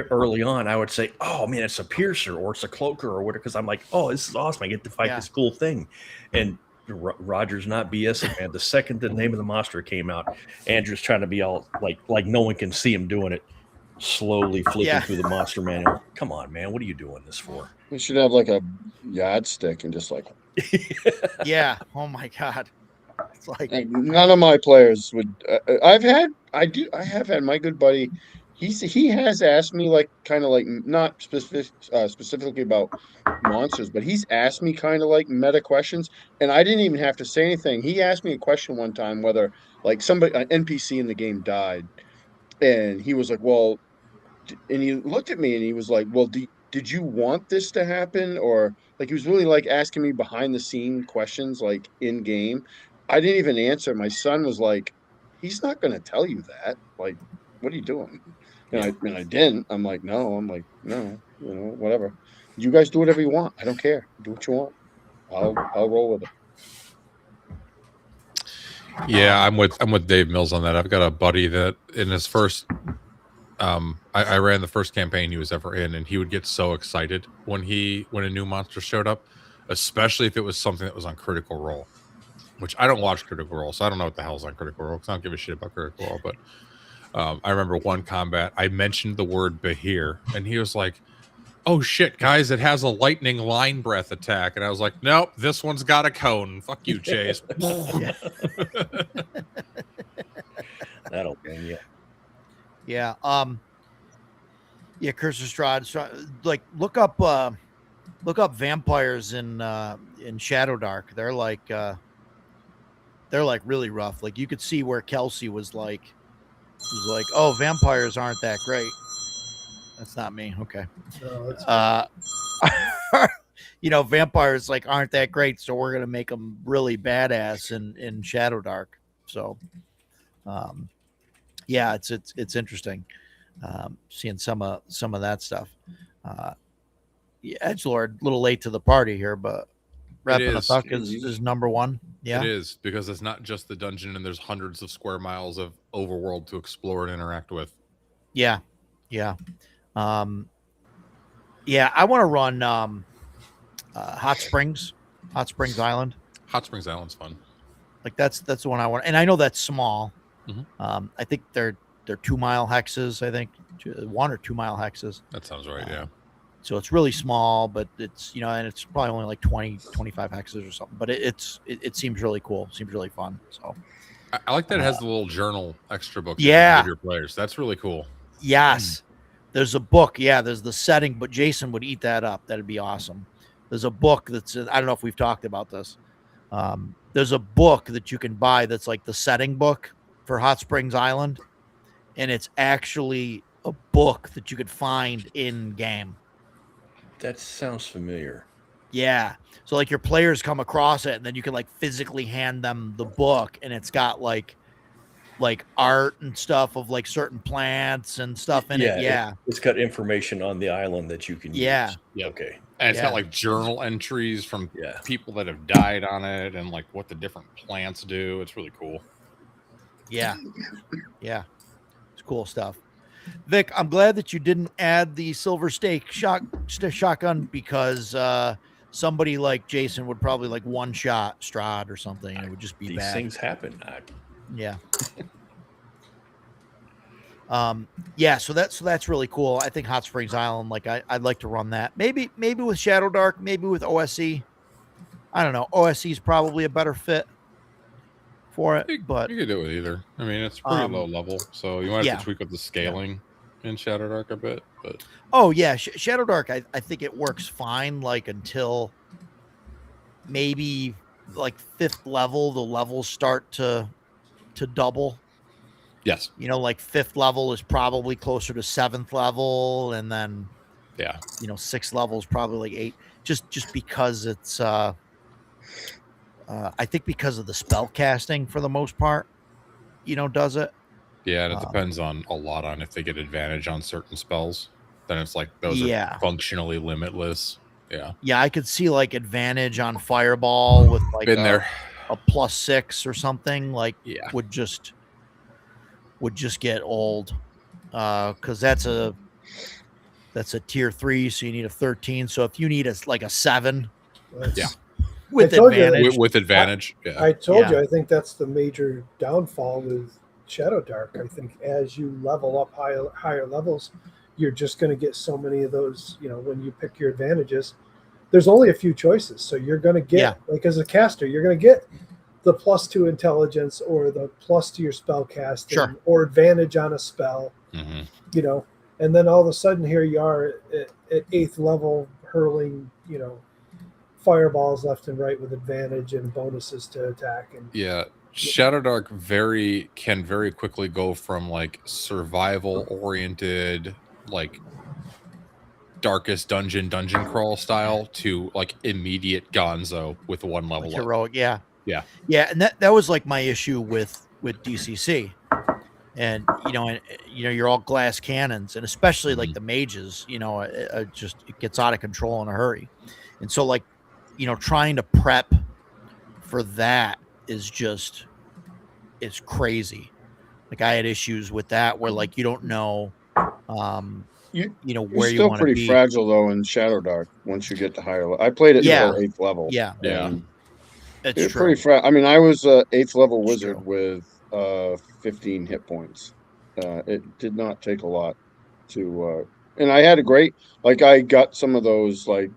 early on, I would say, oh man, it's a piercer or it's a cloaker or whatever, because I'm like, oh, this is awesome. I get to fight this cool thing. And Roger's not BSing, man. The second the name of the monster came out, Andrew's trying to be all like no one can see him doing it, slowly flipping through the monster manual. Come on, man, what are you doing this for? We should have like a yardstick and just like. yeah. Oh my god. It's like none of my players would. I have had my good buddy. He has asked me like kind of like not specifically about monsters, but he's asked me kind of like meta questions, and I didn't even have to say anything. He asked me a question one time whether like somebody an NPC in the game died, and he was like, "Well," and he looked at me and he was like, "Well, did you want this to happen?" Or like he was really like asking me behind the scene questions like in game. I didn't even answer. My son was like, "He's not going to tell you that. Like, what are you doing?" And I didn't. I'm like, "No." I'm like, "No, whatever. You guys do whatever you want. I don't care. Do what you want. I'll roll with it." Yeah, I'm with Dave Mills on that. I've got a buddy that in his first I ran the first campaign he was ever in, and he would get so excited when a new monster showed up, especially if it was something that was on Critical Role, which I don't watch Critical Role, so I don't know what the hell's on Critical Role because I don't give a shit about Critical Role. But I remember one combat I mentioned the word Bahir, and he was like, "Oh shit, guys, it has a lightning line breath attack," and I was like, "Nope, this one's got a cone. Fuck you, Chase." That'll bring you. Yeah. Yeah, Cursor Strahd. Like look up vampires in Shadowdark. They're like really rough. Like you could see where Kelsey was like, oh, vampires aren't that great. That's not me. Okay. No, vampires like aren't that great, so we're gonna make them really badass in Shadowdark. So, yeah, it's interesting seeing some of that stuff. Edgelord, a little late to the party here, but Wrapping a Puck is number one. Yeah, it is, because it's not just the dungeon, and there's hundreds of square miles of overworld to explore and interact with. Yeah. I want to run Hot Springs Island. Hot Springs Island's fun. Like that's the one I want, and I know that's small. Mm-hmm. I think they're 2 mile hexes. I think 1 or 2 mile hexes. That sounds right. Yeah. So it's really small, but it's and it's probably only like 20, 25 hexes or something. But it seems really cool. It seems really fun. So I like that it has the little journal extra book. Yeah. You give your players. That's really cool. Yes. There's a book. Yeah, there's the setting, but Jason would eat that up. That'd be awesome. There's a book that's I don't know if we've talked about this. There's a book that you can buy that's like the setting book for Hot Springs Island, and it's actually a book that you could find in game. That sounds familiar. Yeah. So like your players come across it, and then you can like physically hand them the book, and it's got like art and stuff of like certain plants and stuff in it. Yeah. It's got information on the island that you can use. Yeah. Okay. And it's got Yeah. like journal entries from Yeah. people that have died on it and like what the different plants do. It's really cool. Yeah. Yeah. It's cool stuff. Vic, I'm glad that you didn't add the silver stake shotgun because somebody like Jason would probably like one shot Strahd or something. And it would just be These bad. things happen. Yeah. Yeah, so that's really cool. I think Hot Springs Island, like I'd like to run that. Maybe with Shadow Dark, maybe with OSE. I don't know. OSE is probably a better fit for it, but You could do it with either. I mean, it's pretty low level, so you might have yeah. to tweak with the scaling in Shadow Dark a bit. But oh yeah, Shadow Dark, I think it works fine. Like until maybe like 5th level, the levels start to double. yes, You know, like 5th level is probably closer to 7th level, and then yeah, 6th level is probably like 8. Just because it's I think because of the spell casting for the most part, does it. yeah, and it depends on a lot on if they get advantage on certain spells. Then it's like those Yeah. are functionally limitless. Yeah, Yeah, I could see like advantage on fireball with like been there. a +6 or something, like Yeah, would just get old. Because that's a tier 3, so you need a 13. So if you need a 7 Yeah. with I told you- advantage, with advantage. Yeah, I told Yeah. you, I think that's the major downfall with Shadow Dark. I think as you level up higher levels, you're just going to get so many of those. When you pick your advantages, there's only a few choices, so you're going to get like as a caster, you're going to get the +2 intelligence or the + to your spell casting Sure. or advantage on a spell. mm-hmm. And then all of a sudden here you are at 8th level hurling, fireballs left and right with advantage and bonuses to attack. And Yeah, Shadow Dark can very quickly go from like survival oriented, like darkest dungeon crawl style to like immediate gonzo with one level like up. heroic, yeah, Yeah. and that was like my issue with DCC. And you're all glass cannons, and especially like the mages, it gets out of control in a hurry. And so like trying to prep for that is just, it's crazy. Like I had issues with that where like you don't know You're where you still want to pretty be. fragile though in Shadow Dark once you get to higher level. I played it Yeah. until 8th level. Yeah. and It's You're true. pretty I mean, I was a 8th level It's wizard true. with 15 hit points. It did not take a lot to and I had a great, like I got some of those like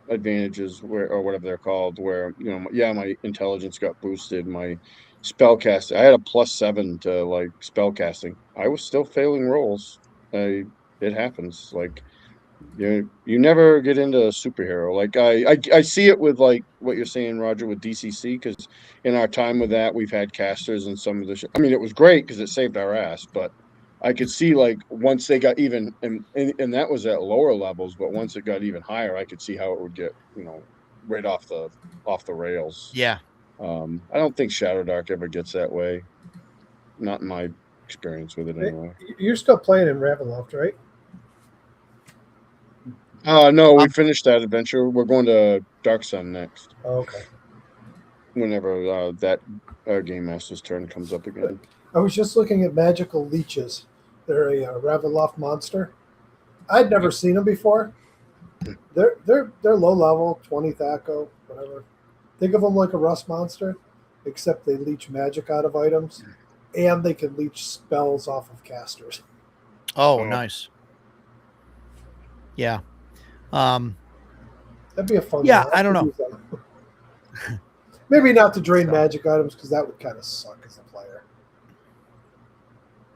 advantages or whatever they're called, where my intelligence got boosted, my spell casting, I had a +7 to like spell casting. I was still failing rolls. It happens. Like you never get into a superhero. Like I see it with like what you're saying, Roger, with DCC, because in our time with that, we've had casters and some of the I mean, it was great because it saved our ass, but I could see like once they got even and that was at lower levels, but once it got even higher, I could see how it would get, right off the rails. Yeah. I don't think Shadow Dark ever gets that way. Not in my experience with it anyway. You're still playing in Ravenloft, right? No, we finished that adventure. We're going to Dark Sun next. Oh, okay. Whenever that Game Master's turn comes up again. I was just looking at magical leeches. They're a Ravenloft monster. I'd never seen them before. They're low level, 20 Thaco, whatever. Think of them like a rust monster, except they leech magic out of items, and they can leech spells off of casters. Oh, nice. Yeah. That'd be a fun. Yeah, I don't know. Maybe not to drain magic items, because that would kind of suck as a player.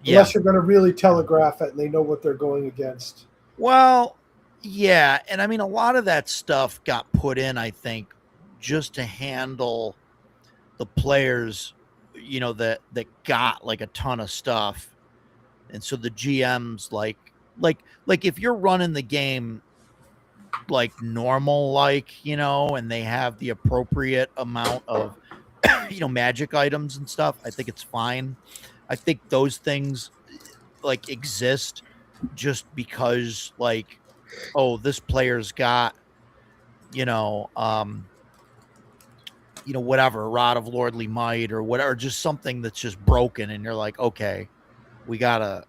Yeah. Unless you're going to really telegraph it and they know what they're going against. Well, yeah, and I mean a lot of that stuff got put in, I think, just to handle the players, that got like a ton of stuff. And so the GMs like if you're running the game like normal, and they have the appropriate amount of magic items and stuff, I think it's fine. I think those things like exist just because like, oh, this player's got you know, whatever, Rod of Lordly Might or whatever, just something that's just broken, and you're like, okay, we gotta,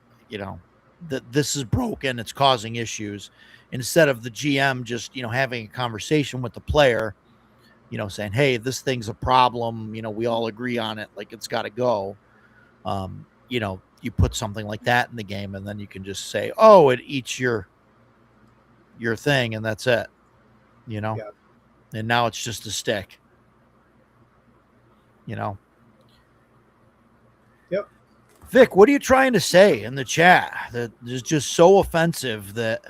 this is broken, it's causing issues. Instead of the GM just, having a conversation with the player, saying, hey, this thing's a problem, we all agree on it, like it's got to go. You put something like that in the game, and then you can just say, oh, it eats your thing, and that's it, Yeah. and now it's just a stick. Yep. Vic, what are you trying to say in the chat that is just so offensive that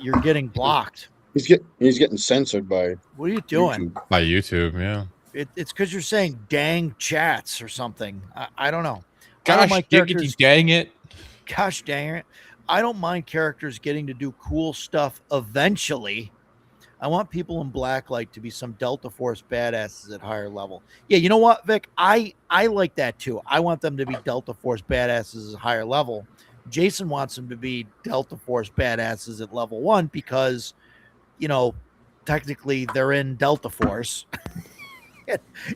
you're getting blocked? He's getting censored by What are you doing? YouTube. By YouTube, yeah. It's because you're saying dang chats or something. I don't know. I don't Gosh, mind diggity characters. dang it. Gosh dang it. I don't mind characters getting to do cool stuff eventually. I want people in Blacklight to be some Delta Force badasses at higher level. Yeah, you know what, Vic? I like that too. I want them to be Delta Force badasses at higher level. Jason wants them to be Delta Force badasses at level 1 because, technically they're in Delta Force.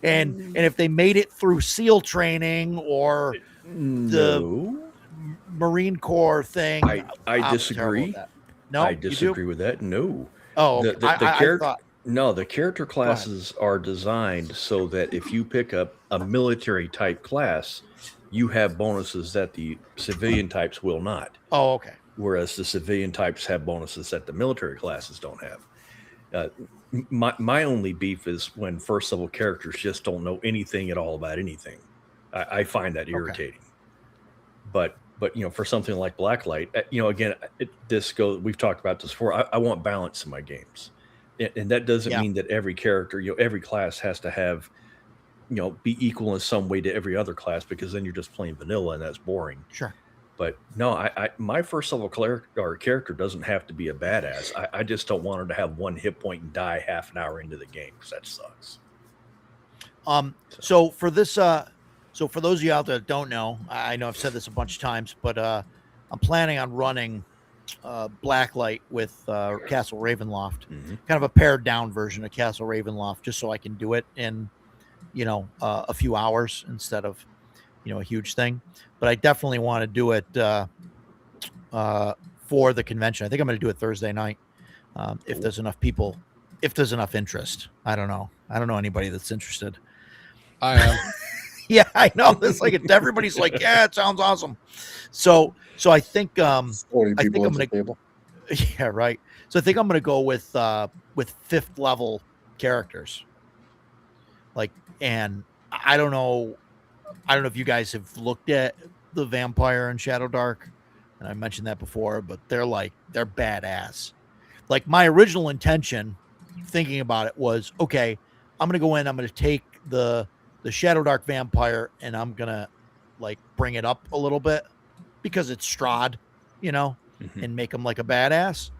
and if they made it through SEAL training or No, Marine Corps thing, I I'm disagree. terrible at that. No, I you do? disagree with that. No. Oh, okay. The I character. thought, No, the character classes are designed so that if you pick up a military type class, you have bonuses that the civilian types will not. oh, okay. Whereas the civilian types have bonuses that the military classes don't have. My only beef is when first level characters just don't know anything at all about anything. I find that irritating. But for something like Blacklight, again, we've talked about this before. I want balance in my games, and that doesn't mean that every character, every class has to have, be equal in some way to every other class, because then you're just playing vanilla and that's boring. Sure. But no, my first level character doesn't have to be a badass. I just don't want her to have one hit point and die half an hour into the game, because that sucks. So for this, so for those of you out there that don't know, I know I've said this a bunch of times, but I'm planning on running Blacklight with Castle Ravenloft, kind of a pared down version of Castle Ravenloft, just so I can do it in, a few hours instead of, a huge thing. But I definitely want to do it for the convention. I think I'm going to do it Thursday night if there's enough people, if there's enough interest. I don't know anybody that's interested. I am. Yeah, I know. It's like everybody's like, yeah, it sounds awesome. So I think 40 I think people I'm at the gonna table. yeah, right. So I think I'm gonna go with 5th level characters. Like, and I don't know if you guys have looked at the Vampire and Shadow Dark, and I mentioned that before, but they're badass. Like, my original intention, thinking about it, was, okay, I'm gonna go in, I'm gonna take the Shadow Dark Vampire, and I'm gonna like bring it up a little bit because it's Strahd, and make him like a badass.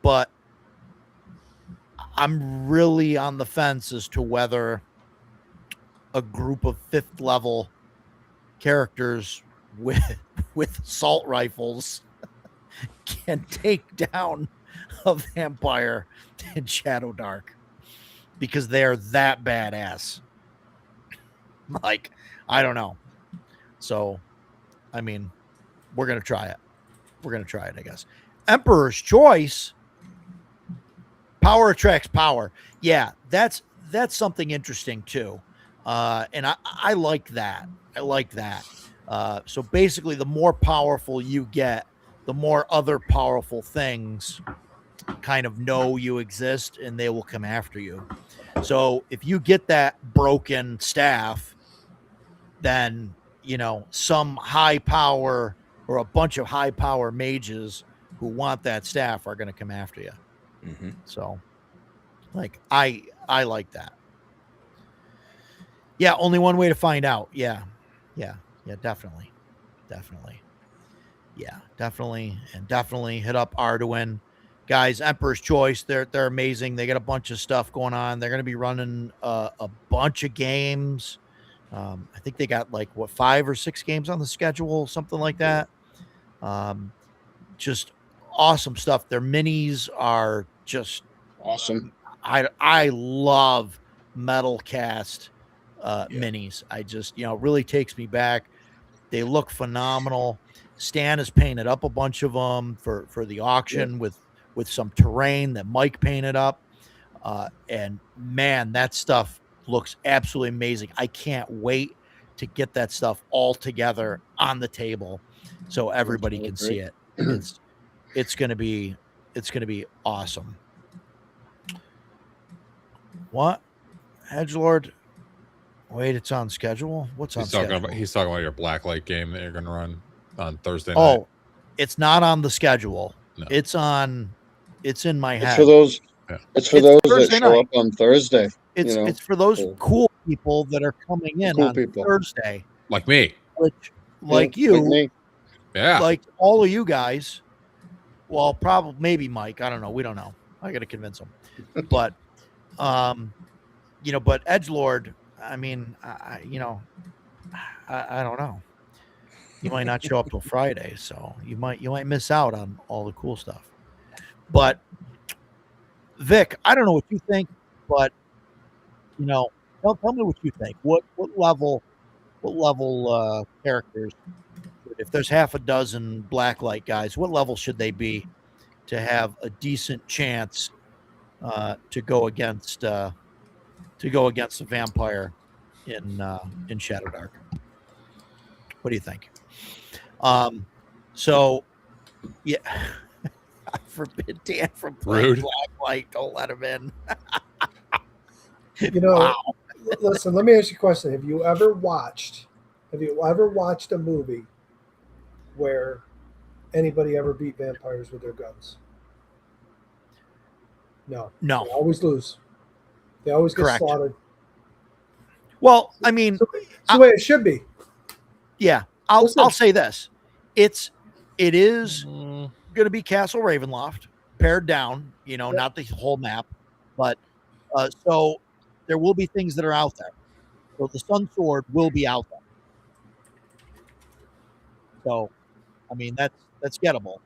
But I'm really on the fence as to whether a group of 5th level characters with assault rifles can take down a vampire in Shadow Dark, because they're that badass. Like, I don't know. So, I mean, we're going to try it. I guess. Emperor's Choice. Power attracts power. Yeah, that's something interesting too. And I like that. So basically, the more powerful you get, the more other powerful things kind of know you exist, and they will come after you. So if you get that broken staff, then, some high power or a bunch of high power mages who want that staff are going to come after you. So, like, I like that. Yeah, only one way to find out. Yeah, definitely. Yeah, definitely, and definitely hit up Arduin. Guys, Emperor's Choice, they're amazing. They got a bunch of stuff going on. They're going to be running a bunch of games. I think they got 5 or 6 games on the schedule, something like that. Just awesome stuff. Their minis are just Awesome. I love metal cast minis. I just, really takes me back. They look phenomenal. Stan has painted up a bunch of them for the auction with some terrain that Mike painted up. And man, that stuff looks absolutely amazing. I can't wait to get that stuff all together on the table so everybody can see it. It's going to be awesome. What? Edgelord? Wait, it's on schedule. What's on schedule? He's talking about your blacklight game that you're going to run on Thursday night. Oh, it's not on the schedule. No. It's in my head. It's for those. Yeah. It's for those that show up on Thursday. It's for those cool people that are coming in on Thursday. Like me. Like you. Like me. Yeah. Like all of you guys. Well, probably maybe Mike. I don't know. We don't know. I got to convince him. But but Edgelord, I mean, I don't know. You might not show up till Friday, so you might miss out on all the cool stuff. But Vic, I don't know what you think, but tell me what you think. What level characters, if there's half a dozen blacklight guys, what level should they be to have a decent chance to go against a vampire in Shadowdark? What do you think? So yeah, I forbid Dan from playing blacklight. Don't let him in. Wow. Listen, let me ask you a question. Have you ever watched a movie where anybody ever beat vampires with their guns? No. They always lose. They always get slaughtered. Well, I mean, it's the way it should be. Yeah, I'll say this: it is going to be Castle Ravenloft pared down. Not the whole map, but so there will be things that are out there. So the Sun Sword will be out there. So, I mean, that's gettable.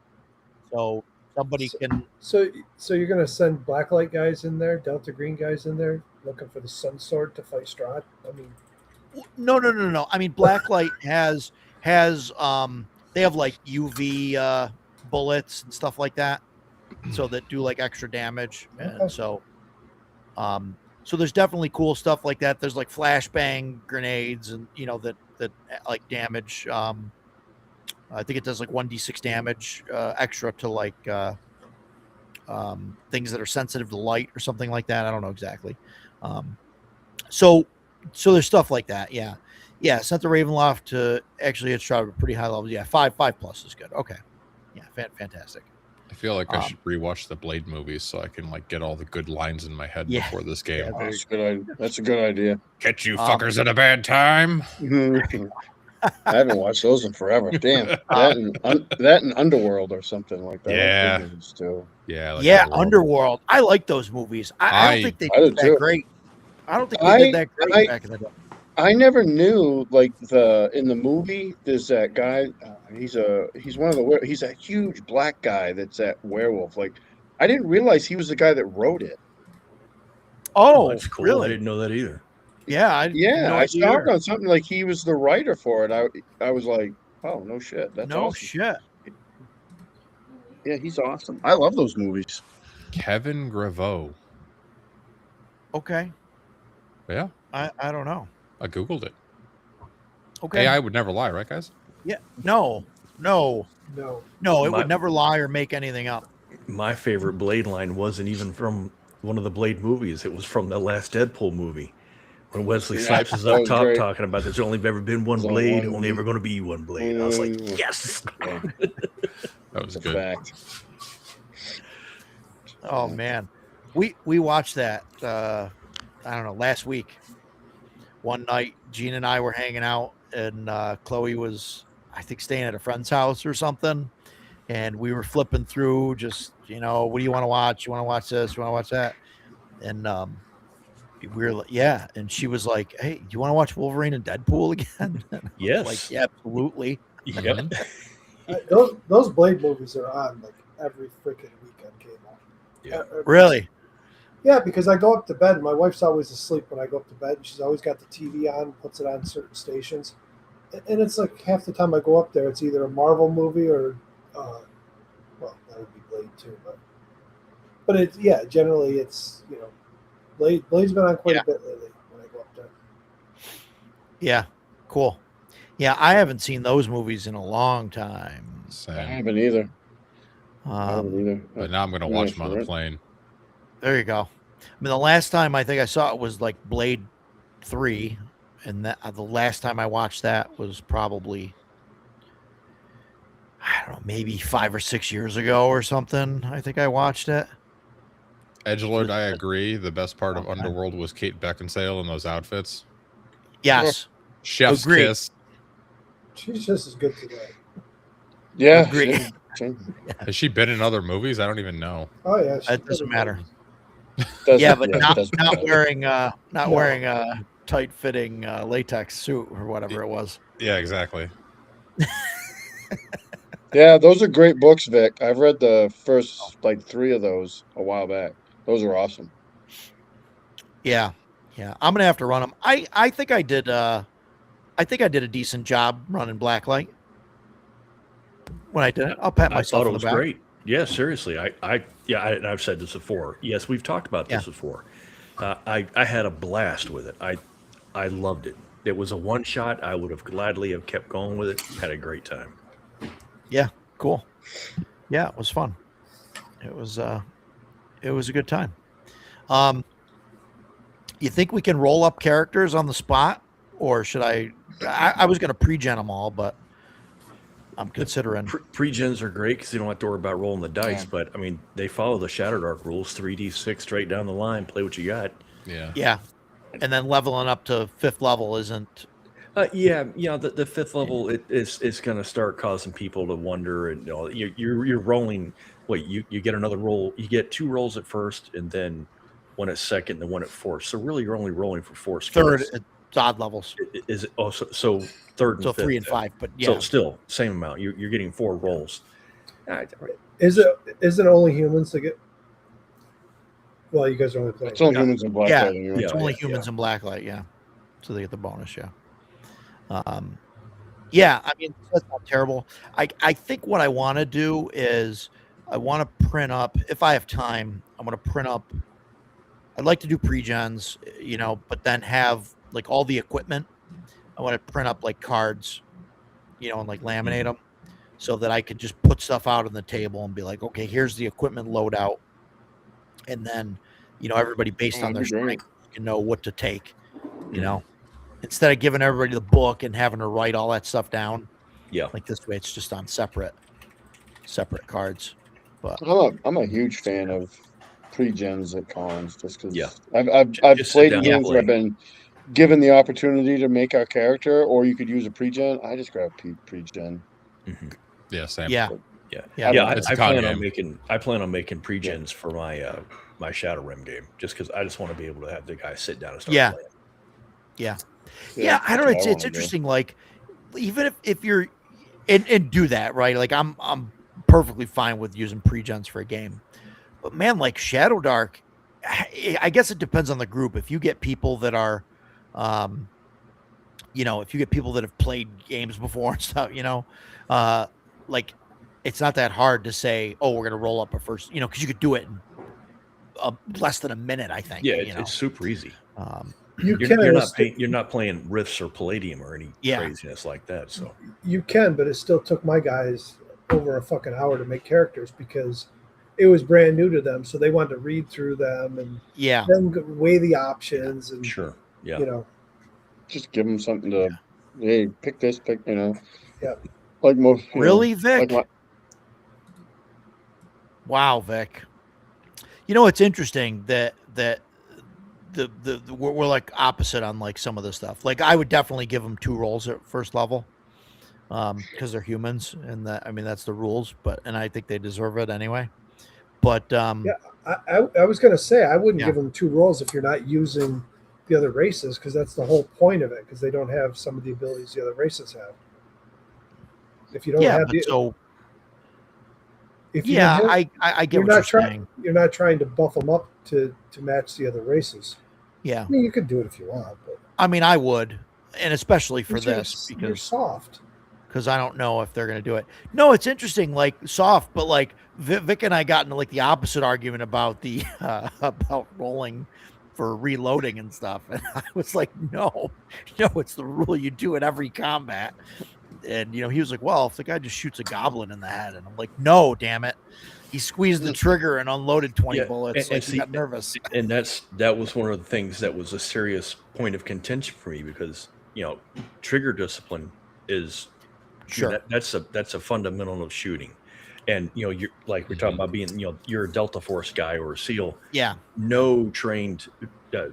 So somebody can. So you're going to send blacklight guys in there, Delta Green guys in there, looking for the Sun Sword to fight Strahd? I mean, no. I mean, blacklight has they have like UV bullets and stuff like that, so that do like extra damage, and so there's definitely cool stuff like that. There's like flashbang grenades, and that like damage. I think it does like 1d6 damage extra to like things that are sensitive to light or something like that. I don't know exactly. So there's stuff like that. Yeah. Sent the Ravenloft to actually hit Strahd at pretty high levels. Yeah, 5+ is good. Okay. Yeah, fantastic. I feel like I should rewatch the Blade movies so I can like get all the good lines in my head before this game. Yeah, that's a good idea. Catch you fuckers at a bad time. I haven't watched those in forever. Damn, that and Underworld or something like that. Yeah, Underworld. I like those movies. I don't think they did that great. I don't think they did that great back in the day. I never knew in the movie there's that guy. He's a huge black guy that's that werewolf. Like I didn't realize he was the guy that wrote it. Oh, that's cool. Really? I didn't know that either. Yeah, I saw it on something like he was the writer for it. I was like, oh no shit, that's awesome. Shit. Yeah, he's awesome. I love those movies. Kevin Graveau. Okay. Yeah. I don't know. I googled it. Okay. AI would never lie, right, guys? Yeah. No. It would never lie or make anything up. My favorite Blade line wasn't even from one of the Blade movies. It was from the last Deadpool movie. When Wesley Snipes is up top talking about there's only ever been one blade, only ever going to be one blade. I was like, yes. That was good. Fact. Oh man, we watched that. I don't know, last week. One night, Gene and I were hanging out, and Chloe was, I think, staying at a friend's house or something. And we were flipping through, just what do you want to watch? You want to watch this? You want to watch that? And we were and she was like, hey, do you want to watch Wolverine and Deadpool again? Yes. Like, yeah, absolutely. Yep. Those Blade movies are on like every freaking weekend cable. Yeah. Really? Yeah, because I go up to bed. My wife's always asleep when I go up to bed. She's always got the TV on, puts it on certain stations, and it's like half the time I go up there, it's either a Marvel movie or, well, that would be Blade too, but it's generally it's Blade's been on quite a bit lately when I go up there. Yeah, cool. Yeah, I haven't seen those movies in a long time. I Same. haven't either. I haven't either. But now I'm going to Yeah, watch them on the right. plane. There you go. I mean, the last time I think I saw it was like Blade 3, and that the last time I watched that was probably, I don't know, maybe 5 or 6 years ago or something. I think I watched it. Edgelord, I agree. The best part of Okay. Underworld was Kate Beckinsale in those outfits. Yes, Chef's Agreed. kiss. She's just as good today. Yeah. Agree. Has she been in other movies? I don't even know. Oh yeah, That doesn't matter. Doesn't- Yeah, but it not doesn't not matter. wearing not No. wearing a tight fitting latex suit or whatever it was. Yeah, exactly. Yeah, those are great books, Vic. I've read the first like 3 of those a while back. Those are awesome. Yeah, I'm gonna have to run them. I think I did. I think I did a decent job running Blacklight when I did it. I'll pat I myself thought it on the was back. great. Yeah, seriously. And I've said this before. Yes, we've talked about this Yeah. before. I had a blast with it. I loved it. It was a one shot. I would have gladly have kept going with it. Had a great time. Yeah, cool. Yeah, it was fun. It was a good time. You think we can roll up characters on the spot, or should I was going to pre-gen them all, but I'm considering. Pre-gens are great because you don't have to worry about rolling the dice. Yeah. But I mean, they follow the Shadow Dark rules: 3d6 straight down the line. Play what you got. Yeah. Yeah, and then leveling up to 5th level isn't. The fifth level it's going to start causing people to wonder, and you're rolling. Wait, you get another roll. You get 2 rolls at first, and then one at second, and then one at fourth. So really, you're only rolling for 4 skills. Third at odd levels, Is it? Oh, so third and so fifth. 3 and then. 5. But yeah, So still same amount. You're getting 4 rolls. Isn't only humans that get? Well, you guys are only playing. It's only humans in black Yeah. clothing. You're right. it's only humans in Blacklight. Yeah, so they get the bonus. Yeah. Yeah, I mean, that's not terrible. I think what I want to do is I want to print up, if I have time, I want to print up. I'd like to do pre-gens, but then have like all the equipment. I want to print up like cards, and like laminate them so that I could just put stuff out on the table and be like, okay, here's the equipment loadout. And then, everybody based on that'd their be great. strength can know what to take, instead of giving everybody the book and having to write all that stuff down. Yeah. Like this way, it's just on separate cards. But I'm a huge fan of pre-gens at cons just because Yeah. I've Just sit played down and games where I've play. been given the opportunity to make our character, or you could use a pre-gen. I just grab pre-gen. Yeah, same. yeah, Yeah. It's I a con plan on game. making pre-gens for my my Shadow Rim game, just because I just want to be able to have the guy sit down and start Yeah. playing. yeah. I don't know. that's what It's wanna do. interesting. Like, even if you're and do that right. Like, I'm perfectly fine with using pre-gens for a game, but man, like Shadow Dark, I guess it depends on the group. If you get people that are, if you get people that have played games before and stuff, like it's not that hard to say, oh, we're gonna roll up a first, because you could do it in less than a minute. I think. Yeah, it's super easy. You You're, can. you're it's not you're not playing Rifts or Palladium or any Yeah. craziness like that. So You can, but it still took my guys over a fucking hour to make characters because it was brand new to them. So they wanted to read through them and Yeah. then weigh the options and sure, yeah. Just give them something to, hey, pick this, Yeah. Like most. Really, Vic? Wow, Vic. It's interesting that we're like opposite on like some of the stuff. Like I would definitely give them 2 rolls at first level, because they're humans, and that's the rules. And I think they deserve it anyway. But I was gonna say I wouldn't Yeah. give them 2 rolls if you're not using the other races because that's the whole point of it because they don't have some of the abilities the other races have. If you don't have but so if you don't have, I get you're what not you're trying. saying. You're not trying to buff them up to match the other races. Yeah. I mean, you could do it if you want, but I mean, I would, and especially for you're- this you're because soft. I don't know if they're going to do it. No, it's interesting, like soft, but like Vic and I got into like the opposite argument about the about rolling for reloading and stuff, and I was like, no, it's the rule you do in every combat. And he was like, well, if the guy just shoots a goblin in the head, and I'm like, no, damn it, he squeezed the trigger and unloaded 20 Yeah, bullets, like he got nervous. And that was one of the things that was a serious point of contention for me because trigger discipline is Sure. that's a fundamental of shooting. And you're like we're talking about being you're a Delta Force guy or a SEAL. Yeah. No trained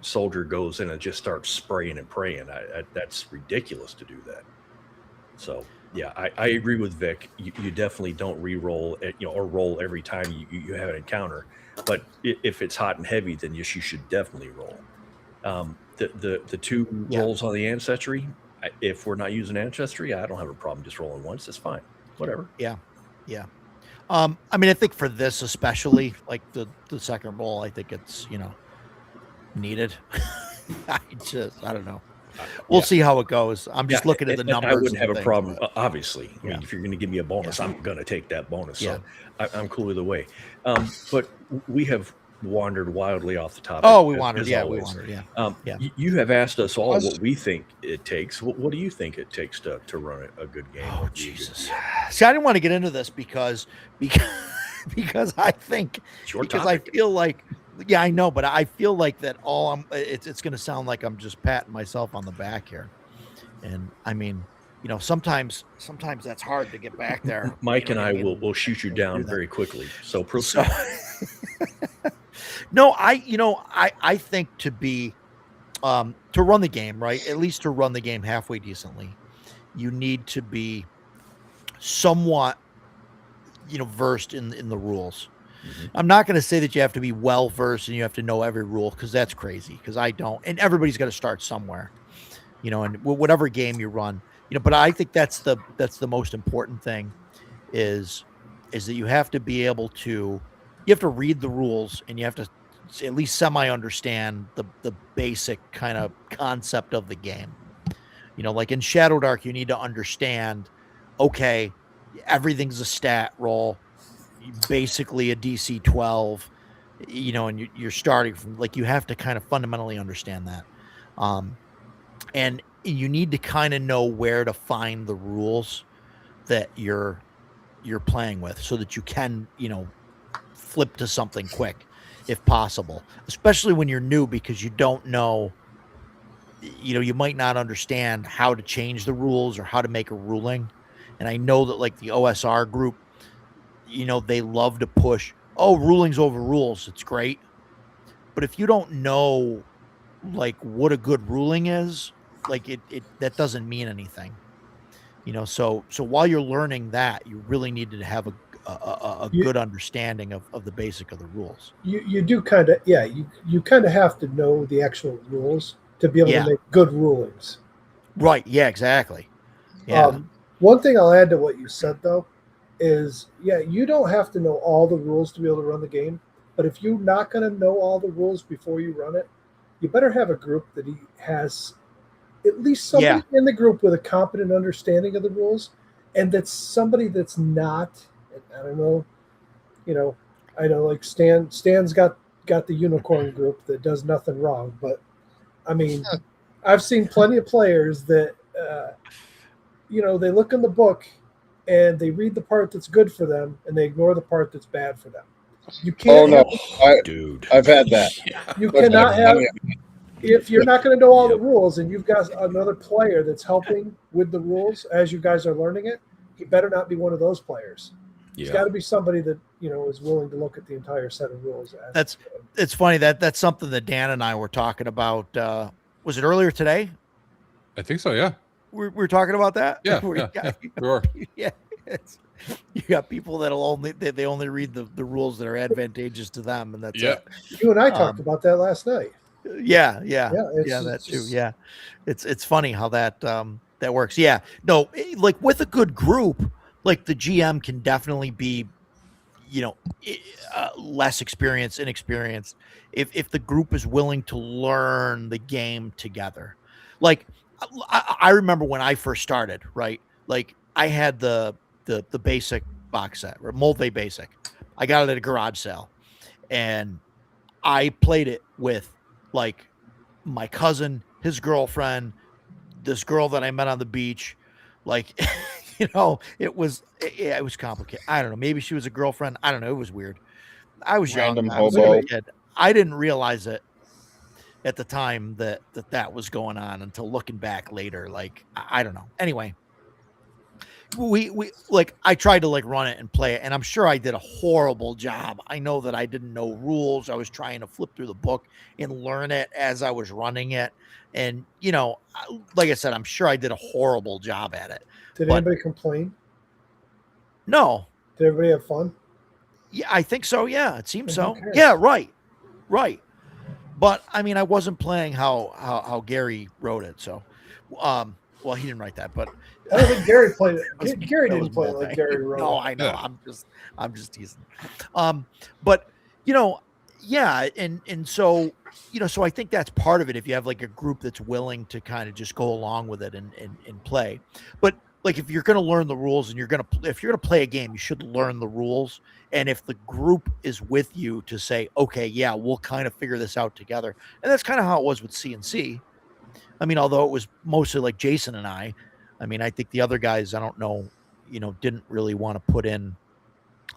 soldier goes in and just starts spraying and praying. That's ridiculous to do that. So yeah, I agree with Vic. You definitely don't re-roll or roll every time you have an encounter. But if it's hot and heavy, then you should definitely roll. The two rolls on the ancestry. If we're not using ancestry, I don't have a problem just rolling once. That's fine. Whatever. Yeah. I mean, I think for this especially, like the second roll, I think it's needed. I don't know. We'll see how it goes. I'm just looking at the numbers. I wouldn't have a things, problem, but, obviously. I mean, if you're going to give me a bonus, I'm going to take that bonus. So I'm cool either way. But we have wandered wildly off the topic. Oh, we wandered. As Yeah, always. we wandered. Yeah. You have asked us all what we think it takes. What do you think it takes to run a good game? Oh, Jesus. See, I didn't want to get into this because I think I feel like. Yeah, I know, but I feel like that it's going to sound like I'm just patting myself on the back here. And I mean, sometimes that's hard to get back there. Mike and I will shoot you down very quickly. So proceed. No, I think to run the game, right? At least to run the game halfway decently, you need to be somewhat, versed in the rules. Mm-hmm. I'm not going to say that you have to be well versed and you have to know every rule because that's crazy. Because I don't, and everybody's got to start somewhere, and whatever game you run, But I think that's the most important thing, is that you have to be able to, you have to read the rules and you have to at least semi understand the basic kind of concept of the game. Like in Shadow Dark, you need to understand, okay, everything's a stat roll. Basically a DC 12, and you're starting from, like, you have to kind of fundamentally understand that. And you need to kind of know where to find the rules that you're playing with so that you can, flip to something quick if possible, especially when you're new, because you don't know, you might not understand how to change the rules or how to make a ruling. And I know that, like, the OSR group, they love to push, rulings over rules. It's great. But if you don't know, like, what a good ruling is, like, it that doesn't mean anything. So while you're learning that, you really need to have a good understanding of the basic of the rules. You do kind of, you kind of have to know the actual rules to be able to make good rulings. Right. Yeah, exactly. Yeah. One thing I'll add to what you said, though, is, you don't have to know all the rules to be able to run the game. But if you're not going to know all the rules before you run it, you better have a group that has at least somebody in the group with a competent understanding of the rules. And that's somebody that's not, I don't know, I know, like Stan's got the unicorn group that does nothing wrong. But, I mean, I've seen plenty of players that, they look in the book and they read the part that's good for them and they ignore the part that's bad for them. You can't. Oh no, dude! I've had that. You cannot have. If you're not going to know all the rules and you've got another player that's helping with the rules as you guys are learning it, he better not be one of those players. It's got to be somebody that is willing to look at the entire set of rules. It's funny that's something that Dan and I were talking about. Was it earlier today? I think so. Yeah. We were talking about that. Yeah. We were. Yeah. You got people that'll only read the rules that are advantageous to them, and that's it. You and I talked about that last night. Yeah, that too. Yeah, it's funny how that works. Yeah, no, like with a good group, like the GM can definitely be, less experienced, inexperienced, if the group is willing to learn the game together. Like I remember when I first started, right? Like I had the basic box set, or Multi Basic. I got it at a garage sale, and I played it with like my cousin, his girlfriend, this girl that I met on the beach. Like, it was complicated. I don't know. Maybe she was a girlfriend. I don't know. It was weird. I was young. Random I was a hobo. kid. I didn't realize it at the time that was going on until looking back later. Like, I don't know. Anyway, we like I tried to like run it and play it, and I'm sure I did a horrible job. I know that I didn't know rules. I was trying to flip through the book and learn it as I was running it, and like I said, I'm sure I did a horrible job at it. Did But- anybody complain? No, Did everybody have fun? yeah, I think so. Yeah, it seems Then who so. cares? Yeah, right. But I mean, I wasn't playing how Gary wrote it. So, well, he didn't write that, but I don't think Gary played it. was- Gary that didn't was play it Multi. like Gary wrote No, it. I know. Yeah. I'm just teasing. But yeah, and so so I think that's part of it. If you have like a group that's willing to kind of just go along with it and play, but like if you're going to learn the rules and if you're going to play a game, you should learn the rules. And if the group is with you to say, okay, yeah, we'll kind of figure this out together, and that's kind of how it was with CNC. I mean, although it was mostly like Jason and I mean, I think the other guys, I don't know, didn't really want to put in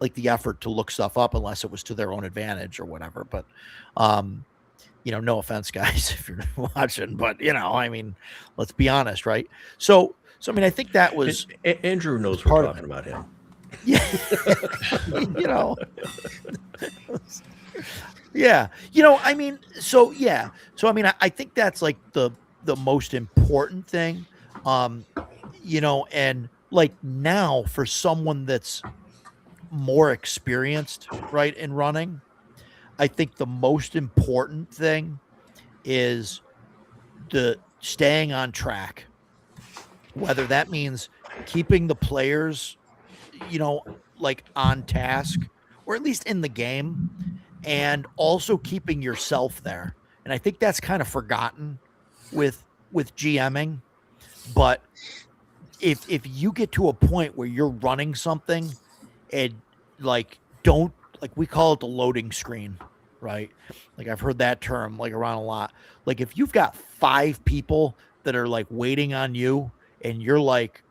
like the effort to look stuff up unless it was to their own advantage or whatever. But, no offense, guys, if you're watching, but I mean, let's be honest, right? So I mean, I think that was, Andrew knows part we're of talking about him. yeah, yeah, I mean, so yeah, so I mean, I think that's like the most important thing, and like now for someone that's more experienced, right, in running, I think the most important thing is the staying on track, whether that means keeping the players, like on task or at least in the game, and also keeping yourself there. And I think that's kind of forgotten with GMing. But if you get to a point where you're running something and like don't, like we call it the loading screen, right? Like I've heard that term like around a lot. Like if you've got 5 people that are like waiting on you and you're like,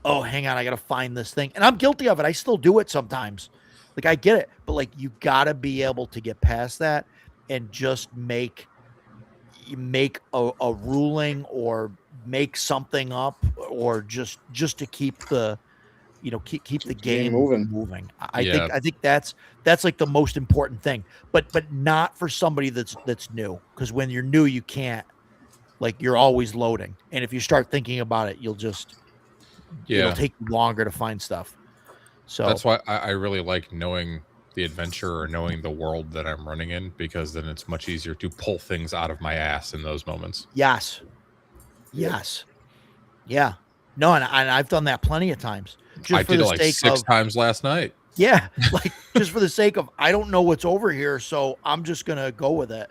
oh, hang on, I got to find this thing. And I'm guilty of it. I still do it sometimes. Like I get it, but like you got to be able to get past that and just make a ruling or make something up, or just to keep the keep the game moving. I think that's like the most important thing, but not for somebody that's new, because when you're new, you can't, like, you're always loading, and if you start thinking about it, you'll just it'll take you longer to find stuff. So that's why I really like knowing the adventure or knowing the world that I'm running in, because then it's much easier to pull things out of my ass in those moments. yes, yeah, no, and I've done that plenty of times. I did it like 6 times last night. Yeah, like just for the sake of, I don't know what's over here, so I'm just gonna go with it.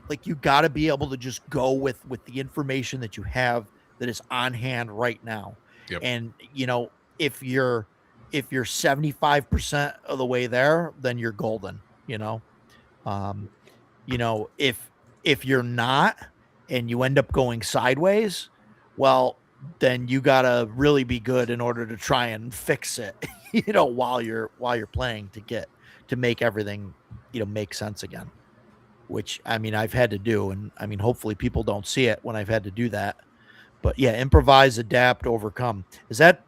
Like you got to be able to just go with the information that you have that is on hand right now. Yep. And if you're 75% of the way there, then you're golden. If you're not and you end up going sideways, well, then you gotta really be good in order to try and fix it, while you're playing to make everything, make sense again. Which, I mean, I've had to do, and I mean, hopefully people don't see it when I've had to do that. But yeah, improvise, adapt, overcome. Is that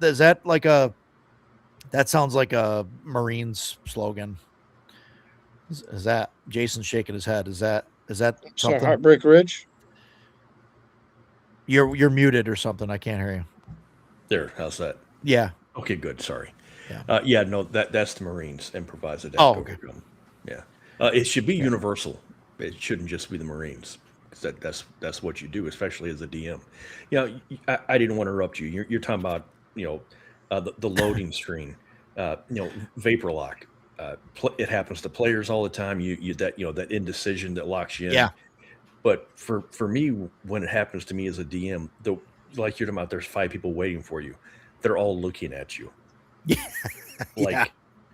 like that sounds like a Marines slogan? Is that Jason's shaking his head? Is that Sorry, something? Heartbreak Ridge. You're muted or something. I can't hear you. There, how's that? Yeah. Okay, good. Sorry. Yeah. No, that's the Marines. Improvise, adapt, Oh, okay. overcome. Yeah. It should be universal. It shouldn't just be the Marines, because that's what you do, especially as a DM. I didn't want to interrupt you. You're talking about the loading screen. vapor lock. It happens to players all the time. That indecision that locks you in. Yeah. But for me, when it happens to me as a DM, like you're talking about, there's 5 people waiting for you. They're all looking at you. Like, Yeah.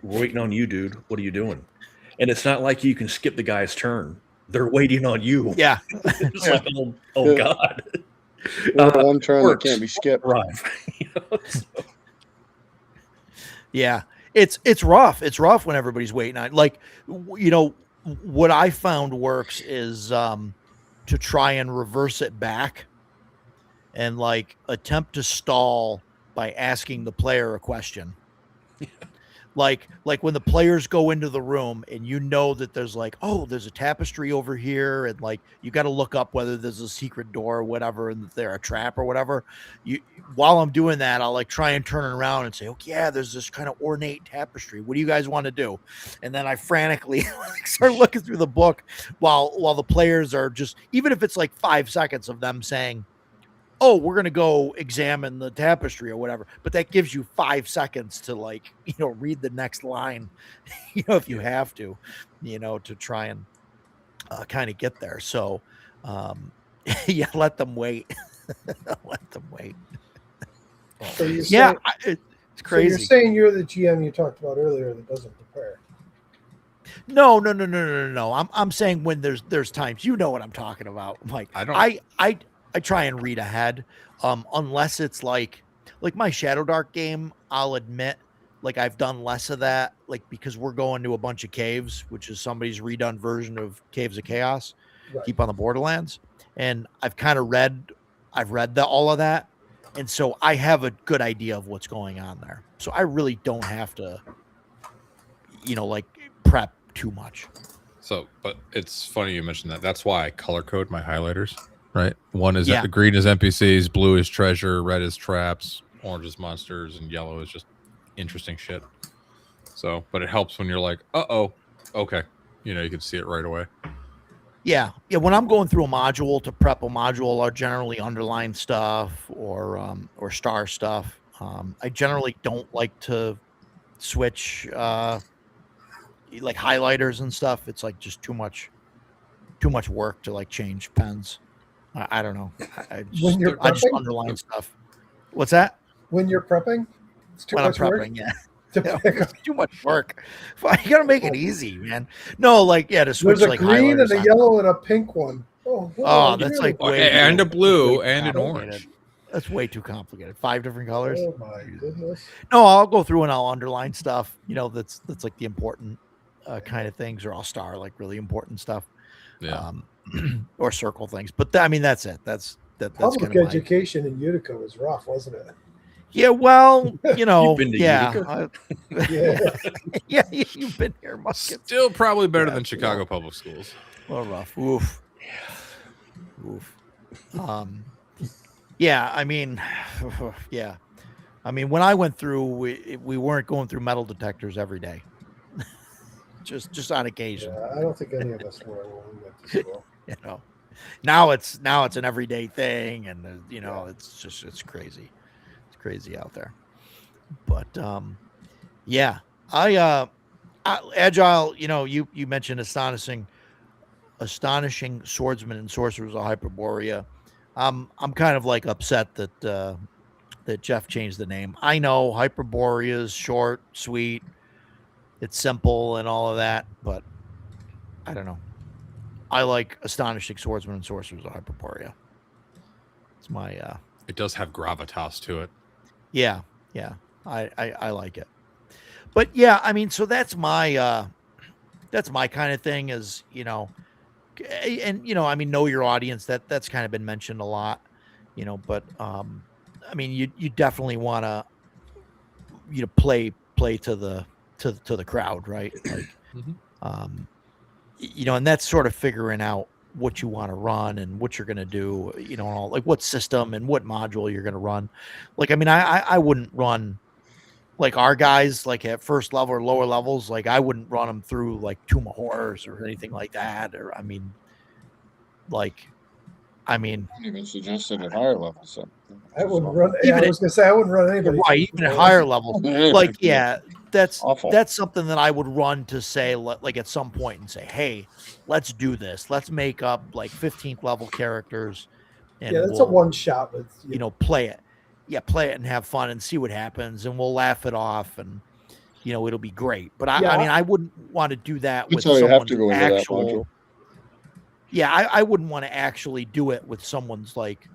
we're waiting on you, dude. What are you doing? And it's not like you can skip the guy's turn. They're waiting on you. Yeah. It's like, oh God. One turn that works. can't be skipped. Right. Yeah. It's rough. It's rough when everybody's waiting on. Like, what I found works is to try and reverse it back and like attempt to stall by asking the player a question. Like when the players go into the room and that there's like, oh, there's a tapestry over here, and like you got to look up whether there's a secret door or whatever, and if they're a trap or whatever. While I'm doing that, I'll like try and turn it around and say, okay, yeah, there's this kind of ornate tapestry. What do you guys want to do? And then I frantically start looking through the book while the players are just, even if it's like 5 seconds of them saying, oh, we're going to go examine the tapestry or whatever. But that gives you 5 seconds to like, read the next line, if you have to, to try and kind of get there. So, yeah, let them wait. Let them wait. So you're Yeah, saying, it's crazy. So you're saying you're the GM you talked about earlier that doesn't prepare. No. I'm saying when there's times, what I'm talking about. Like I try and read ahead, unless it's like my Shadow Dark game. I'll admit, like I've done less of that, like because we're going to a bunch of caves, which is somebody's redone version of Caves of Chaos, Right. Keep on the Borderlands, and I've kind of read all of that, and so I have a good idea of what's going on there. So I really don't have to, like prep too much. So, but it's funny you mentioned that. That's why I color code my highlighters. Right. One is Yeah. green is NPCs, blue is treasure, red is traps, orange is monsters, and yellow is just interesting shit. So, but it helps when you're like, okay. You can see it right away. Yeah. When I'm going through a module to prep a module, I generally underline stuff or star stuff. I generally don't like to switch like highlighters and stuff. It's like just too much work to like change pens. I don't know. I just underline stuff. What's that? When you're prepping, it's too When I'm much work. prepping, yeah. To pick up. It's too much work. You gotta make it easy, man. No, like to switch There's a like green and highlighters a on. yellow and a pink one. Oh, That's really? like way And too- a blue way too and an complicated. orange. That's way too complicated. 5 different colors. Oh my goodness. No, I'll go through and I'll underline stuff. That's like the important kind of things, or I'll star like really important stuff. Yeah. Or circle things. But that's it. That's Public kind of education in Utica was rough, wasn't it? Yeah, well, You've been to yeah, Utica? Yeah. yeah, you've been here, Musket. Still probably better Yeah, than Chicago public schools. Well, rough. Oof. Yeah, I mean, yeah. I mean, when I went through, we weren't going through metal detectors every day. just on occasion. Yeah, I don't think any of us were when we went to school. Now it's an everyday thing, and it's crazy. It's crazy out there. But yeah, I Agile. You mentioned astonishing swordsmen and sorcerers of Hyperborea. I'm kind of like upset that Jeff changed the name. I know Hyperborea is short, sweet, it's simple, and all of that, but I don't know. I like astonishing swordsmen and sorcerers of Hyperborea. It's my It does have gravitas to it. yeah. I like it. But yeah, I mean, so that's my kind of thing is, and I mean, know your audience. That's kind of been mentioned a lot, but I mean, you definitely want to play to the crowd, right? Like and that's sort of figuring out what you want to run and what you're going to do, and all, like what system and what module you're going to run. Like, I mean, I wouldn't run like our guys, like at first level or lower levels, like I wouldn't run them through like Tomb of Horrors or anything like that. Or, I mean, Even suggested at higher levels. So I wouldn't run. Yeah, I was gonna say I wouldn't run anybody. right, even at higher levels, like, yeah, that's Awful. that's something that I would run to say like at some point and say, hey, let's do this. Let's make up like 15th level characters, and Yeah, that's a we'll one shot with play it. Yeah, play it and have fun and see what happens, and we'll laugh it off, and it'll be great. But I mean, I wouldn't want to do that with That's how you have someone's to go into that actual. module. Yeah, I wouldn't want to actually do it with someone's like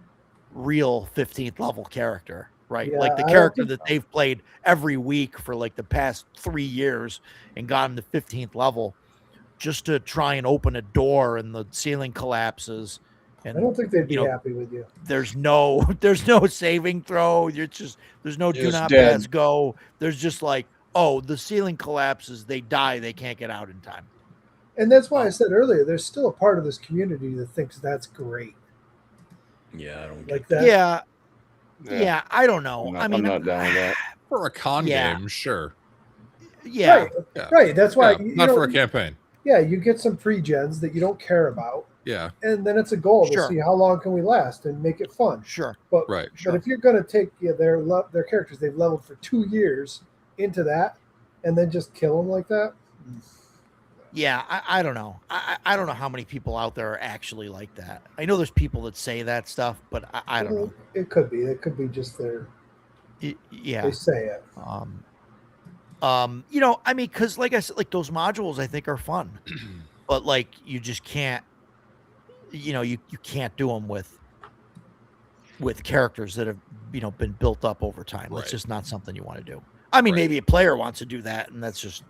real 15th level character, right? Yeah, Like the I don't character think- that they've played every week for like the past 3 years and got them to 15th level just to try and open a door and the ceiling collapses. And I don't think they'd be you know, happy with you. there's no saving throw. There's no You're do just not dead. pass go. There's just like, oh, the ceiling collapses, they die, they can't get out in time. And that's why I said earlier, there's still a part of this community that thinks that's great. Yeah, I don't Like get that. Yeah, I don't know. I'm not down with that. For a con Yeah. game, sure. Yeah. Right. Yeah. Right. That's why Yeah, not for a campaign. Yeah, you get some pre-gens that you don't care about, Yeah. and then it's a goal Sure. to see how long can we last and make it fun. Sure. But Right. but if you're going to take their characters they've leveled for 2 years into that, and then just kill them like that, Yeah, I don't know. I don't know how many people out there are actually like that. I know there's people that say that stuff, but I don't know. It could be. It could be just Yeah. they say it. I mean, because like I said, like those modules I think are fun, but like you just can't, you can't do them with characters that have been built up over time. Right. It's just not something you want to do. I mean, Right. maybe a player wants to do that, and that's just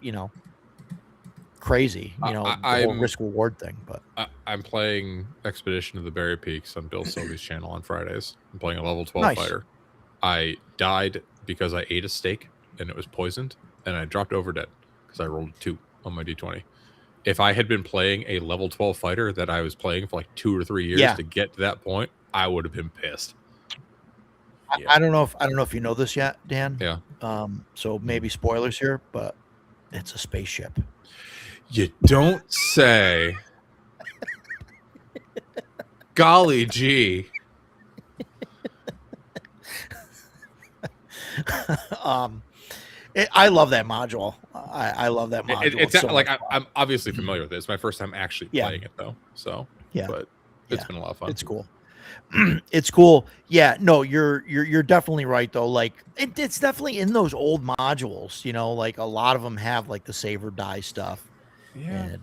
crazy. The whole I'm- risk reward thing. But I'm playing Expedition of the Berry Peaks on Bill Sylvie's channel on Fridays. I'm playing a level 12 Nice. fighter. I died because I ate a steak and it was poisoned, and I dropped over dead because I rolled 2 on my d20. If I had been playing a level 12 fighter that I was playing for like 2 or 3 years Yeah. to get to that point, I would have been pissed. I don't know if you know this yet, Dan. Yeah. So maybe spoilers here, but it's a spaceship. You don't say. Golly gee. I love that module. I love that module. It's so like much fun. I'm obviously familiar with it. It's my first time actually Yeah. playing it though. So Yeah. but it's Yeah. been a lot of fun. It's cool. It's cool. Yeah, no, you're definitely right though. Like it's definitely in those old modules, like a lot of them have like the save or die stuff. Yeah. And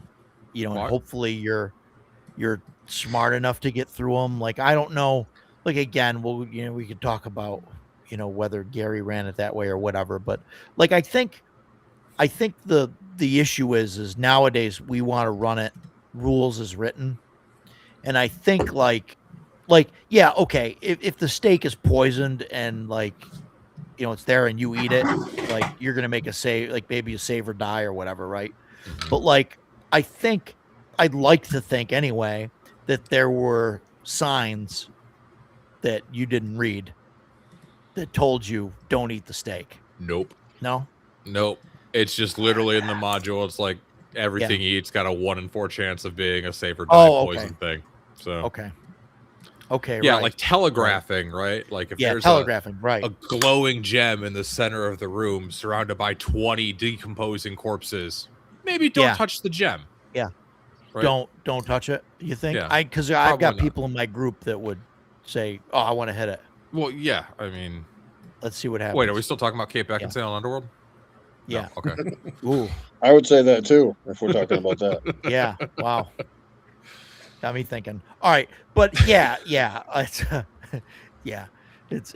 and Well, hopefully you're smart enough to get through them. Like I don't know, like again, we could talk about whether Gary ran it that way or whatever, but like I think the issue is nowadays we want to run it rules as written. And I think like yeah, okay, if the steak is poisoned and like it's there and you eat it, like you're gonna make a save, like maybe a save or die or whatever, right? But like I think I'd like to think anyway that there were signs that you didn't read that told you don't eat the steak. Nope. No? Nope. It's just literally in the module. It's like everything he eats got a 1 in 4 chance of being a save or die poison thing. So Okay. yeah, right. like telegraphing, right? Like if there's telegraphing, right. a glowing gem in the center of the room surrounded by 20 decomposing corpses, maybe don't touch the gem. Yeah. Right? Don't touch it. You think? Yeah. Because I've got Probably not. people in my group that would say, "Oh, I want to hit it. Well, yeah. I mean, Let's see what happens." wait, are we still talking about Kate Beckinsale and Underworld? Yeah. No, okay. Ooh. I would say that too if we're talking about that. Yeah. Wow. Got me thinking. All right, but yeah. It's yeah. It's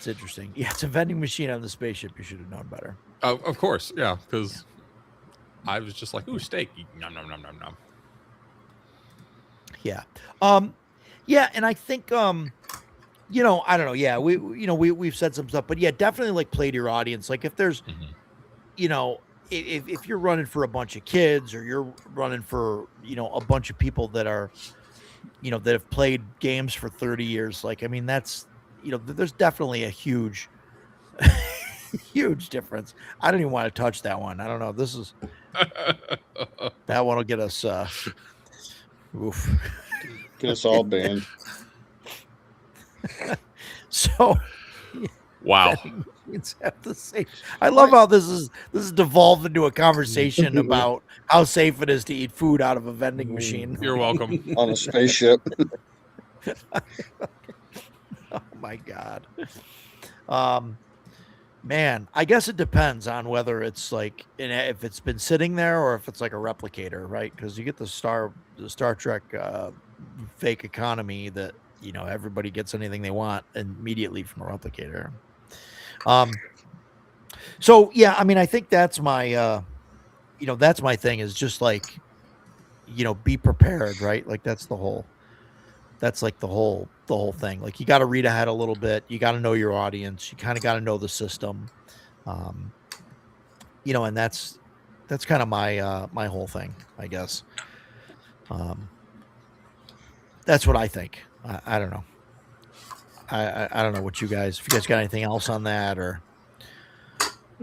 interesting. Yeah, it's a vending machine on the spaceship. You should have known better. Of course, yeah. Because I was just like, "Ooh, steak! Nom nom nom nom nom." Yeah. Yeah, and I think I don't know. Yeah, we've said some stuff, but yeah, definitely like play to your audience. Like if there's if you're running for a bunch of kids or you're running for a bunch of people that are that have played games for 30 years, like I mean that's there's definitely a huge huge difference. I don't even want to touch that one. I don't know. This is that one will get us oof. Get us all banned. So Wow. vending machines have the same. I love how this is devolved into a conversation about how safe it is to eat food out of a vending machine. You're welcome. On a spaceship. Oh my god. Man, I guess it depends on whether it's like if it's been sitting there or if it's like a replicator, right? Because you get the Star Trek fake economy that everybody gets anything they want immediately from a replicator. So yeah, I mean, I think that's my that's my thing, is just like be prepared, right? Like that's like the whole thing. Like you got to read ahead a little bit. You got to know your audience. You kind of got to know the system. And that's kind of my my whole thing, I guess. That's what I think. I don't know. I don't know what you guys, if you guys got anything else on that, or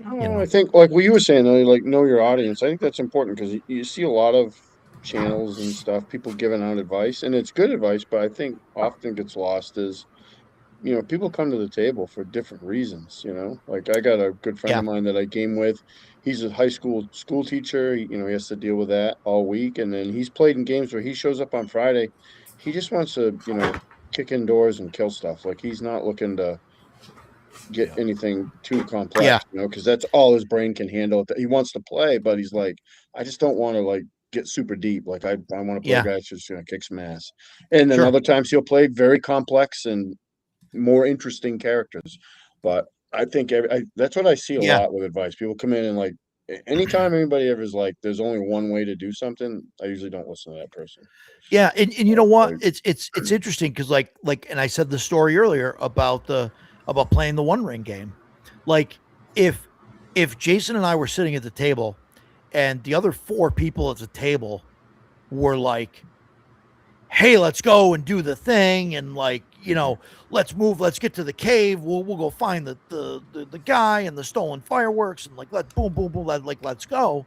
I think like what you were saying though, like know your audience. I think that's important because you see a lot of channels and stuff, people giving out advice, and it's good advice, but I think often gets lost is people come to the table for different reasons, like I got a good friend yeah, of mine that I game with. He's a high school teacher. He has to deal with that all week. And then he's played in games where he shows up on Friday. He just wants to, kick indoors and kill stuff. Like he's not looking to get Yeah. anything too yeah, complex, because that's all his brain can handle. He wants to play, but he's like, I just don't want to like get super deep. Like I want to play a yeah, guy that's just gonna kick some ass. And then sure, other times he'll play very complex and more interesting characters. But I think that's what I see a yeah, lot with advice. People come in and like anytime anybody ever is like, there's only one way to do something, I usually don't listen to that person. yeah. And you know what? Like, It's interesting because like, and I said the story earlier about playing the One Ring game. Like if Jason and I were sitting at the table and the other 4 people at the table were like, hey, let's go and do the thing, and like, let's move, let's get to the cave, we'll go find the guy and the stolen fireworks, and like, let's boom boom boom, let's go.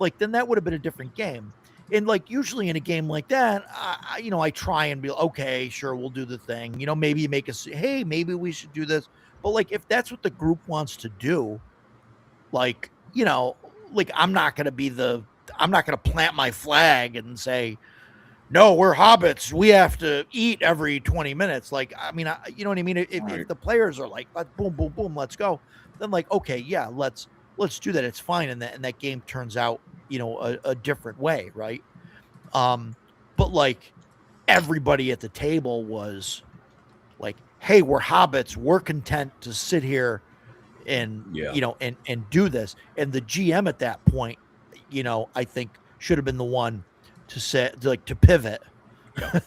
Like then that would have been a different game. And like usually in a game like that, I try and be okay, sure, we'll do the thing, maybe make us, hey, maybe we should do this. But like if that's what the group wants to do, like, like I'm not going to plant my flag and say, no, we're hobbits, we have to eat every 20 minutes. Like, I mean, you know what I mean? If the players are like, boom, boom, boom, let's go, then like, okay, yeah, let's do that. It's fine. And that game turns out, a different way. Right. But like everybody at the table was like, hey, we're hobbits, we're content to sit here and, Yeah. and do this. And the GM at that point, I think should have been the one to say, like, to pivot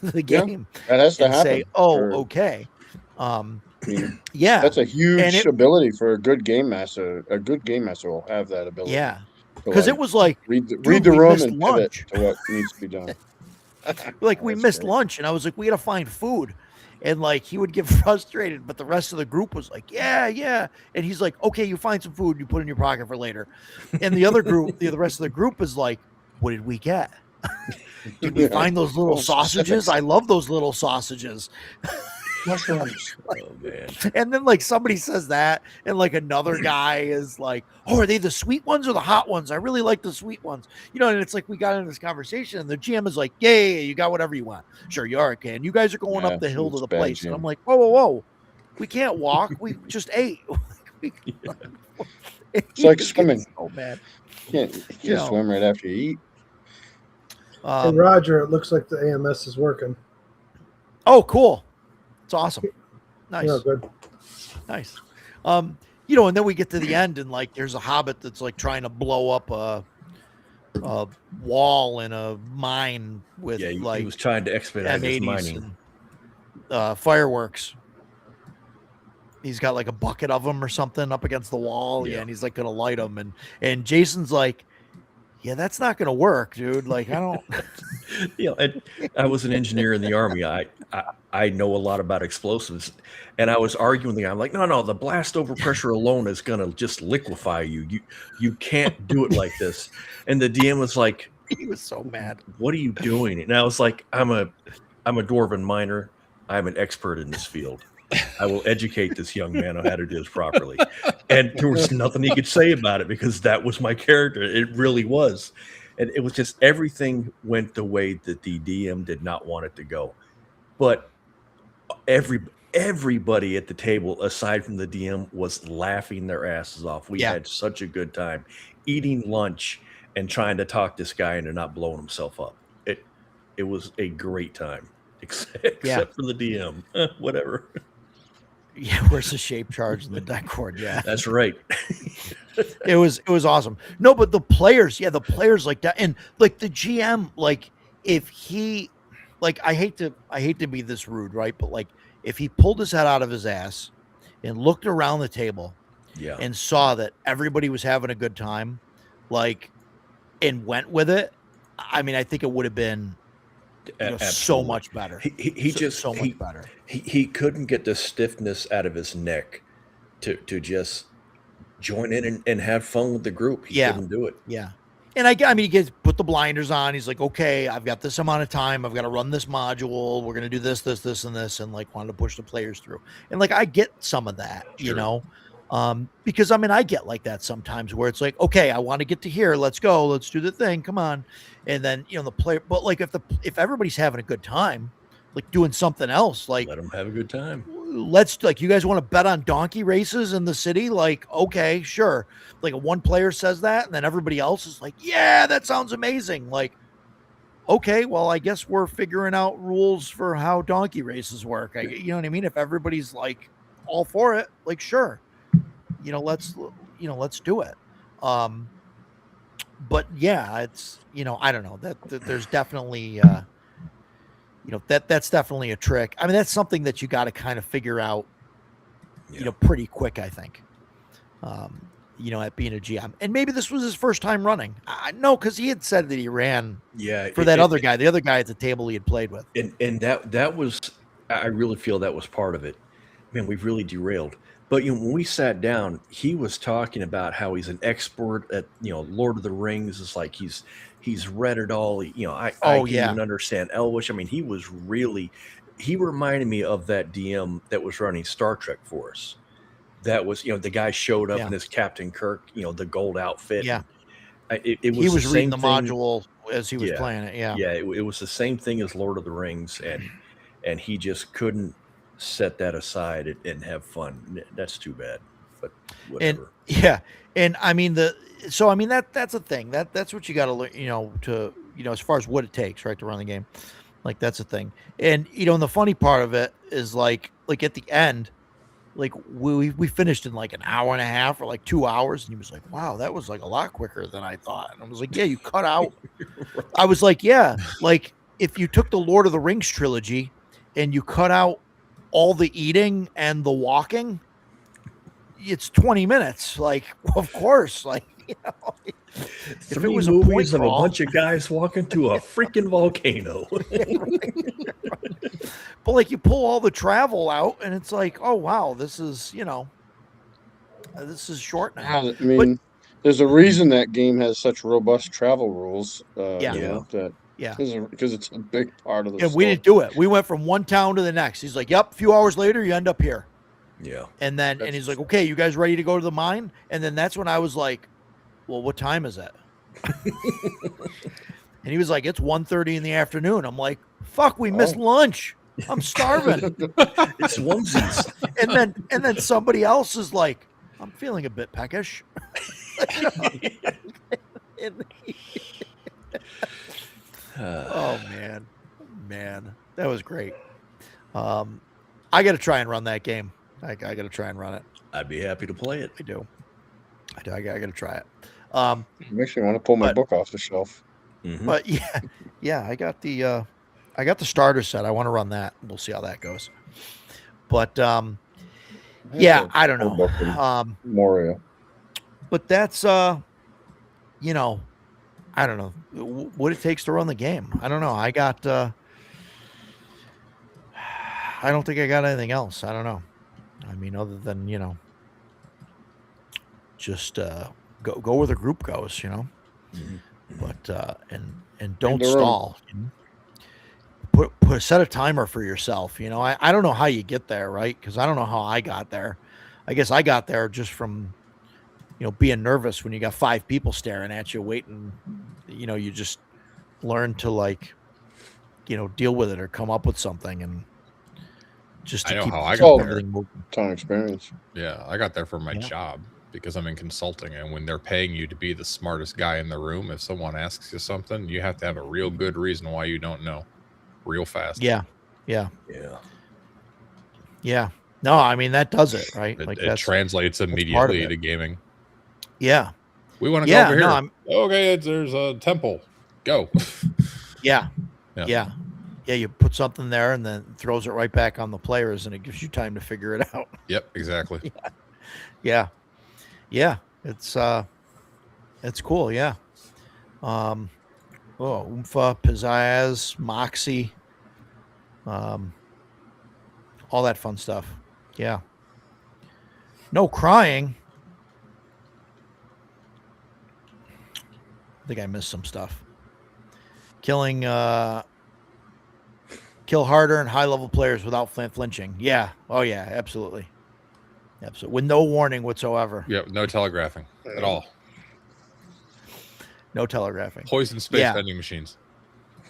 the game that has to and happen. say, oh, okay. I mean, Yeah. that's a And huge ability for a good game master. A good game master will have that ability. Yeah. to, Because like, it was like, read dude, the we room missed and pivot lunch. to what needs to be done. Like we That's missed great. lunch, and I was like, we got to find food. And like he would get frustrated, but the rest of the group was like, yeah, yeah. And he's like, okay, you find some food, you put it in your pocket for later. And the other group, the rest of the group is like, what did we get? Did we find those little sausages? Specifics. I love those little sausages. Mushrooms. Oh man. And then like somebody says that, and like another guy is like, oh, are they the sweet ones or the hot ones? I really like the sweet ones. And it's like we got into this conversation, and the GM is like, yeah, you got whatever you want. Sure, you are, okay. And you guys are going up the hill to it's the bad, place. And Jim. I'm like, whoa. We can't walk. We just ate. It's like swimming. Oh man. You can't swim right after you eat. Hey, Roger, it looks like the AMS is working. Oh, cool. It's awesome. Nice. Yeah, good. Nice. And then we get to the end, and like there's a hobbit that's like trying to blow up a wall in a mine with Yeah, he like was trying to expedite his M80s mining. and fireworks. He's got like a bucket of them or something up against the wall, Yeah. and he's like gonna light them, and Jason's like, yeah, that's not gonna work, dude. Like I don't. I was an engineer in the Army. I know a lot about explosives, and I was arguing the guy. I'm like, no, the blast overpressure alone is gonna just liquefy you. You can't do it like this. And the DM was like, He was so mad. what are you doing? And I was like, I'm a dwarven miner. I'm an expert in this field. I will educate this young man on how to do this properly. And there was nothing he could say about it because that was my character. It really was. And it was just everything went the way that the DM did not want it to go. But everybody at the table, aside from the DM, was laughing their asses off. We Yeah. had such a good time eating lunch and trying to talk this guy into not blowing himself up. It was a great time, except for the DM. Whatever. Yeah, where's the shape charge and the deck cord? Yeah, That's right. it was awesome. No, but the players like that, and like the GM, like if he, like I hate to be this rude, right? But like if he pulled his head out of his ass and looked around the table Yeah. and saw that everybody was having a good time, like, and went with it, I mean, I think it would have been so Absolutely. much better. He just so much better. He couldn't get the stiffness out of his neck to just join in and have fun with the group. He couldn't do it. Yeah. And I mean, he gets put the blinders on. He's like, okay, I've got this amount of time. I've got to run this module. We're going to do this, and this, and like wanted to push the players through. And like, I get some of that, you know, because I mean, I get like that sometimes where it's like, okay, I want to get to here. Let's go. Let's do the thing. Come on. And then, you know, the player, but like if everybody's having a good time, like doing something else, like let them have a good time. Let's, like, you guys want to bet on donkey races in the city? Like, okay, sure. Like, one player says that, and then everybody else is like, yeah, that sounds amazing. Like, okay, well, I guess we're figuring out rules for how donkey races work. You know what I mean? If everybody's like all for it, like, sure, you know, let's do it. But yeah, it's, you know, I don't know, that there's definitely you know, that's definitely a trick. I mean, that's something that you got to kind of figure out, you know, pretty quick, I think, you know, at being a GM. And maybe this was his first time running. No, because he had said that he ran for that other guy, the other guy at the table he had played with. And that was, I really feel that was part of it. Man, we've really derailed. But, you know, when we sat down, he was talking about how he's an expert at, you know, Lord of the Rings. It's like he's read it all. You know, I can even understand Elvish. I mean, he reminded me of that DM that was running Star Trek for us. That was, you know, the guy showed up in his Captain Kirk, you know, the gold outfit. Yeah. He was reading the module as he was playing it. Yeah. Yeah. It was the same thing as Lord of the Rings. And he just couldn't set that aside and have fun. That's too bad, but whatever. And I mean, that's a thing that's what you got to learn, you know, to, you know, as far as what it takes, right, to run the game. Like, that's a thing. And, you know, and the funny part of it is like at the end, like we finished in like an hour and a half or like 2 hours. And he was like, wow, that was like a lot quicker than I thought. And I was like, yeah, you cut out. I was like, yeah, like if you took the Lord of the Rings trilogy and you cut out all the eating and the walking, it's 20 minutes. Like, of course, like, you know, if it was movies of a bunch of guys walking to a freaking volcano. But like, you pull all the travel out and it's like, oh wow, this is, you know, this is short now. I mean, there's a reason that game has such robust travel rules. Because it's a big part of the story. We didn't do it. We went from one town to the next. He's like, yep, a few hours later, you end up here. Yeah. And then, and he's like, okay, you guys ready to go to the mine? And then that's when I was like, well, what time is it? And he was like, it's 1:30 in the afternoon. I'm like, fuck, we missed lunch. I'm starving. It's onesies. And then somebody else is like, I'm feeling a bit peckish. Oh man, that was great. I got to try and run that game. I got to try and run it. I'd be happy to play it. I do. I got to try it. Makes me want to pull my book off the shelf. Mm-hmm. But yeah, I got the starter set. I want to run that. We'll see how that goes. But yeah, I don't know. Moria. But that's you know, I don't know what it takes to run the game. I don't know. I don't think I got anything else. I don't know. I mean, other than, you know, just go where the group goes, you know. Mm-hmm. But and don't stall. set a timer for yourself. You know, I don't know how you get there, right? Because I don't know how I got there. I guess I got there just from, you know, being nervous when you got 5 people staring at you, waiting. You know, you just learn to, like, you know, deal with it or come up with something, and just I to know keep, how I keep got there. everything moving. Ton of experience. Yeah, I got there from my Yeah. job because I'm in consulting, and when they're paying you to be the smartest guy in the room, if someone asks you something, you have to have a real good reason why you don't know, real fast. Yeah, yeah, Yeah. yeah. No, I mean that does it, right? It, Like it that's translates part of immediately it. to gaming. Yeah, We want to go yeah. over No, here. I'm Okay, there's a temple. Go. yeah, Yeah. yeah, yeah. You put something there, and then it throws it right back on the players, and it gives you time to figure it out. Yep, exactly. Yeah, yeah. It's cool. Yeah. Um, oh, Oompa, Pizzazz, Moxie, um, all that fun stuff. Yeah. No crying. I think I missed some stuff. Killing, kill harder and high level players without flinching. Yeah. Oh yeah. Absolutely. Absolutely. With no warning whatsoever. Yep, no telegraphing at all. No telegraphing. Poison space Yeah. vending machines.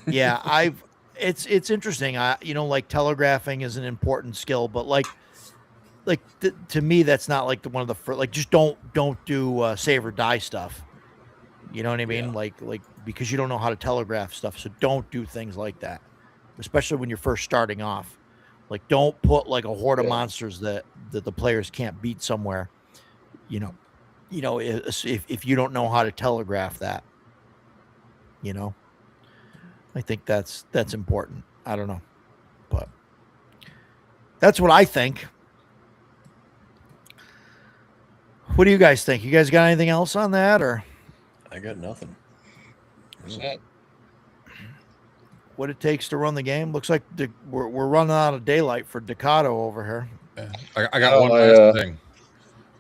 Yeah. It's interesting. You know, like telegraphing is an important skill, but like to me, that's not like one of the first, like, just don't do save or die stuff. You know what I mean? Yeah. Like because you don't know how to telegraph stuff. So don't do things like that, especially when you're first starting off. Like, don't put like a horde of Yeah. monsters that the players can't beat somewhere. You know, if you don't know how to telegraph that, you know, I think that's important. I don't know, but that's what I think. What do you guys think? You guys got anything else on that, or I got nothing. Set. what it takes to run the game? Looks like we're running out of daylight for Decado over here. Yeah. I got Oh, one last thing.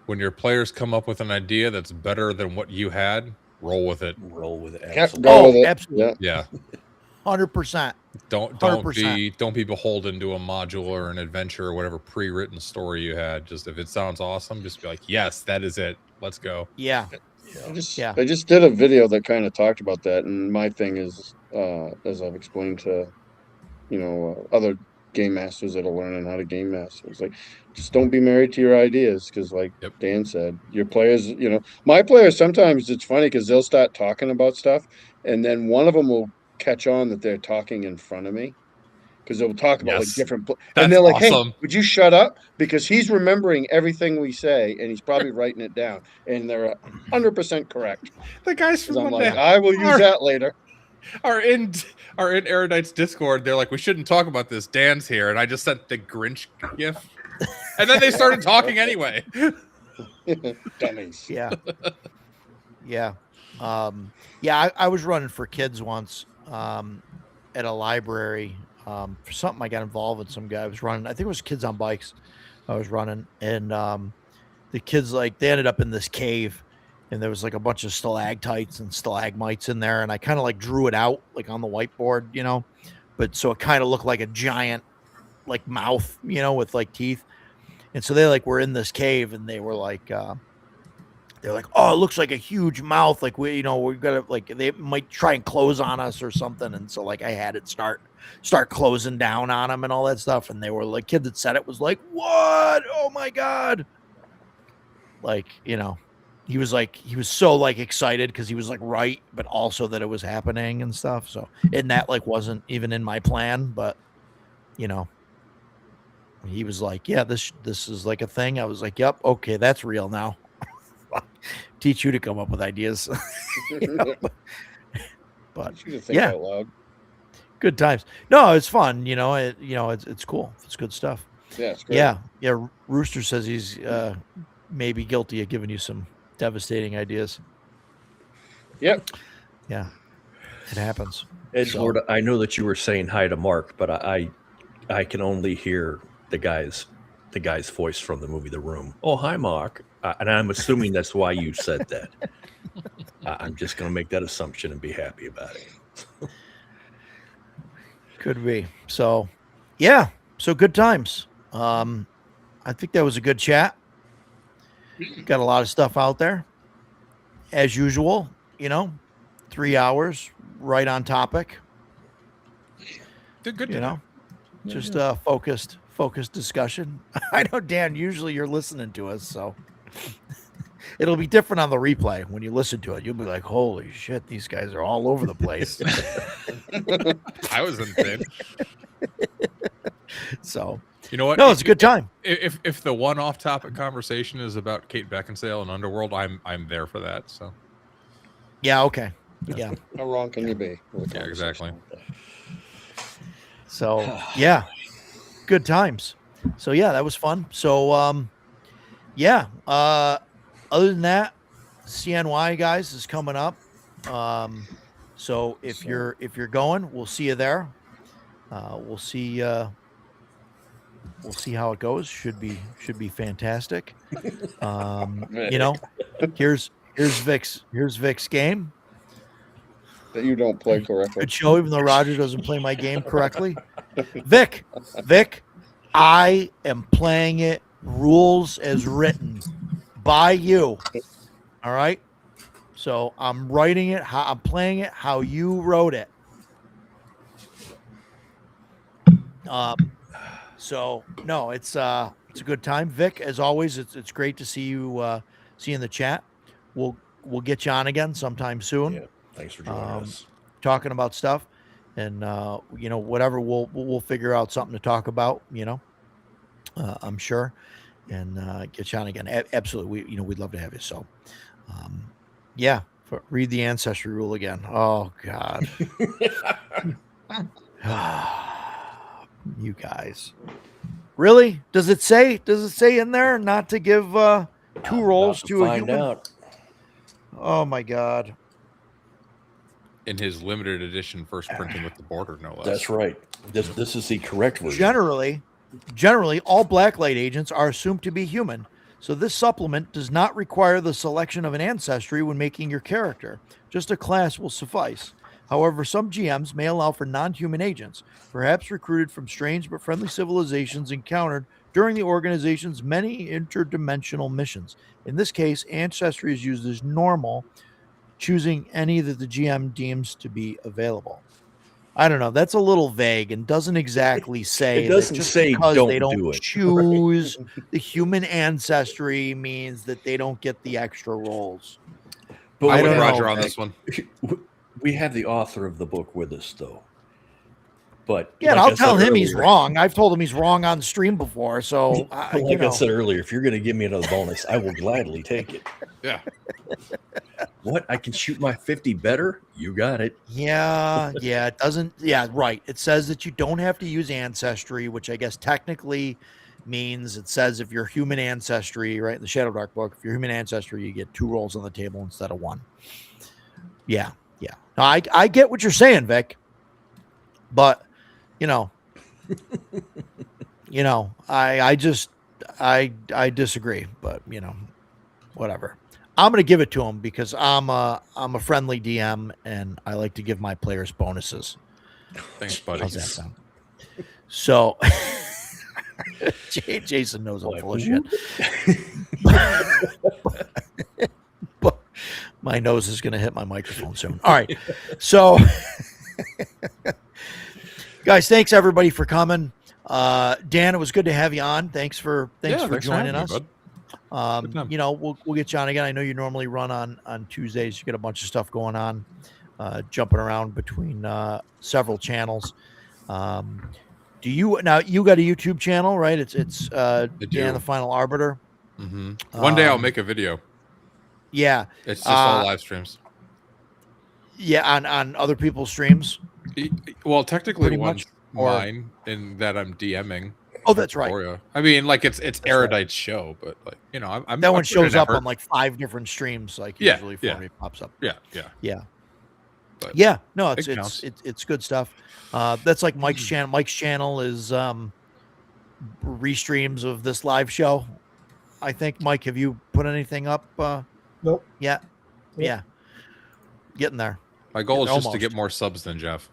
When your players come up with an idea that's better than what you had, roll with it. Roll with it. Yep, Absolutely. go with it. Absolutely. Yeah. Yeah. 100%. Don't 100%. be beholden to a module or an adventure or whatever pre-written story you had. Just if it sounds awesome, just be like, yes, that is it. Let's go. Yeah. Yeah. I just did a video that kind of talked about that, and my thing is, as I've explained to, other game masters that are learning how to game master, it's like, just don't be married to your ideas, because like Yep. Dan said, your players, my players, sometimes it's funny because they'll start talking about stuff, and then one of them will catch on that they're talking in front of me. Because they'll talk about like Yes. different, and That's they're like, awesome. "Hey, would you shut up?" Because he's remembering everything we say, and he's probably writing it down, and they're 100% correct. The guys Because from I'm Monday like, I will use that later. are in Erudite's Discord. They're like, we shouldn't talk about this. Dan's here, and I just sent the Grinch gif, and then they started talking anyway. Dummies. Yeah. Yeah. Yeah, I was running for kids once at a library for something. I got involved with some guy. I was running. I think it was Kids on Bikes. I was running, and the kids, like, they ended up in this cave, and there was like a bunch of stalactites and stalagmites in there, and I kind of like drew it out like on the whiteboard, but so it kind of looked like a giant like mouth, with like teeth. And so they like were in this cave, and they were like they're like, oh, it looks like a huge mouth. Like we've got to, like, they might try and close on us or something. And so like I had it start closing down on them and all that stuff. And they were like, kid that said it was like, what? Oh my God. Like, he was so like excited because he was like, right. But also that it was happening and stuff. So, and that like wasn't even in my plan, but he was like, yeah, this is like a thing. I was like, yep. Okay. That's real now. Teach you to come up with ideas. But You think out loud. Good times. No, it's fun. It's cool. It's good stuff. Yeah, it's great. Yeah. Rooster says he's maybe guilty of giving you some devastating ideas. Yep. Yeah, it happens. Edgelord, I know that you were saying hi to Mark, but I can only hear the guy's voice from the movie The Room. Oh, hi, Mark. And I'm assuming that's why you said that. I'm just going to make that assumption and be happy about it. Could be. So, yeah. So good times. I think that was a good chat. Got a lot of stuff out there, as usual. 3 hours, right on topic. Did good You today. know, just focused discussion. I know, Dan. Usually you're listening to us, so it'll be different on the replay. When you listen to it, you'll be like, "Holy shit, these guys are all over the place." I was insane. So, You know what? no, it's a good time. If the one off-topic conversation is about Kate Beckinsale and Underworld, I'm there for that. So Yeah. Okay. Yeah. How wrong can you be? with a Yeah, exactly. conversation like that? So yeah, good times. So yeah, that was fun. So yeah. Other than that, CNY guys is coming up. So if you're going, we'll see you there. We'll see how it goes. Should be fantastic. Here's Vic's game. That you don't play correctly. Good show, even though Roger doesn't play my game correctly. Vic, I am playing it rules as written by you. All right. So I'm writing it. I'm playing it how you wrote it. So no, it's a good time, Vic. As always, it's great to see you in the chat. We'll get you on again sometime soon. Yeah. Thanks for joining us. Talking about stuff, and whatever we'll figure out something to talk about. I'm sure, and get you on again. Absolutely, we'd love to have you. So, yeah, read the ancestry rule again. Oh God, you guys, really? Does it say in there not to give two rolls to a human? Out. Oh my God. In his limited edition first printing with the border, no less. That's right. This is the correct version. Generally, all blacklight agents are assumed to be human, so this supplement does not require the selection of an ancestry when making your character. Just a class will suffice. However, some GMs may allow for non-human agents, perhaps recruited from strange but friendly civilizations encountered during the organization's many interdimensional missions. In this case, ancestry is used as normal, choosing any that the GM deems to be available. I don't know. That's a little vague and doesn't exactly say. It doesn't that just say because don't they don't do it. choose the human ancestry means that they don't get the extra rolls. But I I would don't Roger know. on this one. We have the author of the book with us, though. But Yeah, and like I'll I said tell him he's earlier- wrong. I've told him he's wrong on stream before. So, like I said earlier, if you're going to give me another bonus, I will gladly take it. Yeah. What? I can shoot my 50 better? You got it. Yeah, it doesn't. Yeah, right. It says that you don't have to use ancestry, which I guess technically means it says if you're human ancestry, right, in the Shadow Dark book, if you're human ancestry, you get 2 rolls on the table instead of 1. Yeah. No, I get what you're saying, Vic, but I disagree, but whatever. I'm going to give it to him because I'm a friendly DM and I like to give my players bonuses. Thanks, buddy. How's that sound? So Jason knows I'm full of shit. But my nose is going to hit my microphone soon. All right. So guys, thanks everybody for coming. Dan, it was good to have you on. Thanks for joining us. We'll get you on again. I know you normally run on Tuesdays. You got a bunch of stuff going on, jumping around between several channels. Do you got a YouTube channel, right? It's Dan the Final Arbiter. Mm-hmm. One day I'll make a video. Yeah, It's just all live streams. Yeah, on other people's streams. Well, technically, Pretty one's much, or- mine in that I'm DMing. Oh, that's right. Victoria. I mean, like it's Erudite's show, but like I'm That one I'm shows putting up effort. on like 5 different streams. Like Yeah, usually for yeah. me, it pops up. Yeah. But But yeah, no, it counts. it's good stuff. That's like Mike's channel. Mike's channel is restreams of this live show. I think, Mike, have you put anything up? Nope. Yeah. Getting there. My goal is just to Almost. get more subs than Jeff.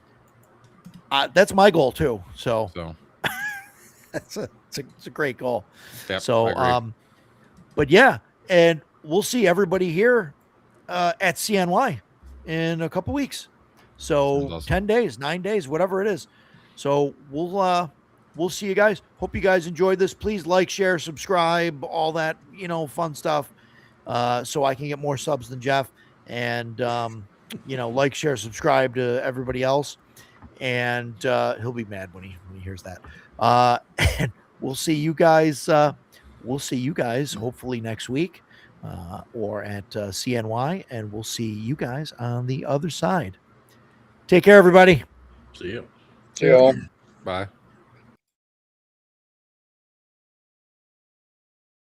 That's my goal too. So So it's a great goal. yep, I So agree. but yeah, and we'll see everybody here at CNY in a couple weeks. So Sounds awesome. 10 days, 9 days, whatever it is. So we'll see you guys. Hope you guys enjoyed this. Please like, share, subscribe, all that, fun stuff. So I can get more subs than Jeff. And like, share, subscribe to everybody else. And he'll be mad when he hears that. And we'll see you guys. We'll see you guys hopefully next week or at CNY, and we'll see you guys on the other side. Take care, everybody. See you. See y'all. Bye.